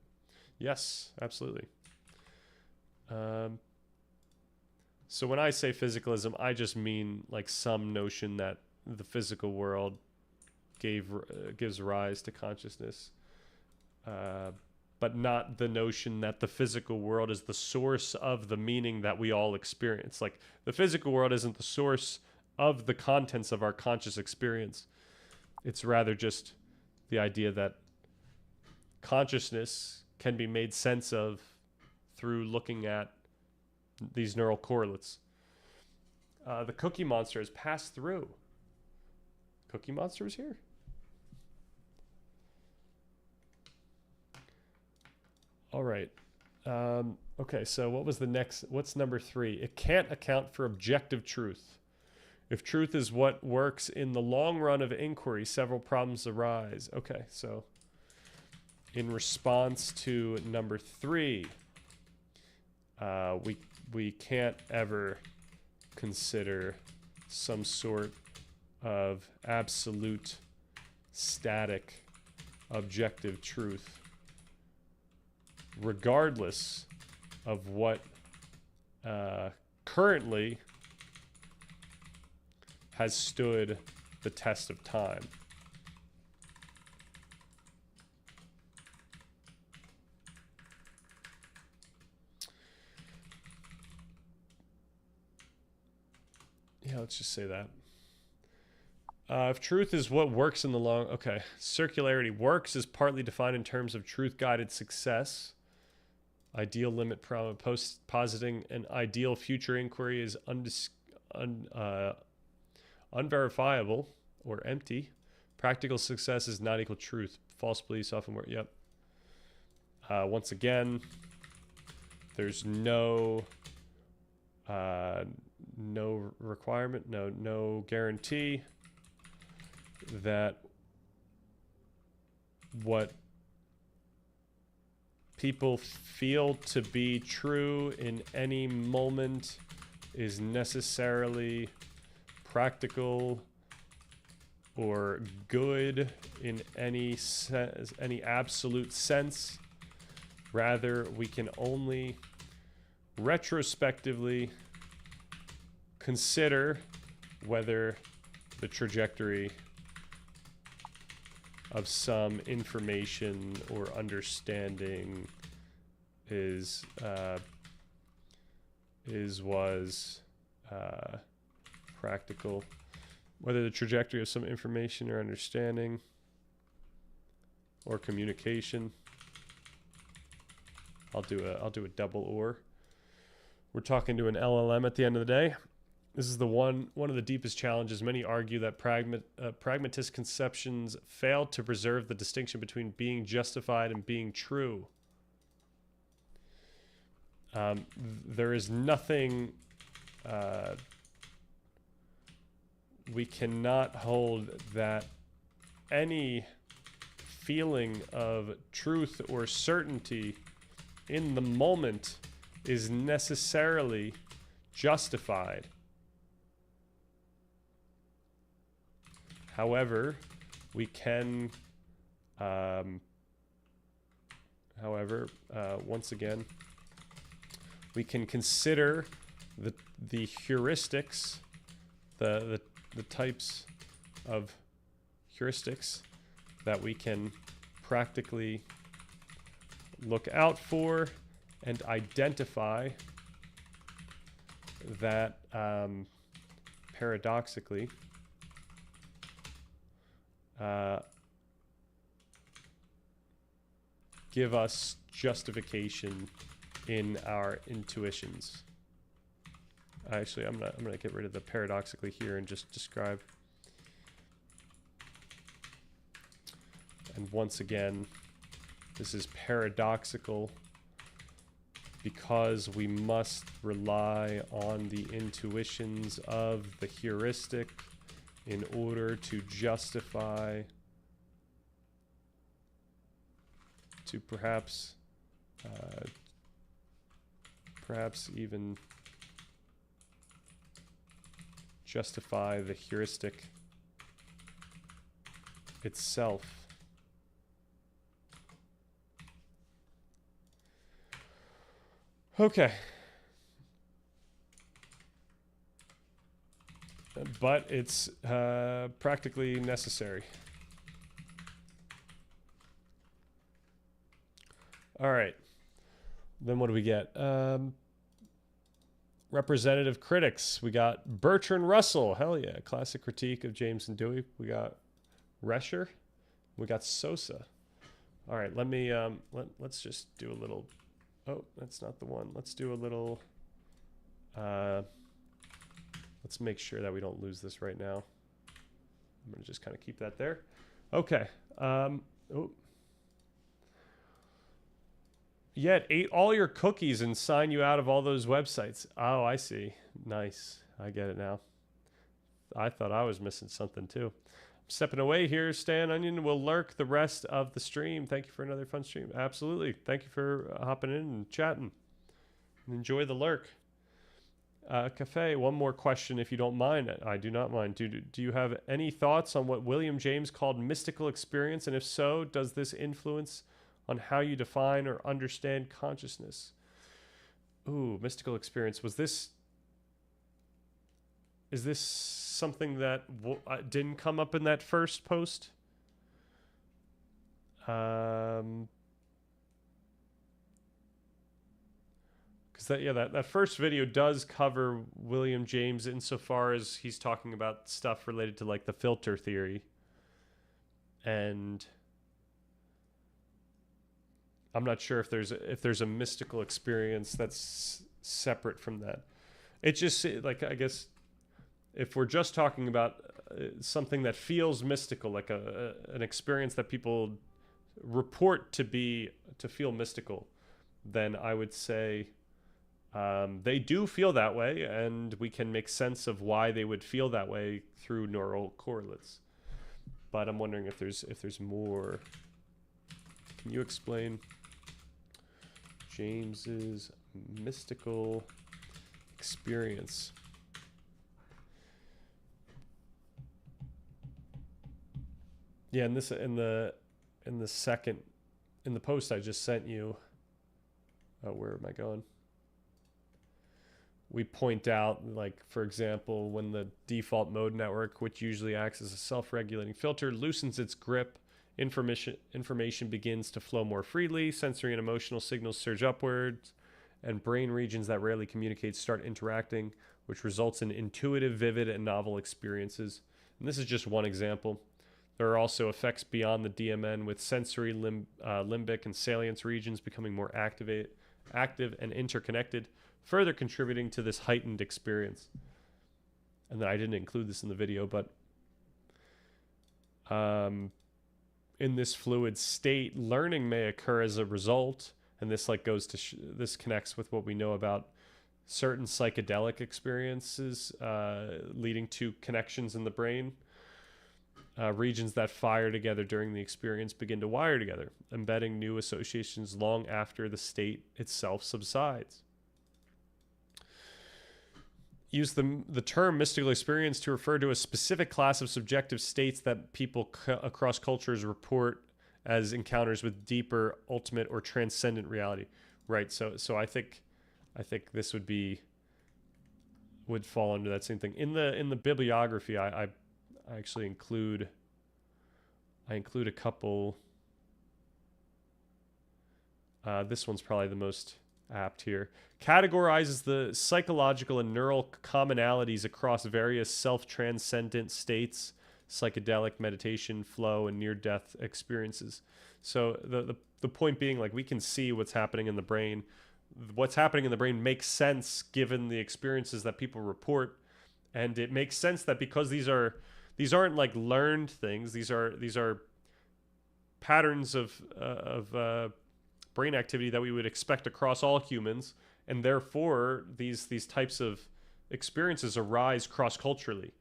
Yes, absolutely. So when I say physicalism, I just mean like some notion that the physical world gives rise to consciousness, but not the notion that the physical world is the source of the meaning that we all experience. Like, the physical world isn't the source of the contents of our conscious experience. It's rather just the idea that consciousness can be made sense of through looking at these neural correlates. The Cookie Monster has passed through. Cookie Monster is here. All right. Okay, so what's number 3? It can't account for objective truth. If truth is what works in the long run of inquiry, several problems arise. Okay, so in response to number 3, we can't ever consider some sort of absolute, static, objective truth, regardless of what currently has stood the test of time. Yeah, let's just say that. If truth is what works in the long... Okay. Circularity. Works is partly defined in terms of truth-guided success. Ideal limit positing an ideal future inquiry is unverifiable or empty. Practical success is not equal truth. False beliefs often work. Yep. Once again, there's no requirement, no guarantee that what people feel to be true in any moment is necessarily practical or good in any absolute sense. Rather, we can only retrospectively consider whether the trajectory of some information or understanding was practical, whether the trajectory of some information or understanding or communication. I'll do a double or. We're talking to an LLM at the end of the day. This is one of the deepest challenges. Many argue that pragmatist conceptions fail to preserve the distinction between being justified and being true. There is nothing... we cannot hold that any feeling of truth or certainty in the moment is necessarily justified. However, we can, once again, we can consider the heuristics, the types of heuristics that we can practically look out for and identify that paradoxically give us justification in our intuitions. Actually, I'm gonna get rid of the paradoxically here and just describe. And once again, this is paradoxical because we must rely on the intuitions of the heuristic in order to justify, to perhaps even justify the heuristic itself. Okay. But it's practically necessary. All right. Then what do we get? Representative critics. We got Bertrand Russell. Hell yeah. Classic critique of James and Dewey. We got Rescher. We got Sosa. All right. Let me, let's just do a little, oh, that's not the one. Let's do a little, let's make sure that we don't lose this right now. I'm going to just kind of keep that there. Okay. Oh. Yeah, it ate all your cookies and signed you out of all those websites. Oh, I see. Nice. I get it now. I thought I was missing something too. I'm stepping away here. Stan Onion will lurk the rest of the stream. Thank you for another fun stream. Absolutely. Thank you for hopping in and chatting. And enjoy the lurk. Cafe, one more question if you don't mind. I do not mind. Do you have any thoughts on what William James called mystical experience? And if so, does this influence on how you define or understand consciousness? Ooh, mystical experience. Is this something that didn't come up in that first post? Because that first video does cover William James insofar as he's talking about stuff related to like the filter theory, and I'm not sure if there's a mystical experience that's separate from that. It's just like, I guess if we're just talking about something that feels mystical, like an experience that people report to feel mystical, then I would say they do feel that way, and we can make sense of why they would feel that way through neural correlates. But I'm wondering if there's more. Can you explain James's mystical experience? Yeah, in the post I just sent you. Where am I going? We point out, like, for example, when the default mode network, which usually acts as a self-regulating filter, loosens its grip, information begins to flow more freely, sensory and emotional signals surge upwards, and brain regions that rarely communicate start interacting, which results in intuitive, vivid, and novel experiences. And this is just one example. There are also effects beyond the DMN, with sensory, limbic, and salience regions becoming more active and interconnected, further contributing to this heightened experience. And then I didn't include this in the video, but in this fluid state, learning may occur as a result, and this like goes to this connects with what we know about certain psychedelic experiences leading to connections in the brain. Regions that fire together during the experience begin to wire together, embedding new associations long after the state itself subsides. Use the term mystical experience to refer to a specific class of subjective states that people across cultures report as encounters with deeper, ultimate, or transcendent reality. Right. So I think this would fall under that same thing. In the bibliography, I actually include a couple. This one's probably the most apt here. Categorizes the psychological and neural commonalities across various self-transcendent states, psychedelic, meditation, flow, and near-death experiences. So the point being, like, we can see what's happening in the brain. What's happening in the brain makes sense given the experiences that people report, and it makes sense that because these aren't like learned things. These are patterns of brain activity that we would expect across all humans, and therefore these types of experiences arise cross-culturally,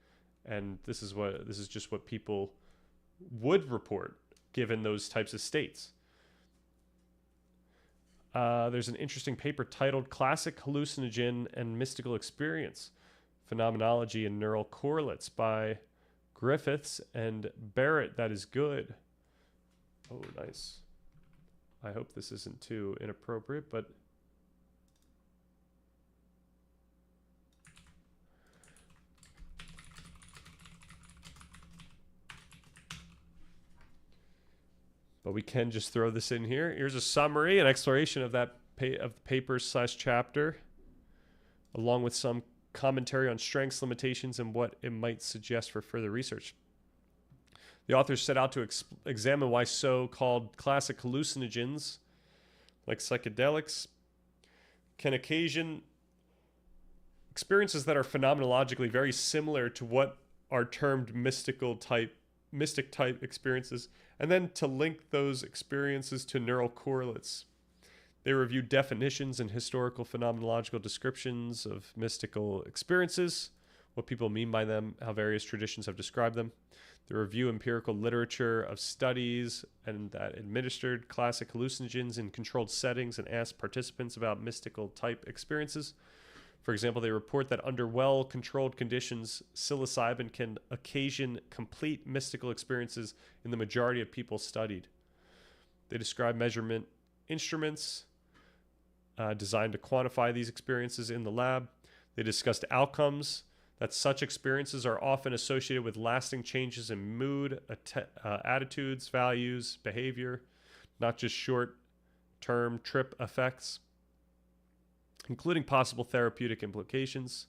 and this is just what people would report given those types of states. There's an interesting paper titled "Classic Hallucinogen and Mystical Experience: Phenomenology and Neural Correlates" by Griffiths and Barrett. That is good. Oh, nice. I hope this isn't too inappropriate, but we can just throw this in here. Here's a summary, an exploration of that of the paper / chapter, along with some commentary on strengths, limitations, and what it might suggest for further research. The authors set out to examine why so-called classic hallucinogens, like psychedelics, can occasion experiences that are phenomenologically very similar to what are termed mystic type experiences, and then to link those experiences to neural correlates. They review definitions and historical phenomenological descriptions of mystical experiences, what people mean by them, how various traditions have described them. They review empirical literature of studies and that administered classic hallucinogens in controlled settings and ask participants about mystical type experiences. For example, they report that under well-controlled conditions, psilocybin can occasion complete mystical experiences in the majority of people studied. They describe measurement instruments designed to quantify these experiences in the lab. They discussed outcomes, that such experiences are often associated with lasting changes in mood, attitudes, values, behavior, not just short-term trip effects, including possible therapeutic implications.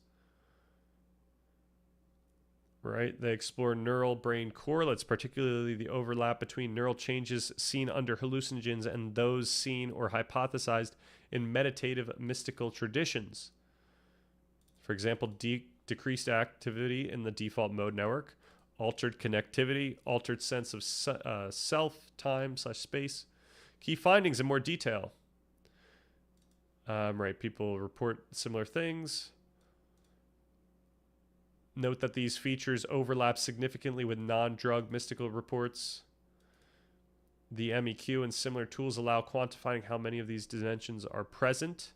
Right? They explore neural brain correlates, particularly the overlap between neural changes seen under hallucinogens and those seen or hypothesized in meditative mystical traditions. For example, decreased activity in the default mode network, altered connectivity, altered sense of self, time/space. Key findings in more detail. Right, people report similar things. Note that these features overlap significantly with non-drug mystical reports. The MEQ and similar tools allow quantifying how many of these dimensions are present.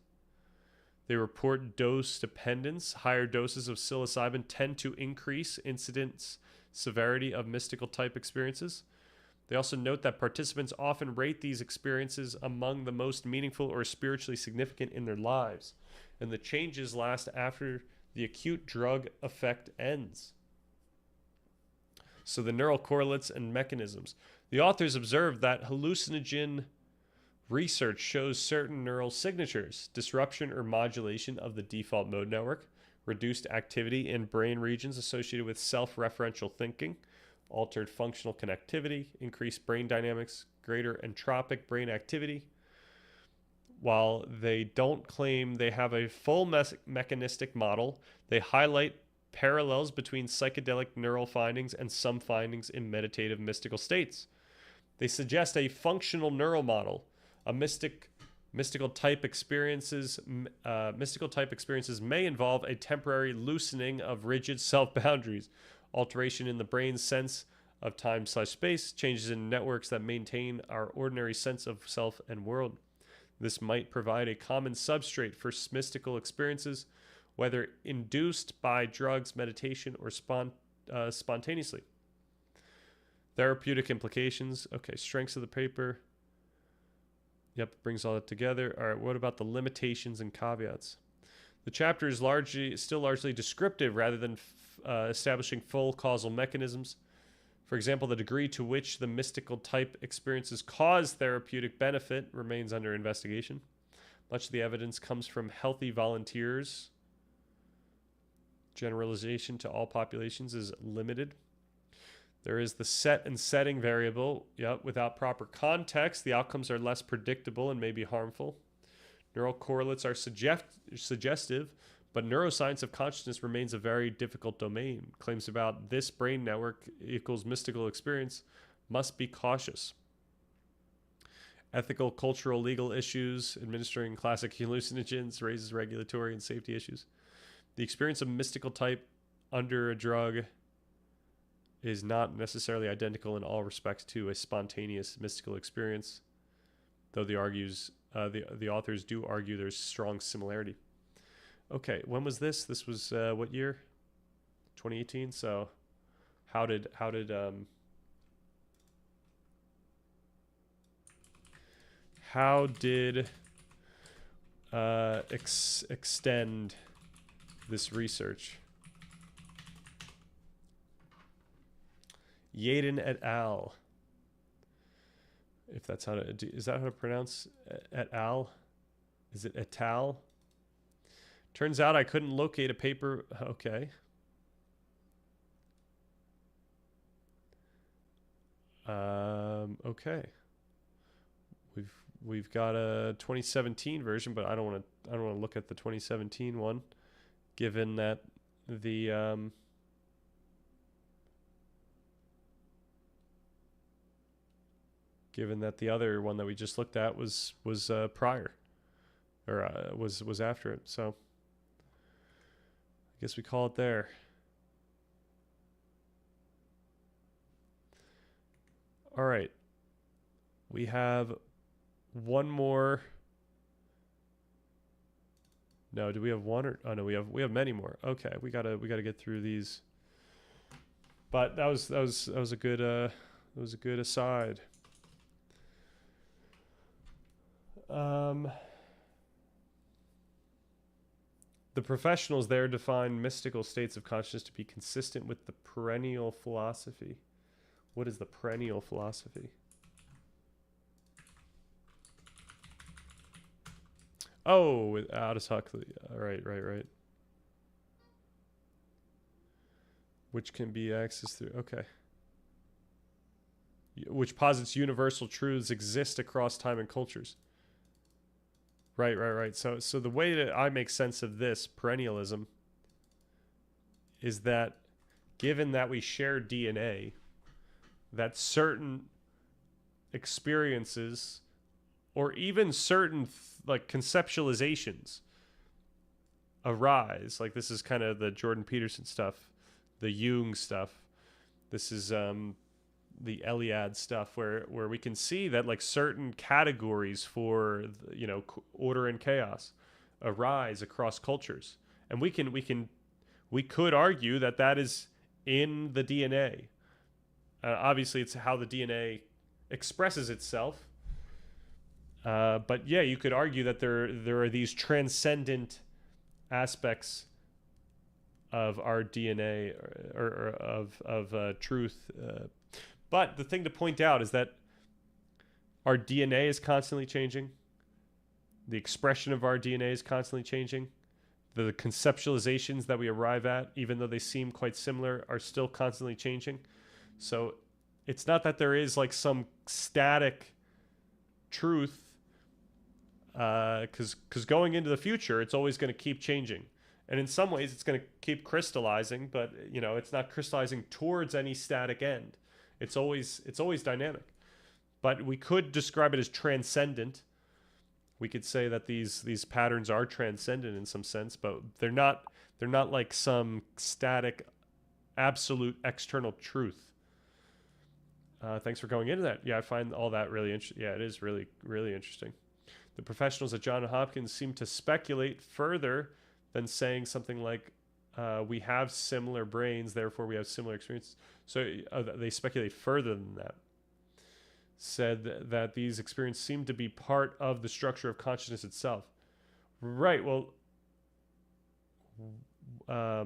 They report dose dependence. Higher doses of psilocybin tend to increase incidence severity of mystical type experiences. They also note that participants often rate these experiences among the most meaningful or spiritually significant in their lives, and the changes last after the acute drug effect ends. So the neural correlates and mechanisms. The authors observed that hallucinogen research shows certain neural signatures, disruption or modulation of the default mode network, reduced activity in brain regions associated with self-referential thinking, altered functional connectivity, increased brain dynamics, greater entropic brain activity. While they don't claim they have a full mechanistic model, they highlight parallels between psychedelic neural findings and some findings in meditative mystical states. They suggest a functional neural model, a mystical type experiences may involve a temporary loosening of rigid self boundaries, alteration in the brain's sense of time/space, changes in networks that maintain our ordinary sense of self and world. This might provide a common substrate for mystical experiences, whether induced by drugs, meditation, or spontaneously. Therapeutic implications. Okay, strengths of the paper. Yep, brings all that together. All right, what about the limitations and caveats? The chapter is still largely descriptive rather than establishing full causal mechanisms. For example, the degree to which the mystical type experiences cause therapeutic benefit remains under investigation. Much of the evidence comes from healthy volunteers. Generalization to all populations is limited. There is the set and setting variable. Yep, without proper context, the outcomes are less predictable and may be harmful. Neural correlates are suggestive, but neuroscience of consciousness remains a very difficult domain. Claims about this brain network equals mystical experience must be cautious. Ethical, cultural, legal issues. Administering classic hallucinogens raises regulatory and safety issues. The experience of mystical type under a drug is not necessarily identical in all respects to a spontaneous mystical experience, though the authors do argue there's strong similarity. Okay, when was this? This was what year? 2018. So, how did extend this research? Yaden et al. If that's is that how to pronounce et al? Is it et al? Turns out I couldn't locate a paper. Okay. Okay. We've got a 2017 version, but I don't want to look at the 2017 one, given that the other one that we just looked at was prior, or was after it. So I guess we call it there. All right. We have one more No, do we have one or? Oh no, we have many more. Okay, we gotta get through these. But that was a good aside. The professionals there define mystical states of consciousness to be consistent with the perennial philosophy. What is the perennial philosophy? Oh, with Aldous Huxley. Right. Which can be accessed through. Okay. Which posits universal truths exist across time and cultures. Right. So the way that I make sense of this perennialism is that given that we share DNA, that certain experiences or even certain like conceptualizations arise. Like this is kind of the Jordan Peterson stuff, the Jung stuff. This is the Eliade stuff where we can see that like certain categories for order and chaos arise across cultures, and we could argue that that is in the DNA. Obviously, it's how the DNA expresses itself. But yeah, you could argue that there are these transcendent aspects of our DNA or of truth. But the thing to point out is that our DNA is constantly changing. The expression of our DNA is constantly changing. The conceptualizations that we arrive at, even though they seem quite similar, are still constantly changing. So it's not that there is like some static truth, because going into the future, it's always going to keep changing. And in some ways, it's going to keep crystallizing, but it's not crystallizing towards any static end. It's always dynamic. But we could describe it as transcendent. We could say that these patterns are transcendent in some sense, but they're not like some static, absolute external truth. Thanks for going into that. Yeah, I find all that really interesting. Yeah, it is really, really interesting. The professionals at Johns Hopkins seem to speculate further than saying something like, we have similar brains, therefore we have similar experiences. So they speculate further than that. Said that these experiences seem to be part of the structure of consciousness itself. Right, well, I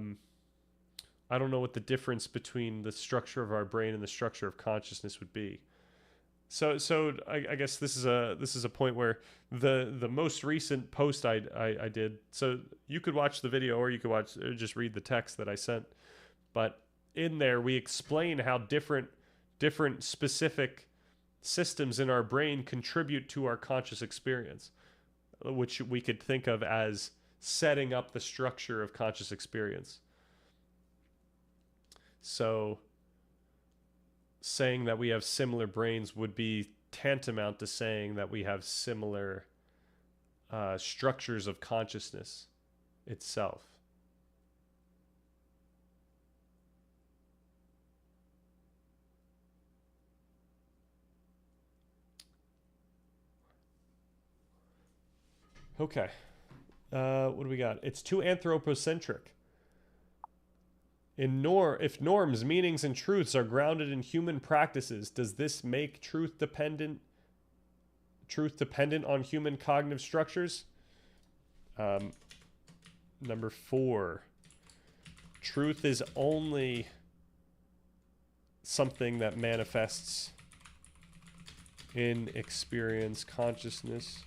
don't know what the difference between the structure of our brain and the structure of consciousness would be. So I guess this is a point where the most recent post I did. So you could watch the video or you could just read the text that I sent. But in there we explain how different specific systems in our brain contribute to our conscious experience, which we could think of as setting up the structure of conscious experience. So saying that we have similar brains would be tantamount to saying that we have similar structures of consciousness itself. Okay. What do we got? It's too anthropocentric. If norms, meanings, and truths are grounded in human practices, does this make truth dependent on human cognitive structures? Number 4. Truth is only something that manifests in experience, consciousness.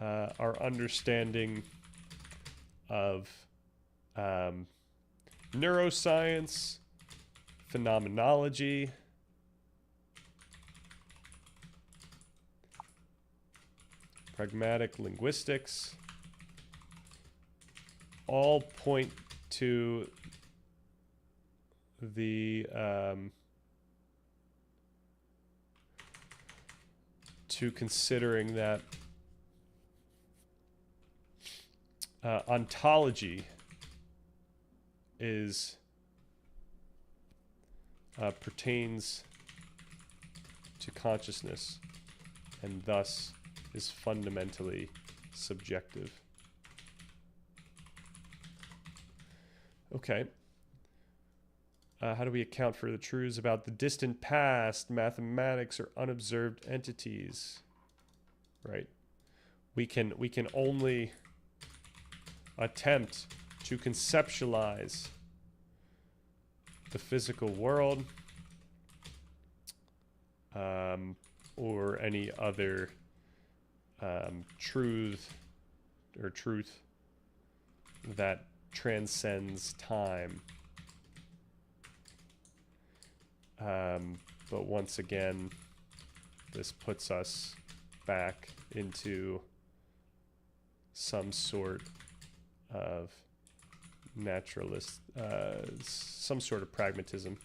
Our understanding of neuroscience, phenomenology, pragmatic linguistics, all point to the to considering that ontology pertains to consciousness and thus is fundamentally subjective. Okay. How do we account for the truths about the distant past, mathematics, or unobserved entities? Right. We can only attempt to conceptualize the physical world, or any other truth that transcends time. But once again, this puts us back into some sort of naturalist, some sort of pragmatism.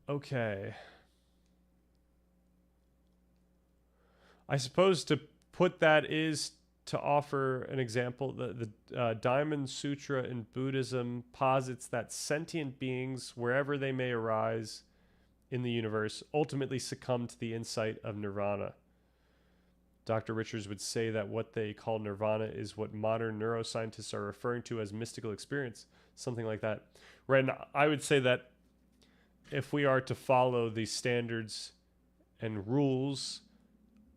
Okay. I suppose to put that is to offer an example. The Diamond Sutra in Buddhism posits that sentient beings, wherever they may arise in the universe, ultimately succumb to the insight of nirvana. Dr. Richards would say that what they call nirvana is what modern neuroscientists are referring to as mystical experience, something like that. Right, and I would say that if we are to follow the standards and rules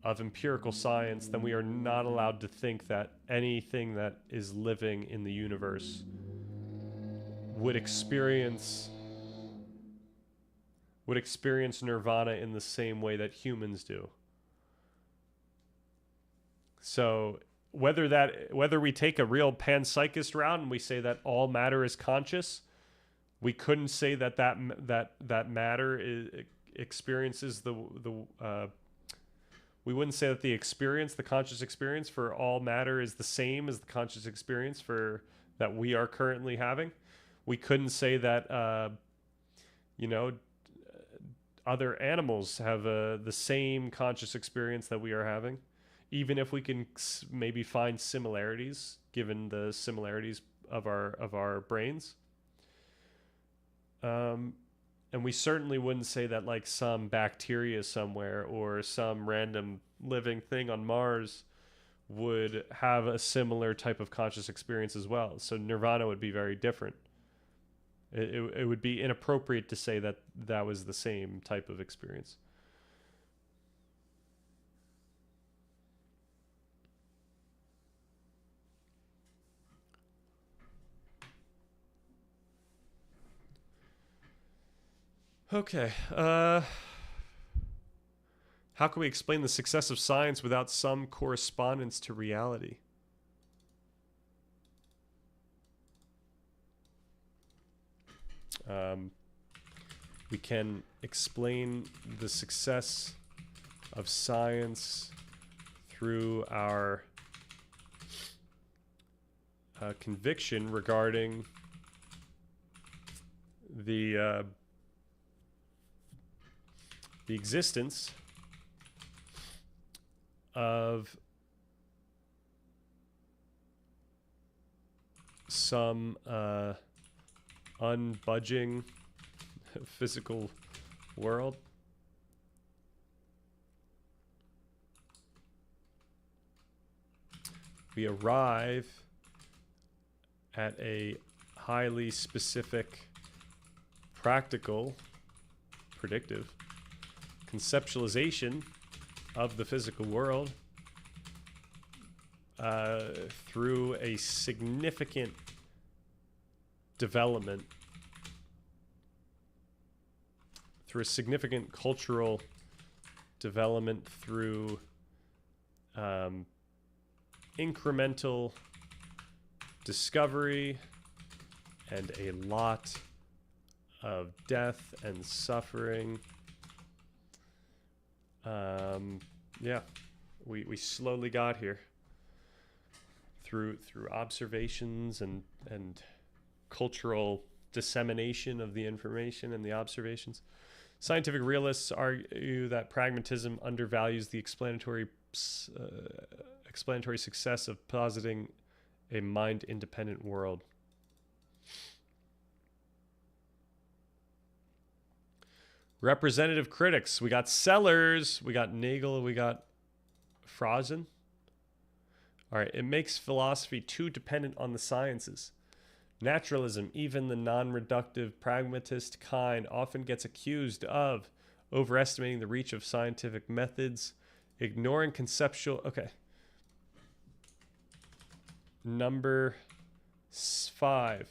of empirical science, then we are not allowed to think that anything that is living in the universe would experience nirvana in the same way that humans do. So whether we take a real panpsychist route and we say that all matter is conscious, we couldn't say that matter experiences we wouldn't say that the conscious experience for all matter is the same as the conscious experience that we are currently having. We couldn't say that other animals have the same conscious experience that we are having, even if we can maybe find similarities given the similarities of our brains. And we certainly wouldn't say that like some bacteria somewhere or some random living thing on Mars would have a similar type of conscious experience as well. So nirvana would be very different. It would be inappropriate to say that that was the same type of experience. Okay. How can we explain the success of science without some correspondence to reality? We can explain the success of science through our conviction regarding the existence of some unbudging physical world. We arrive at a highly specific, practical, predictive conceptualization of the physical world through a significant development, through a significant cultural development, through incremental discovery and a lot of death and suffering. Yeah, we slowly got here through observations and cultural dissemination of the information and the observations. Scientific realists argue that pragmatism undervalues the explanatory success of positing a mind-independent world. Representative critics. We got Sellers, we got Nagel, we got Frozen. All right, it makes philosophy too dependent on the sciences. Naturalism, even the non-reductive pragmatist kind, often gets accused of overestimating the reach of scientific methods, ignoring conceptual... Okay. Number 5.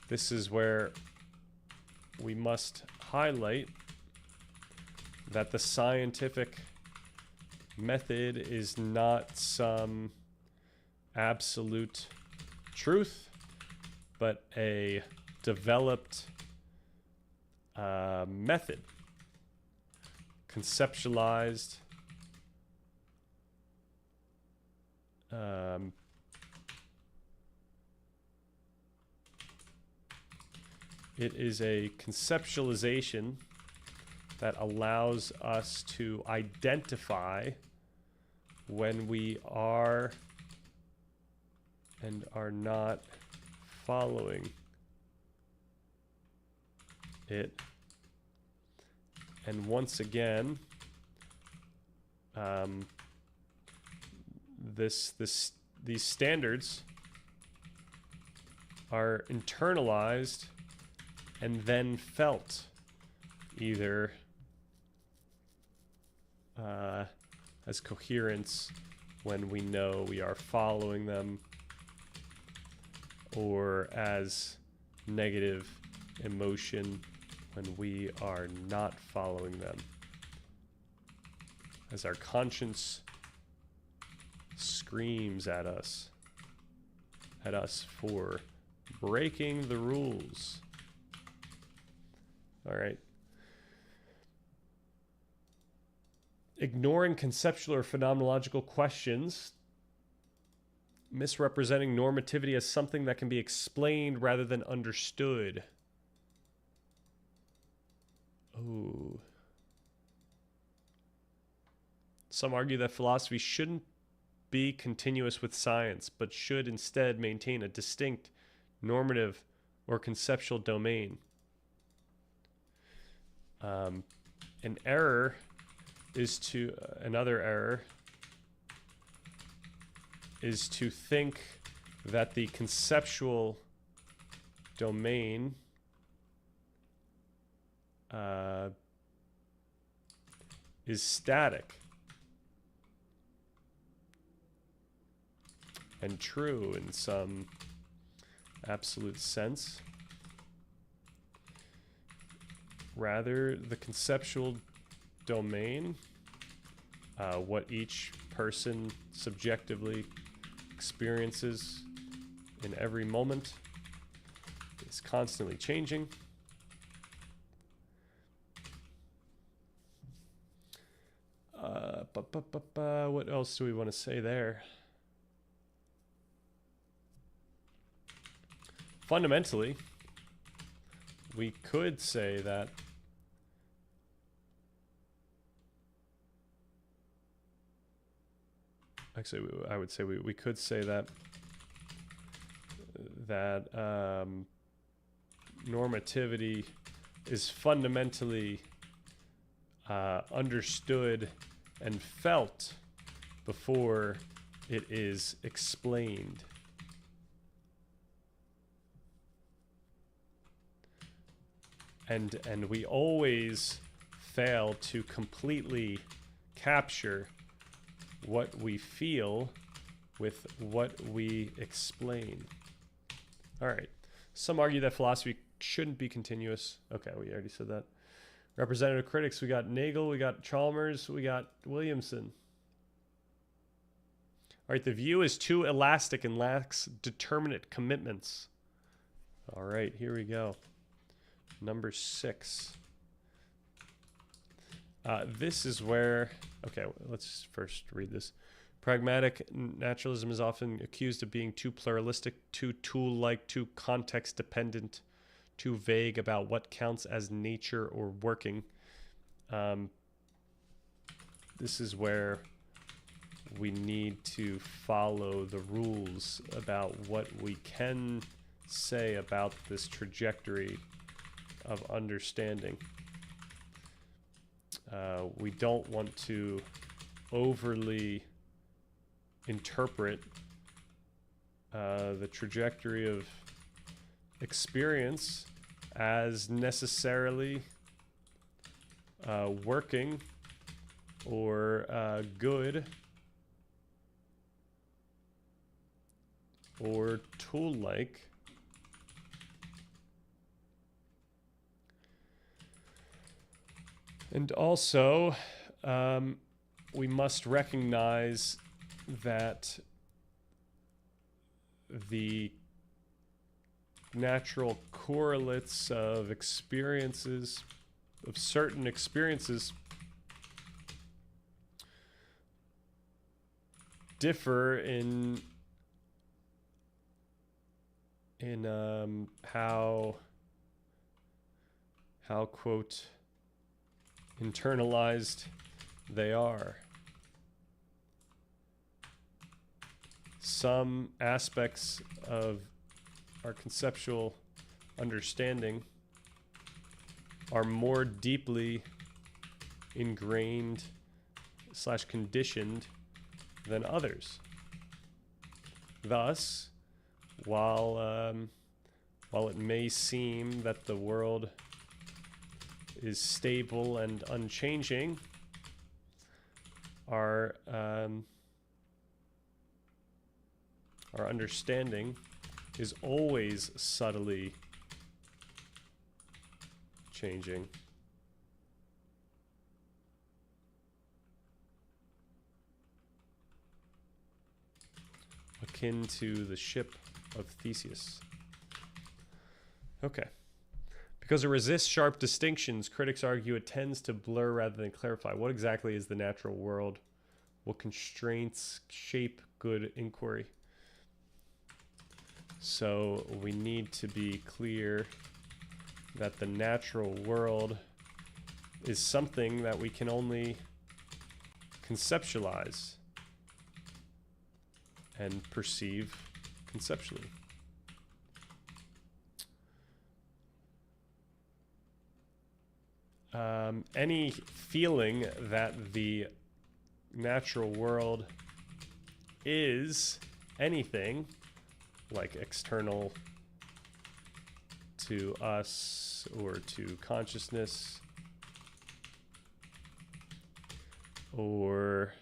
This is where we must highlight that the scientific method is not some absolute truth, but a developed method, conceptualized, it is a conceptualization that allows us to identify when we are and are not following it. And once again, these standards are internalized and then felt either as coherence when we know we are following them, or as negative emotion when we are not following them, as our conscience screams at us for breaking the rules. All right. Ignoring conceptual or phenomenological questions, misrepresenting normativity as something that can be explained rather than understood. Oh. Some argue that philosophy shouldn't be continuous with science, but should instead maintain a distinct normative or conceptual domain. Another error is to think that the conceptual domain is static and true in some absolute sense. Rather, the conceptual domain, what each person subjectively experiences in every moment, is constantly changing. What else do we want to say there? Fundamentally, we could say that I would say we could say that normativity is fundamentally understood and felt before it is explained. And we always fail to completely capture what we feel with what we explain. All right. Some argue that philosophy shouldn't be continuous. Okay, we already said that. Representative critics, we got Nagel, we got Chalmers, we got Williamson. All right, the view is too elastic and lacks determinate commitments. All right, here we go. Number 6. This is where, okay, let's first read this. Pragmatic naturalism is often accused of being too pluralistic, too tool-like, too context-dependent, too vague about what counts as nature or working. This is where we need to follow the rules about what we can say about this trajectory of understanding. We don't want to overly interpret the trajectory of experience as necessarily working or good or tool-like. And also, we must recognize that the natural correlates of experiences, of certain experiences, differ in how quote internalized they are. Some aspects of our conceptual understanding are more deeply ingrained / conditioned than others. Thus, while it may seem that the world is stable and unchanging, our understanding is always subtly changing. Akin to the ship of Theseus. Okay. Because it resists sharp distinctions, critics argue it tends to blur rather than clarify. What exactly is the natural world? What constraints shape good inquiry? So we need to be clear that the natural world is something that we can only conceptualize and perceive conceptually. Any feeling that the natural world is anything, like external to us or to consciousness, or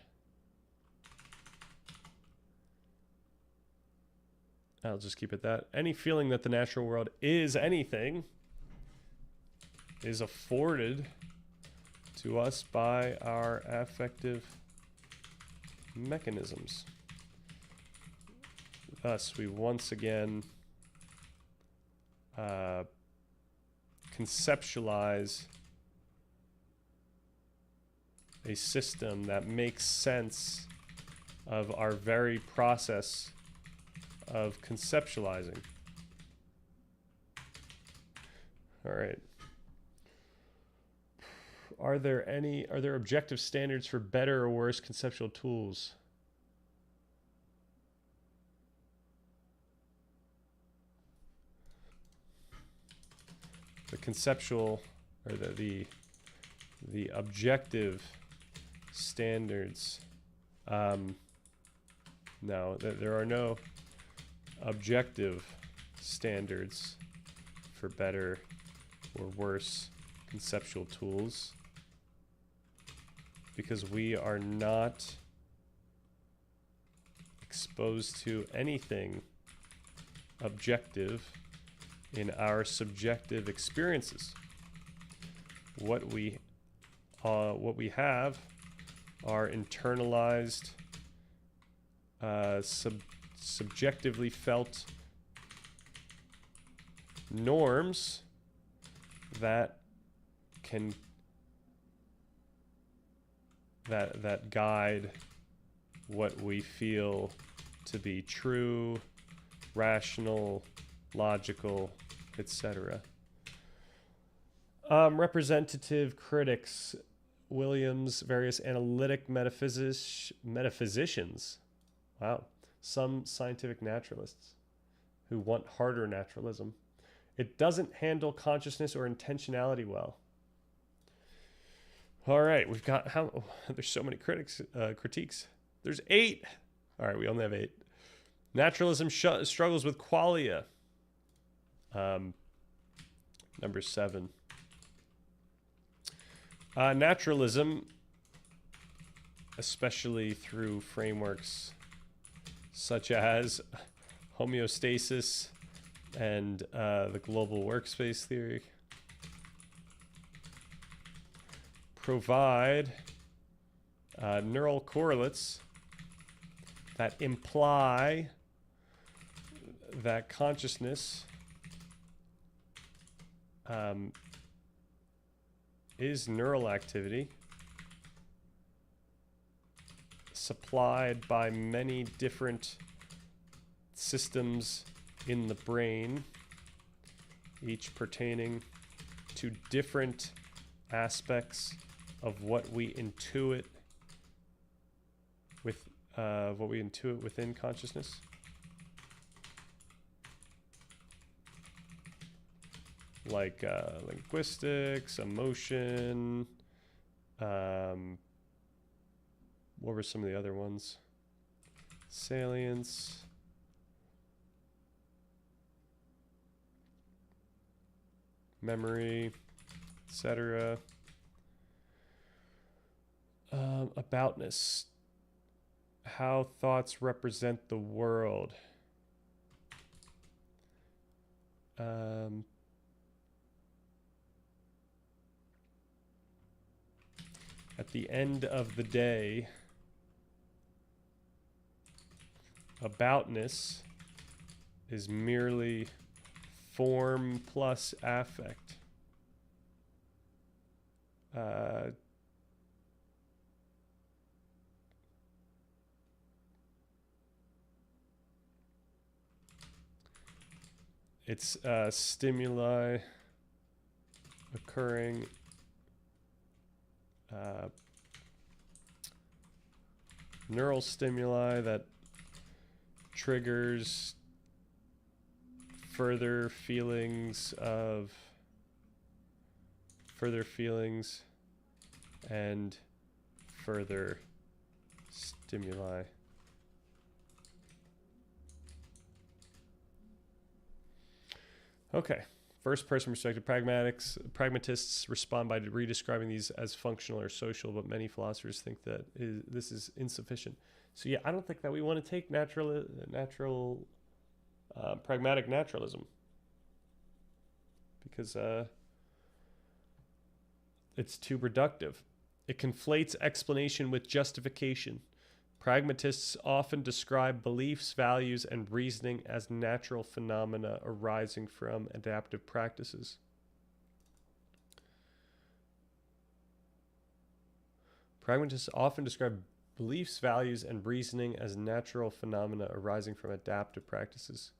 I'll just keep it that. Any feeling that the natural world is anything is afforded to us by our affective mechanisms. Thus, we once again conceptualize a system that makes sense of our very process of conceptualizing. All right. Are there objective standards for better or worse conceptual tools? The conceptual, or the objective standards. No, there are no objective standards for better or worse conceptual tools, because we are not exposed to anything objective in our subjective experiences. What we have are internalized, subjectively felt norms that can that guide what we feel to be true, rational, logical, etc. Representative critics, Williams, various analytic metaphysicians, wow, some scientific naturalists who want harder naturalism. It doesn't handle consciousness or intentionality well. All right, we've got how there's so many critiques. There's 8. All right, we only have 8. Naturalism struggles with qualia. Number 7. Naturalism, especially through frameworks such as homeostasis and the global workspace theory, provide neural correlates that imply that consciousness is neural activity supplied by many different systems in the brain, each pertaining to different aspects of what we intuit within consciousness. Like linguistics, emotion. What were some of the other ones? Salience. Memory, etc. Aboutness. How thoughts represent the world. At the end of the day, aboutness is merely form plus affect. It's stimuli occurring neural stimuli that triggers further feelings and further stimuli. Okay. First person perspective. Pragmatists respond by redescribing these as functional or social, but many philosophers think that this is insufficient. So yeah, I don't think that we want to take pragmatic naturalism, because it's too reductive. It conflates explanation with justification. Pragmatists often describe beliefs, values, and reasoning as natural phenomena arising from adaptive practices. Pragmatists often describe beliefs, values, and reasoning as natural phenomena arising from adaptive practices.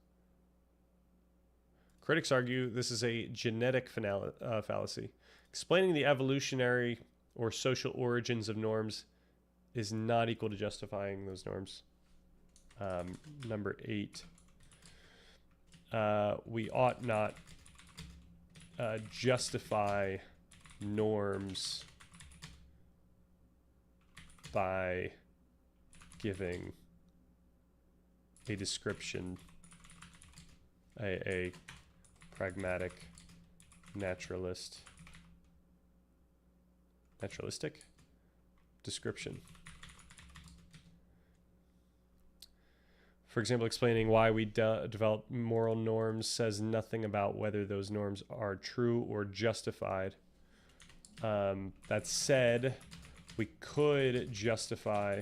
Critics argue this is a genetic fallacy. Explaining the evolutionary or social origins of norms is not equal to justifying those norms. Number 8. We ought not justify norms by giving a description, a pragmatic naturalistic description. For example, explaining why we develop moral norms says nothing about whether those norms are true or justified. That said, we could justify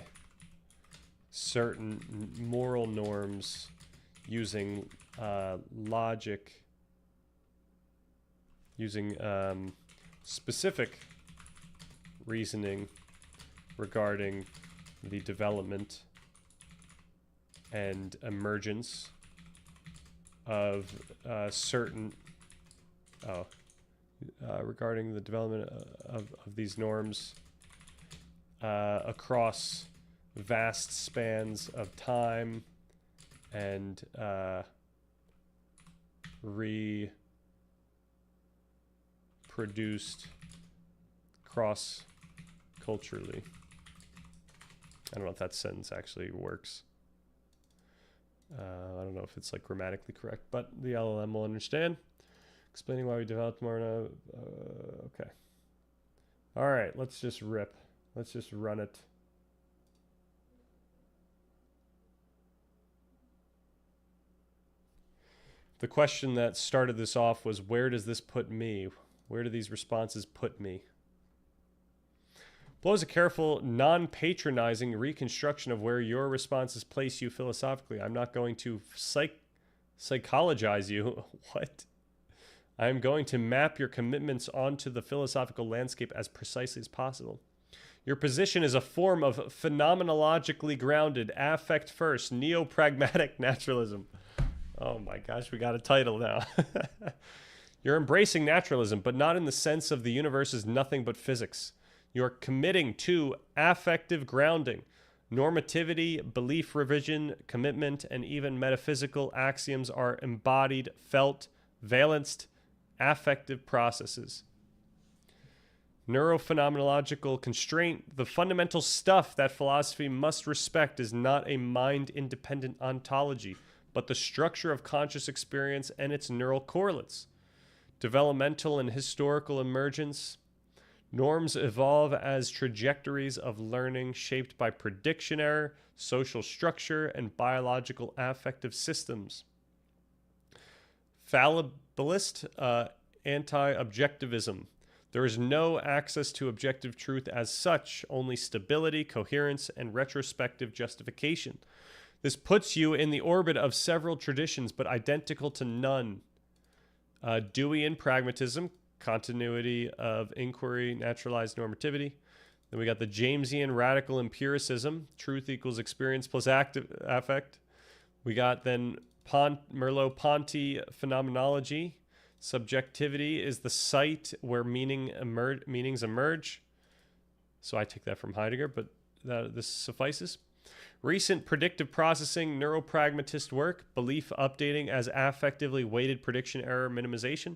certain moral norms using logic, using specific reasoning regarding the development and emergence of regarding the development of these norms across vast spans of time and reproduced across culturally. I don't know if that sentence actually works. I don't know if it's like grammatically correct, but the LLM will understand. Explaining why we developed more. Okay. All right, let's just rip. Let's just run it. The question that started this off was, where does this put me? Where do these responses put me? Below is a careful, non-patronizing reconstruction of where your responses place you philosophically. I'm not going to psychologize you. What? I'm going to map your commitments onto the philosophical landscape as precisely as possible. Your position is a form of phenomenologically grounded, affect-first, neo-pragmatic naturalism. Oh my gosh, we got a title now. You're embracing naturalism, but not in the sense of the universe is nothing but physics. You're committing to affective grounding, normativity, belief revision, commitment, and even metaphysical axioms are embodied, felt, valenced, affective processes. Neurophenomenological constraint, the fundamental stuff that philosophy must respect is not a mind-independent ontology, but the structure of conscious experience and its neural correlates. Developmental and historical emergence. Norms evolve as trajectories of learning shaped by prediction error, social structure, and biological affective systems. Fallibilist, anti-objectivism. There is no access to objective truth as such, only stability, coherence, and retrospective justification. This puts you in the orbit of several traditions, but identical to none. Deweyan pragmatism, continuity of inquiry, naturalized normativity. Then we got the Jamesian radical empiricism, truth equals experience plus affect. We got then Merleau-Ponty phenomenology. Subjectivity is the site where meanings emerge. So I take that from Heidegger, but this suffices. Recent predictive processing, neuropragmatist work, belief updating as affectively weighted prediction error minimization.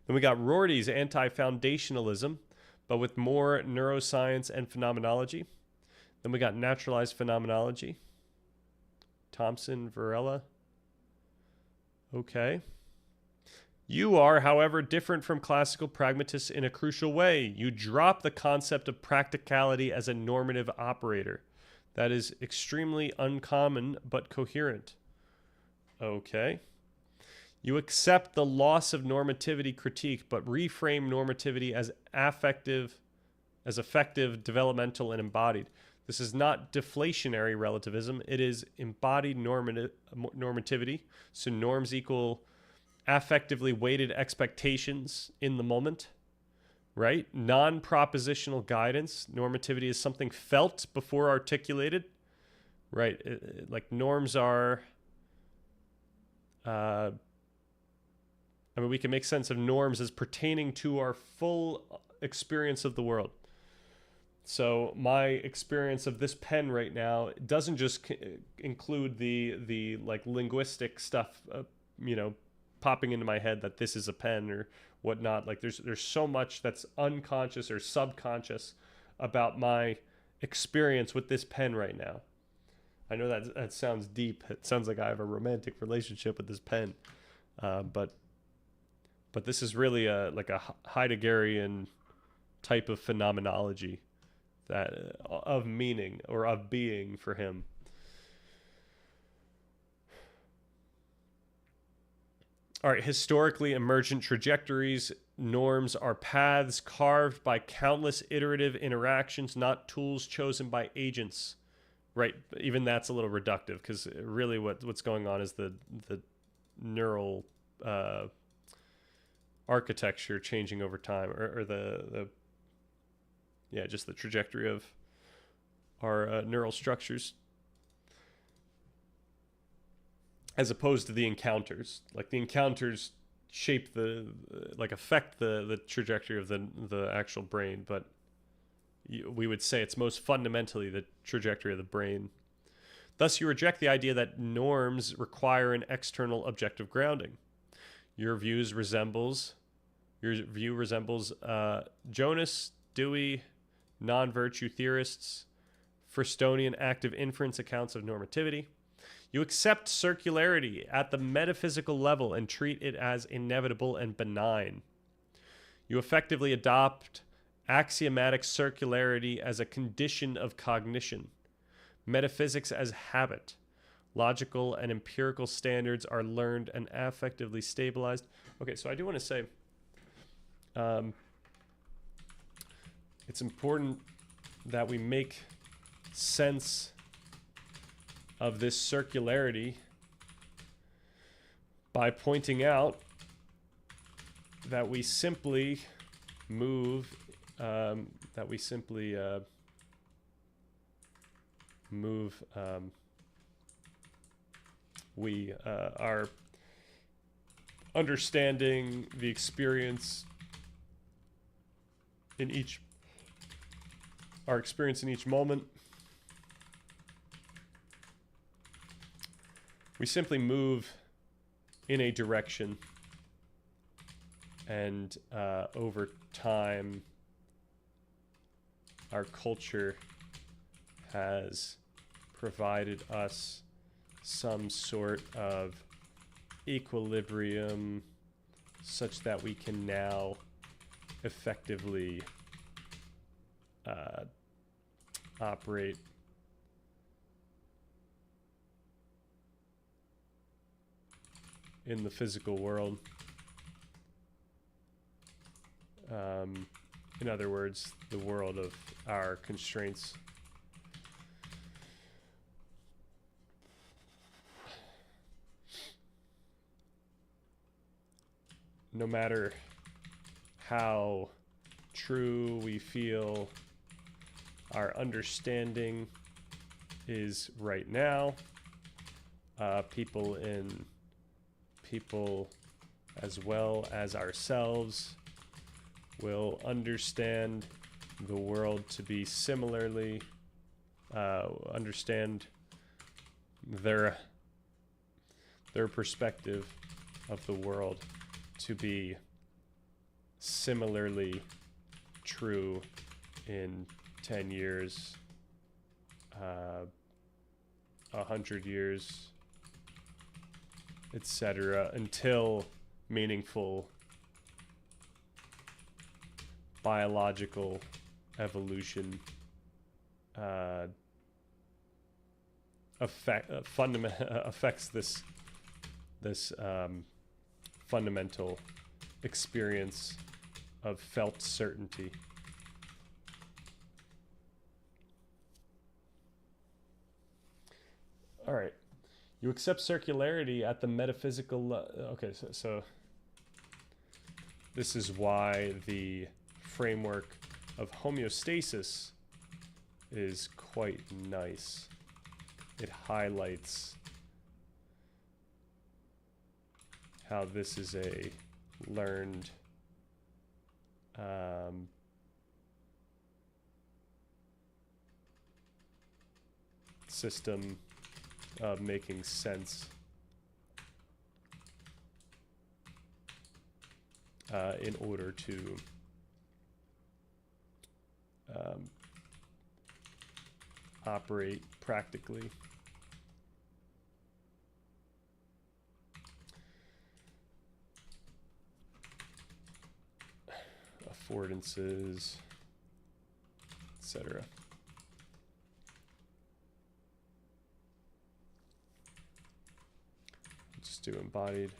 Then we got Rorty's anti-foundationalism, but with more neuroscience and phenomenology. Then we got naturalized phenomenology. Thompson, Varela. Okay. You are, however, different from classical pragmatists in a crucial way. You drop the concept of practicality as a normative operator. That is extremely uncommon but coherent. Okay. You accept the loss of normativity critique, but reframe normativity as effective, developmental, and embodied. This is not deflationary relativism. It is embodied normativity. So norms equal affectively weighted expectations in the moment, right? Non-propositional guidance. Normativity is something felt before articulated, right? Like norms are... we can make sense of norms as pertaining to our full experience of the world. So my experience of this pen right now doesn't just include the like linguistic stuff, popping into my head that this is a pen or whatnot. Like there's so much that's unconscious or subconscious about my experience with this pen right now. I know that sounds deep. It sounds like I have a romantic relationship with this pen, but this is really a Heideggerian type of phenomenology that of meaning or of being for him. All right, historically emergent trajectories, norms are paths carved by countless iterative interactions, not tools chosen by agents. Right, even that's a little reductive because really what's going on is the neural architecture changing over time, or just the trajectory of our neural structures, as opposed to the encounters. Like the encounters shape affect the trajectory of the actual brain, but we would say it's most fundamentally the trajectory of the brain. Thus, you reject the idea that norms require an external objective grounding. Your view resembles Jonas, Dewey, non-virtue theorists, Firstonian active inference accounts of normativity. You accept circularity at the metaphysical level and treat it as inevitable and benign. You effectively adopt axiomatic circularity as a condition of cognition, metaphysics as habit. Logical and empirical standards are learned and affectively stabilized. Okay, so I do want to say it's important that we make sense of this circularity by pointing out that we simply move, we are understanding the experience in each, our experience in each moment. We simply move in a direction, and over time, our culture has provided us some sort of equilibrium such that we can now effectively operate in the physical world. In other words, the world of our constraints. No matter how true we feel our understanding is right now, people as well as ourselves will understand the world to be similarly, understand their perspective of the world to be similarly true in 10 years, 100 years, etc., until meaningful biological evolution affects this fundamental experience of felt certainty. All right. You accept circularity at the metaphysical okay, so this is why the framework of homeostasis is quite nice. It highlights how this is a learned system of making sense in order to operate practically. Affordances, etc. Just do embodied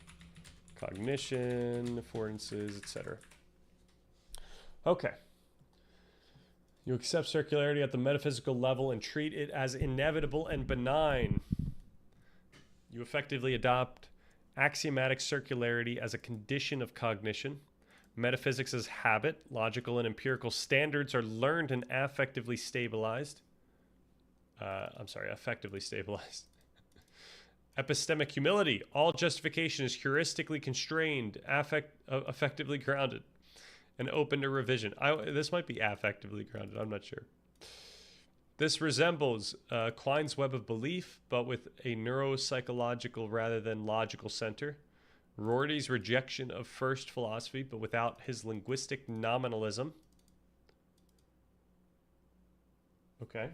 cognition, affordances, etc. Okay. You accept circularity at the metaphysical level and treat it as inevitable and benign. You effectively adopt axiomatic circularity as a condition of cognition. Metaphysics as habit. Logical and empirical standards are learned and affectively stabilized. Affectively stabilized. Epistemic humility. All justification is heuristically constrained, affectively grounded, and open to revision. This might be affectively grounded. I'm not sure. This resembles Quine's web of belief, but with a neuropsychological rather than logical center. Rorty's rejection of first philosophy, but without his linguistic nominalism. Okay.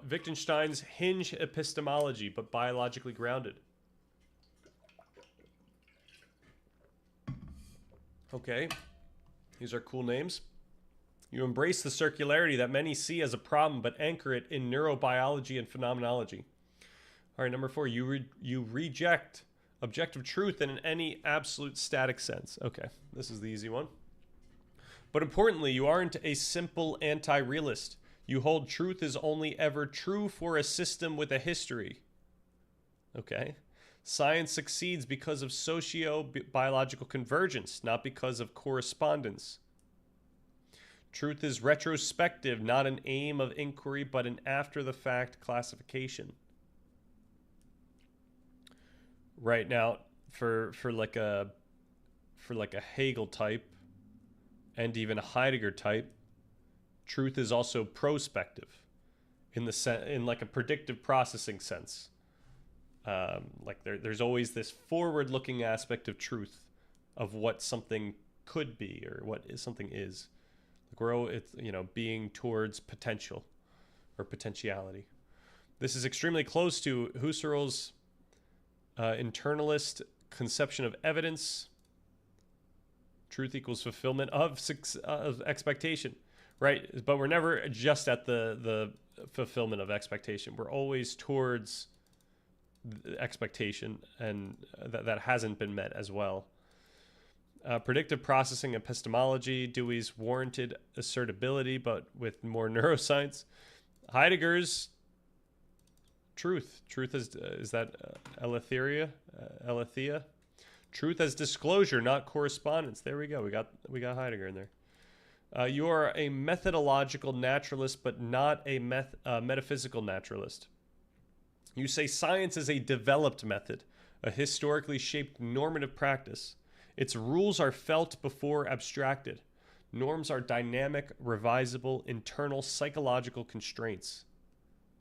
Wittgenstein's hinge epistemology, but biologically grounded. Okay. These are cool names. You embrace the circularity that many see as a problem, but anchor it in neurobiology and phenomenology. All right, number 4, you reject objective truth in any absolute static sense. Okay, this is the easy one. But importantly, you aren't a simple anti-realist. You hold truth is only ever true for a system with a history. Okay. Science succeeds because of socio-biological convergence, not because of correspondence. Truth is retrospective, not an aim of inquiry, but an after-the-fact classification. Right now, for like a Hegel type, and even a Heidegger type, truth is also prospective, in like a predictive processing sense. Like there's always this forward-looking aspect of truth, of what something could be or what something is. It's being towards potential or potentiality. This is extremely close to Husserl's internalist conception of evidence. Truth equals fulfillment of expectation, right? But we're never just at the fulfillment of expectation. We're always towards expectation, and that hasn't been met as well. Predictive processing epistemology, Dewey's warranted assertability, but with more neuroscience. Heidegger's truth. Truth is that aletheia? Truth as disclosure, not correspondence. There we go. We got Heidegger in there. You are a methodological naturalist, but not a metaphysical naturalist. You say science is a developed method, a historically shaped normative practice. Its rules are felt before abstracted. Norms are dynamic, revisable, internal psychological constraints.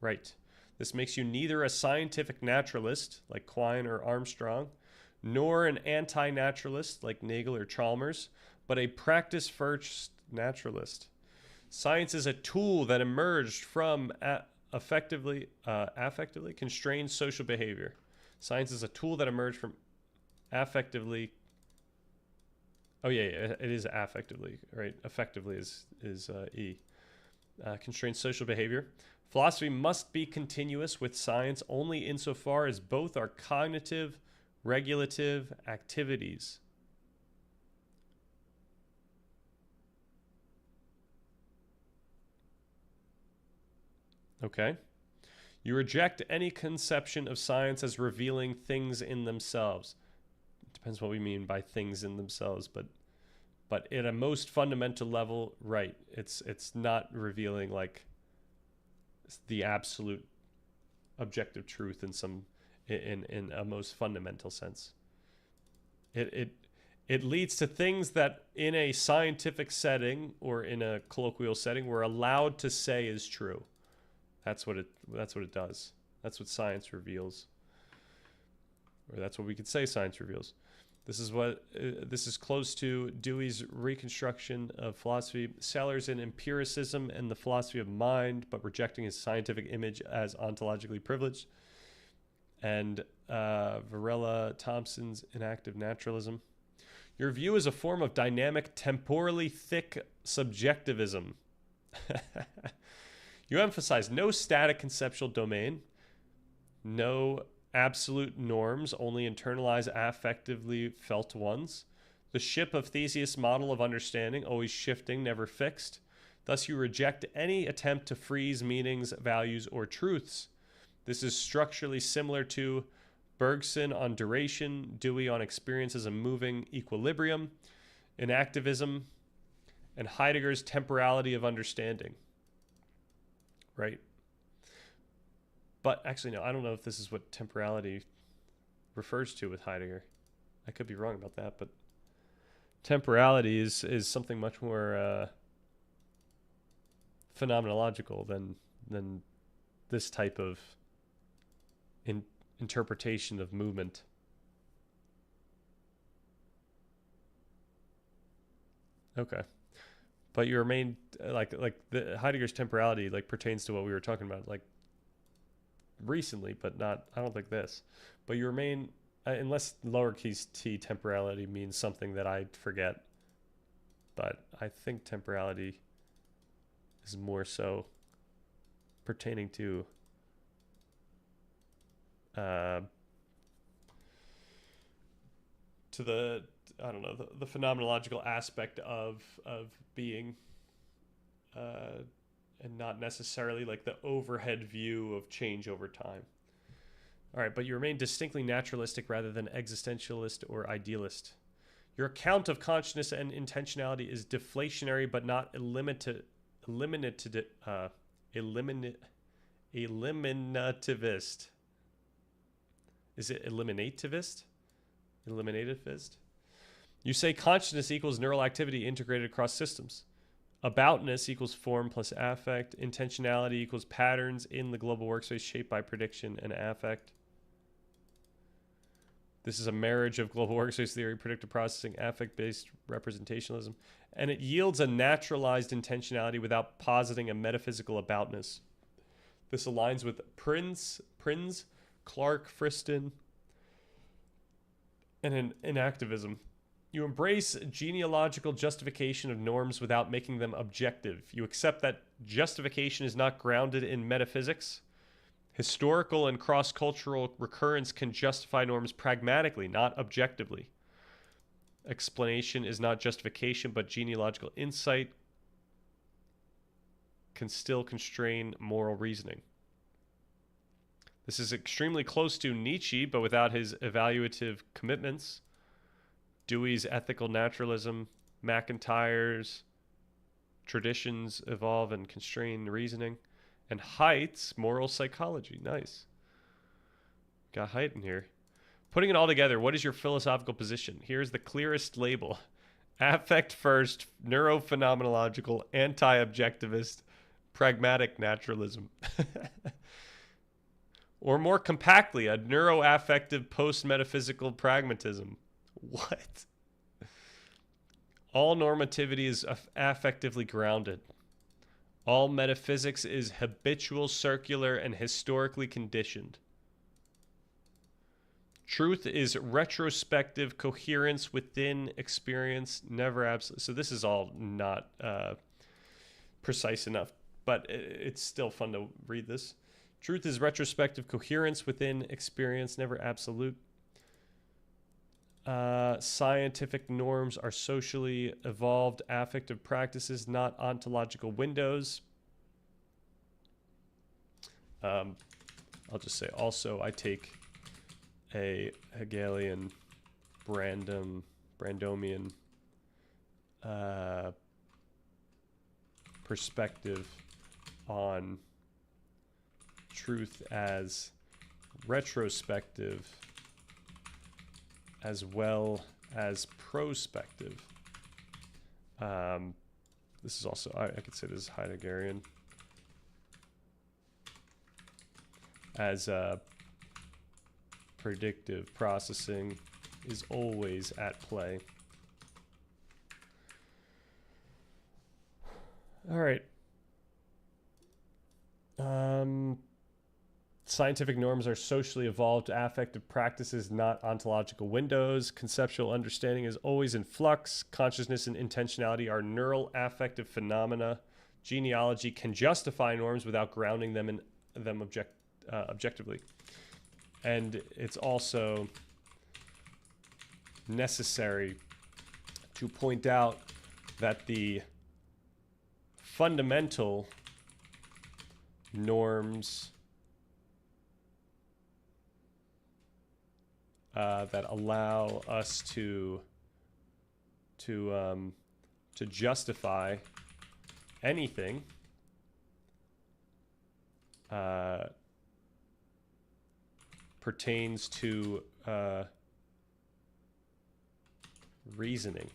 Right. This makes you neither a scientific naturalist, like Quine or Armstrong, nor an anti-naturalist, like Nagel or Chalmers, but a practice-first naturalist. Science is a tool that emerged from affectively constrained social behavior. Science is a tool that emerged from affectively. Oh yeah, it is affectively, right? Effectively is E. Constrained social behavior. Philosophy must be continuous with science only insofar as both are cognitive, regulative activities. Okay. You reject any conception of science as revealing things in themselves. It depends what we mean by things in themselves, but at a most fundamental level, right? It's not revealing like the absolute objective truth in a most fundamental sense. It leads to things that in a scientific setting or in a colloquial setting we're allowed to say is true. That's what it does. That's what science reveals, or that's what we could say science reveals. This is close to Dewey's reconstruction of philosophy. Sellers in empiricism and the philosophy of mind, but rejecting his scientific image as ontologically privileged. And Varela Thompson's inactive naturalism. Your view is a form of dynamic, temporally thick subjectivism. You emphasize no static conceptual domain, no absolute norms, only internalized affectively felt ones. The ship of Theseus model of understanding, always shifting, never fixed. Thus you reject any attempt to freeze meanings, values, or truths. This is structurally similar to Bergson on duration, Dewey on experience as a moving equilibrium, inactivism, and Heidegger's temporality of understanding. Right? But actually, no, I don't know if this is what temporality refers to with Heidegger. I could be wrong about that, but temporality is something much more phenomenological than this type of interpretation of movement. Okay. but you remain like the Heidegger's temporality like pertains to what we were talking about like recently, but not, I don't think this. But you remain, unless lowercase t temporality means something that I forget, but I think temporality is more so pertaining to the, I don't know, the phenomenological aspect of being, and not necessarily like the overhead view of change over time. All right, but you remain distinctly naturalistic rather than existentialist or idealist. Your account of consciousness and intentionality is deflationary, but not eliminativist. Is it eliminativist? Eliminativist? You say consciousness equals neural activity integrated across systems. Aboutness equals form plus affect. Intentionality equals patterns in the global workspace shaped by prediction and affect. This is a marriage of global workspace theory, predictive processing, affect-based representationalism, and it yields a naturalized intentionality without positing a metaphysical aboutness. This aligns with Prinz, Clark, Friston, and in activism. You embrace genealogical justification of norms without making them objective. You accept that justification is not grounded in metaphysics. Historical and cross-cultural recurrence can justify norms pragmatically, not objectively. Explanation is not justification, but genealogical insight can still constrain moral reasoning. This is extremely close to Nietzsche, but without his evaluative commitments. Dewey's ethical naturalism, McIntyre's traditions evolve and constrain reasoning, and Haidt's moral psychology. Nice. Got Haidt in here. Putting it all together, what is your philosophical position? Here's the clearest label. Affect first, neurophenomenological, anti-objectivist, pragmatic naturalism. Or more compactly, a neuroaffective post-metaphysical pragmatism. What? All normativity is affectively grounded. All metaphysics is habitual, circular, and historically conditioned. Truth is retrospective coherence within experience, never absolute. So this is all not precise enough, but it's still fun to read this. Truth is retrospective coherence within experience, never absolute. Scientific norms are socially evolved affective practices, not ontological windows. I'll just say also I take a Hegelian Brandomian perspective on truth as retrospective as well as prospective. This is also, I could say this is Heideggerian. As predictive processing is always at play. All right. Scientific norms are socially evolved affective practices, not ontological windows. Conceptual understanding is always in flux. Consciousness and intentionality are neural affective phenomena. Genealogy can justify norms without grounding them in them objectively. And it's also necessary to point out that the fundamental norms that allow us to justify anything pertains to reasoning.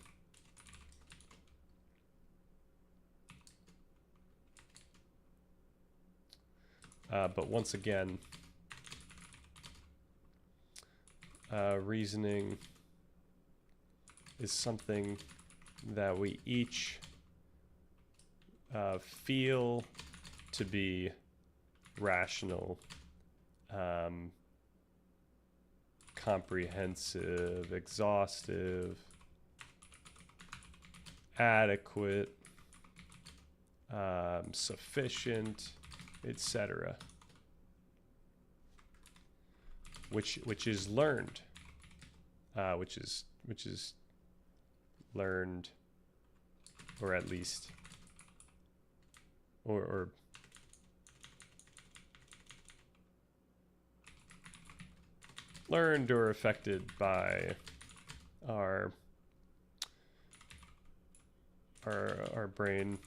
But once again, reasoning is something that we each feel to be rational, comprehensive, exhaustive, adequate, sufficient, etc., which is learned, which is learned, or at least, or learned or affected by our brain.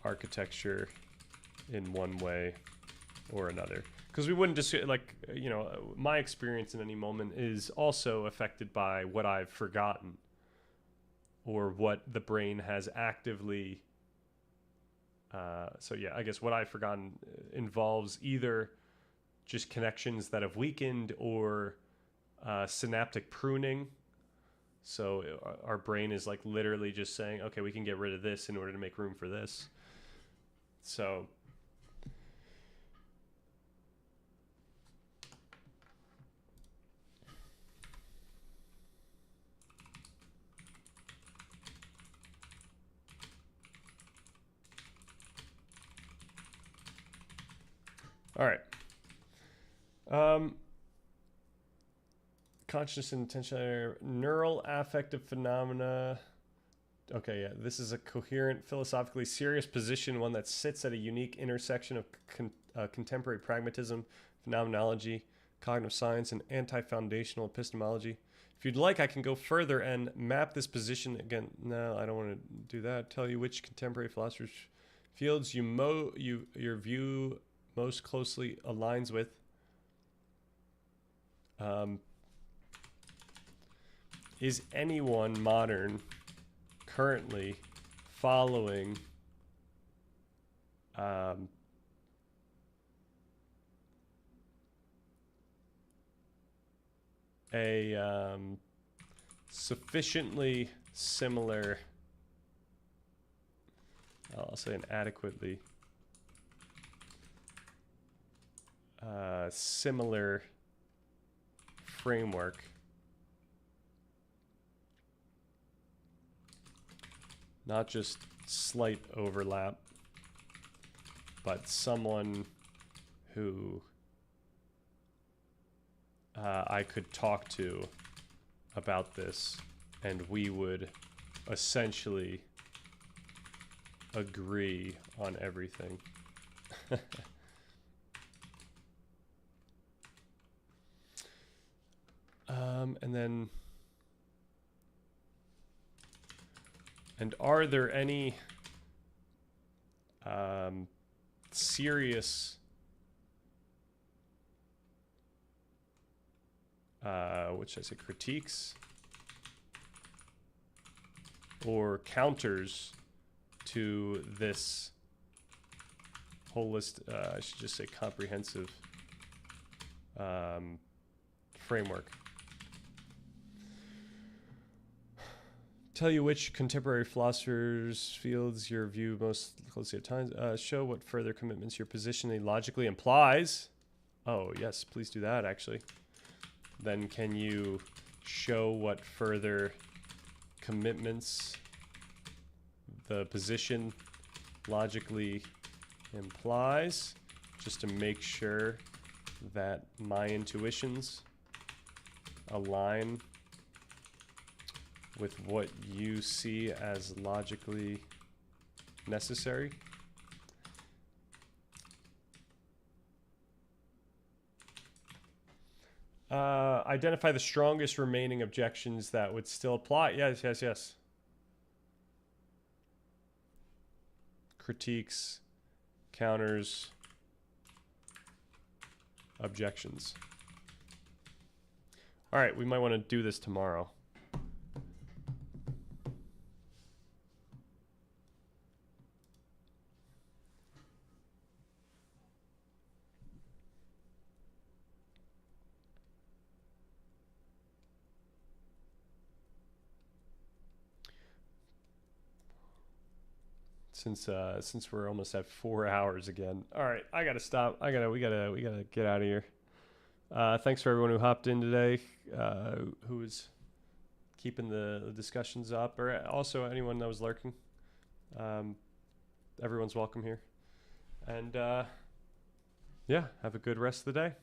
Architecture in one way or another, because we wouldn't just, like, you know, my experience in any moment is also affected by what I've forgotten or what the brain has actively so yeah, I guess what I've forgotten involves either just connections that have weakened or synaptic pruning. So our brain is like literally just saying, okay, we can get rid of this in order to make room for this. So all right. Conscious and intentional neural affective phenomena. Okay, yeah, this is a coherent, philosophically serious position, one that sits at a unique intersection of contemporary pragmatism, phenomenology, cognitive science, and anti-foundational epistemology. If you'd like, I can go further and map this position again. No, I don't want to do that. Tell you which contemporary philosophers' fields your view most closely aligns with. Is anyone modern currently following a sufficiently similar, I'll say an adequately similar framework not just slight overlap, but someone who I could talk to about this, and we would essentially agree on everything. And then, and are there any serious what should I say, critiques or counters to this I should just say comprehensive framework? Tell you which contemporary philosophers' fields your view most closely at times. Show what further commitments your positioning logically implies. Oh, yes, please do that, actually. Then can you show what further commitments the position logically implies, just to make sure that my intuitions align with what you see as logically necessary? Identify the strongest remaining objections that would still apply. Yes, yes, yes. Critiques, counters, objections. All right, we might want to do this tomorrow. since we're almost at 4 hours again. All right, I gotta stop. We gotta get out of here. Thanks for everyone who hopped in today, who was keeping the discussions up, or also anyone that was lurking. Everyone's welcome here. And yeah, have a good rest of the day.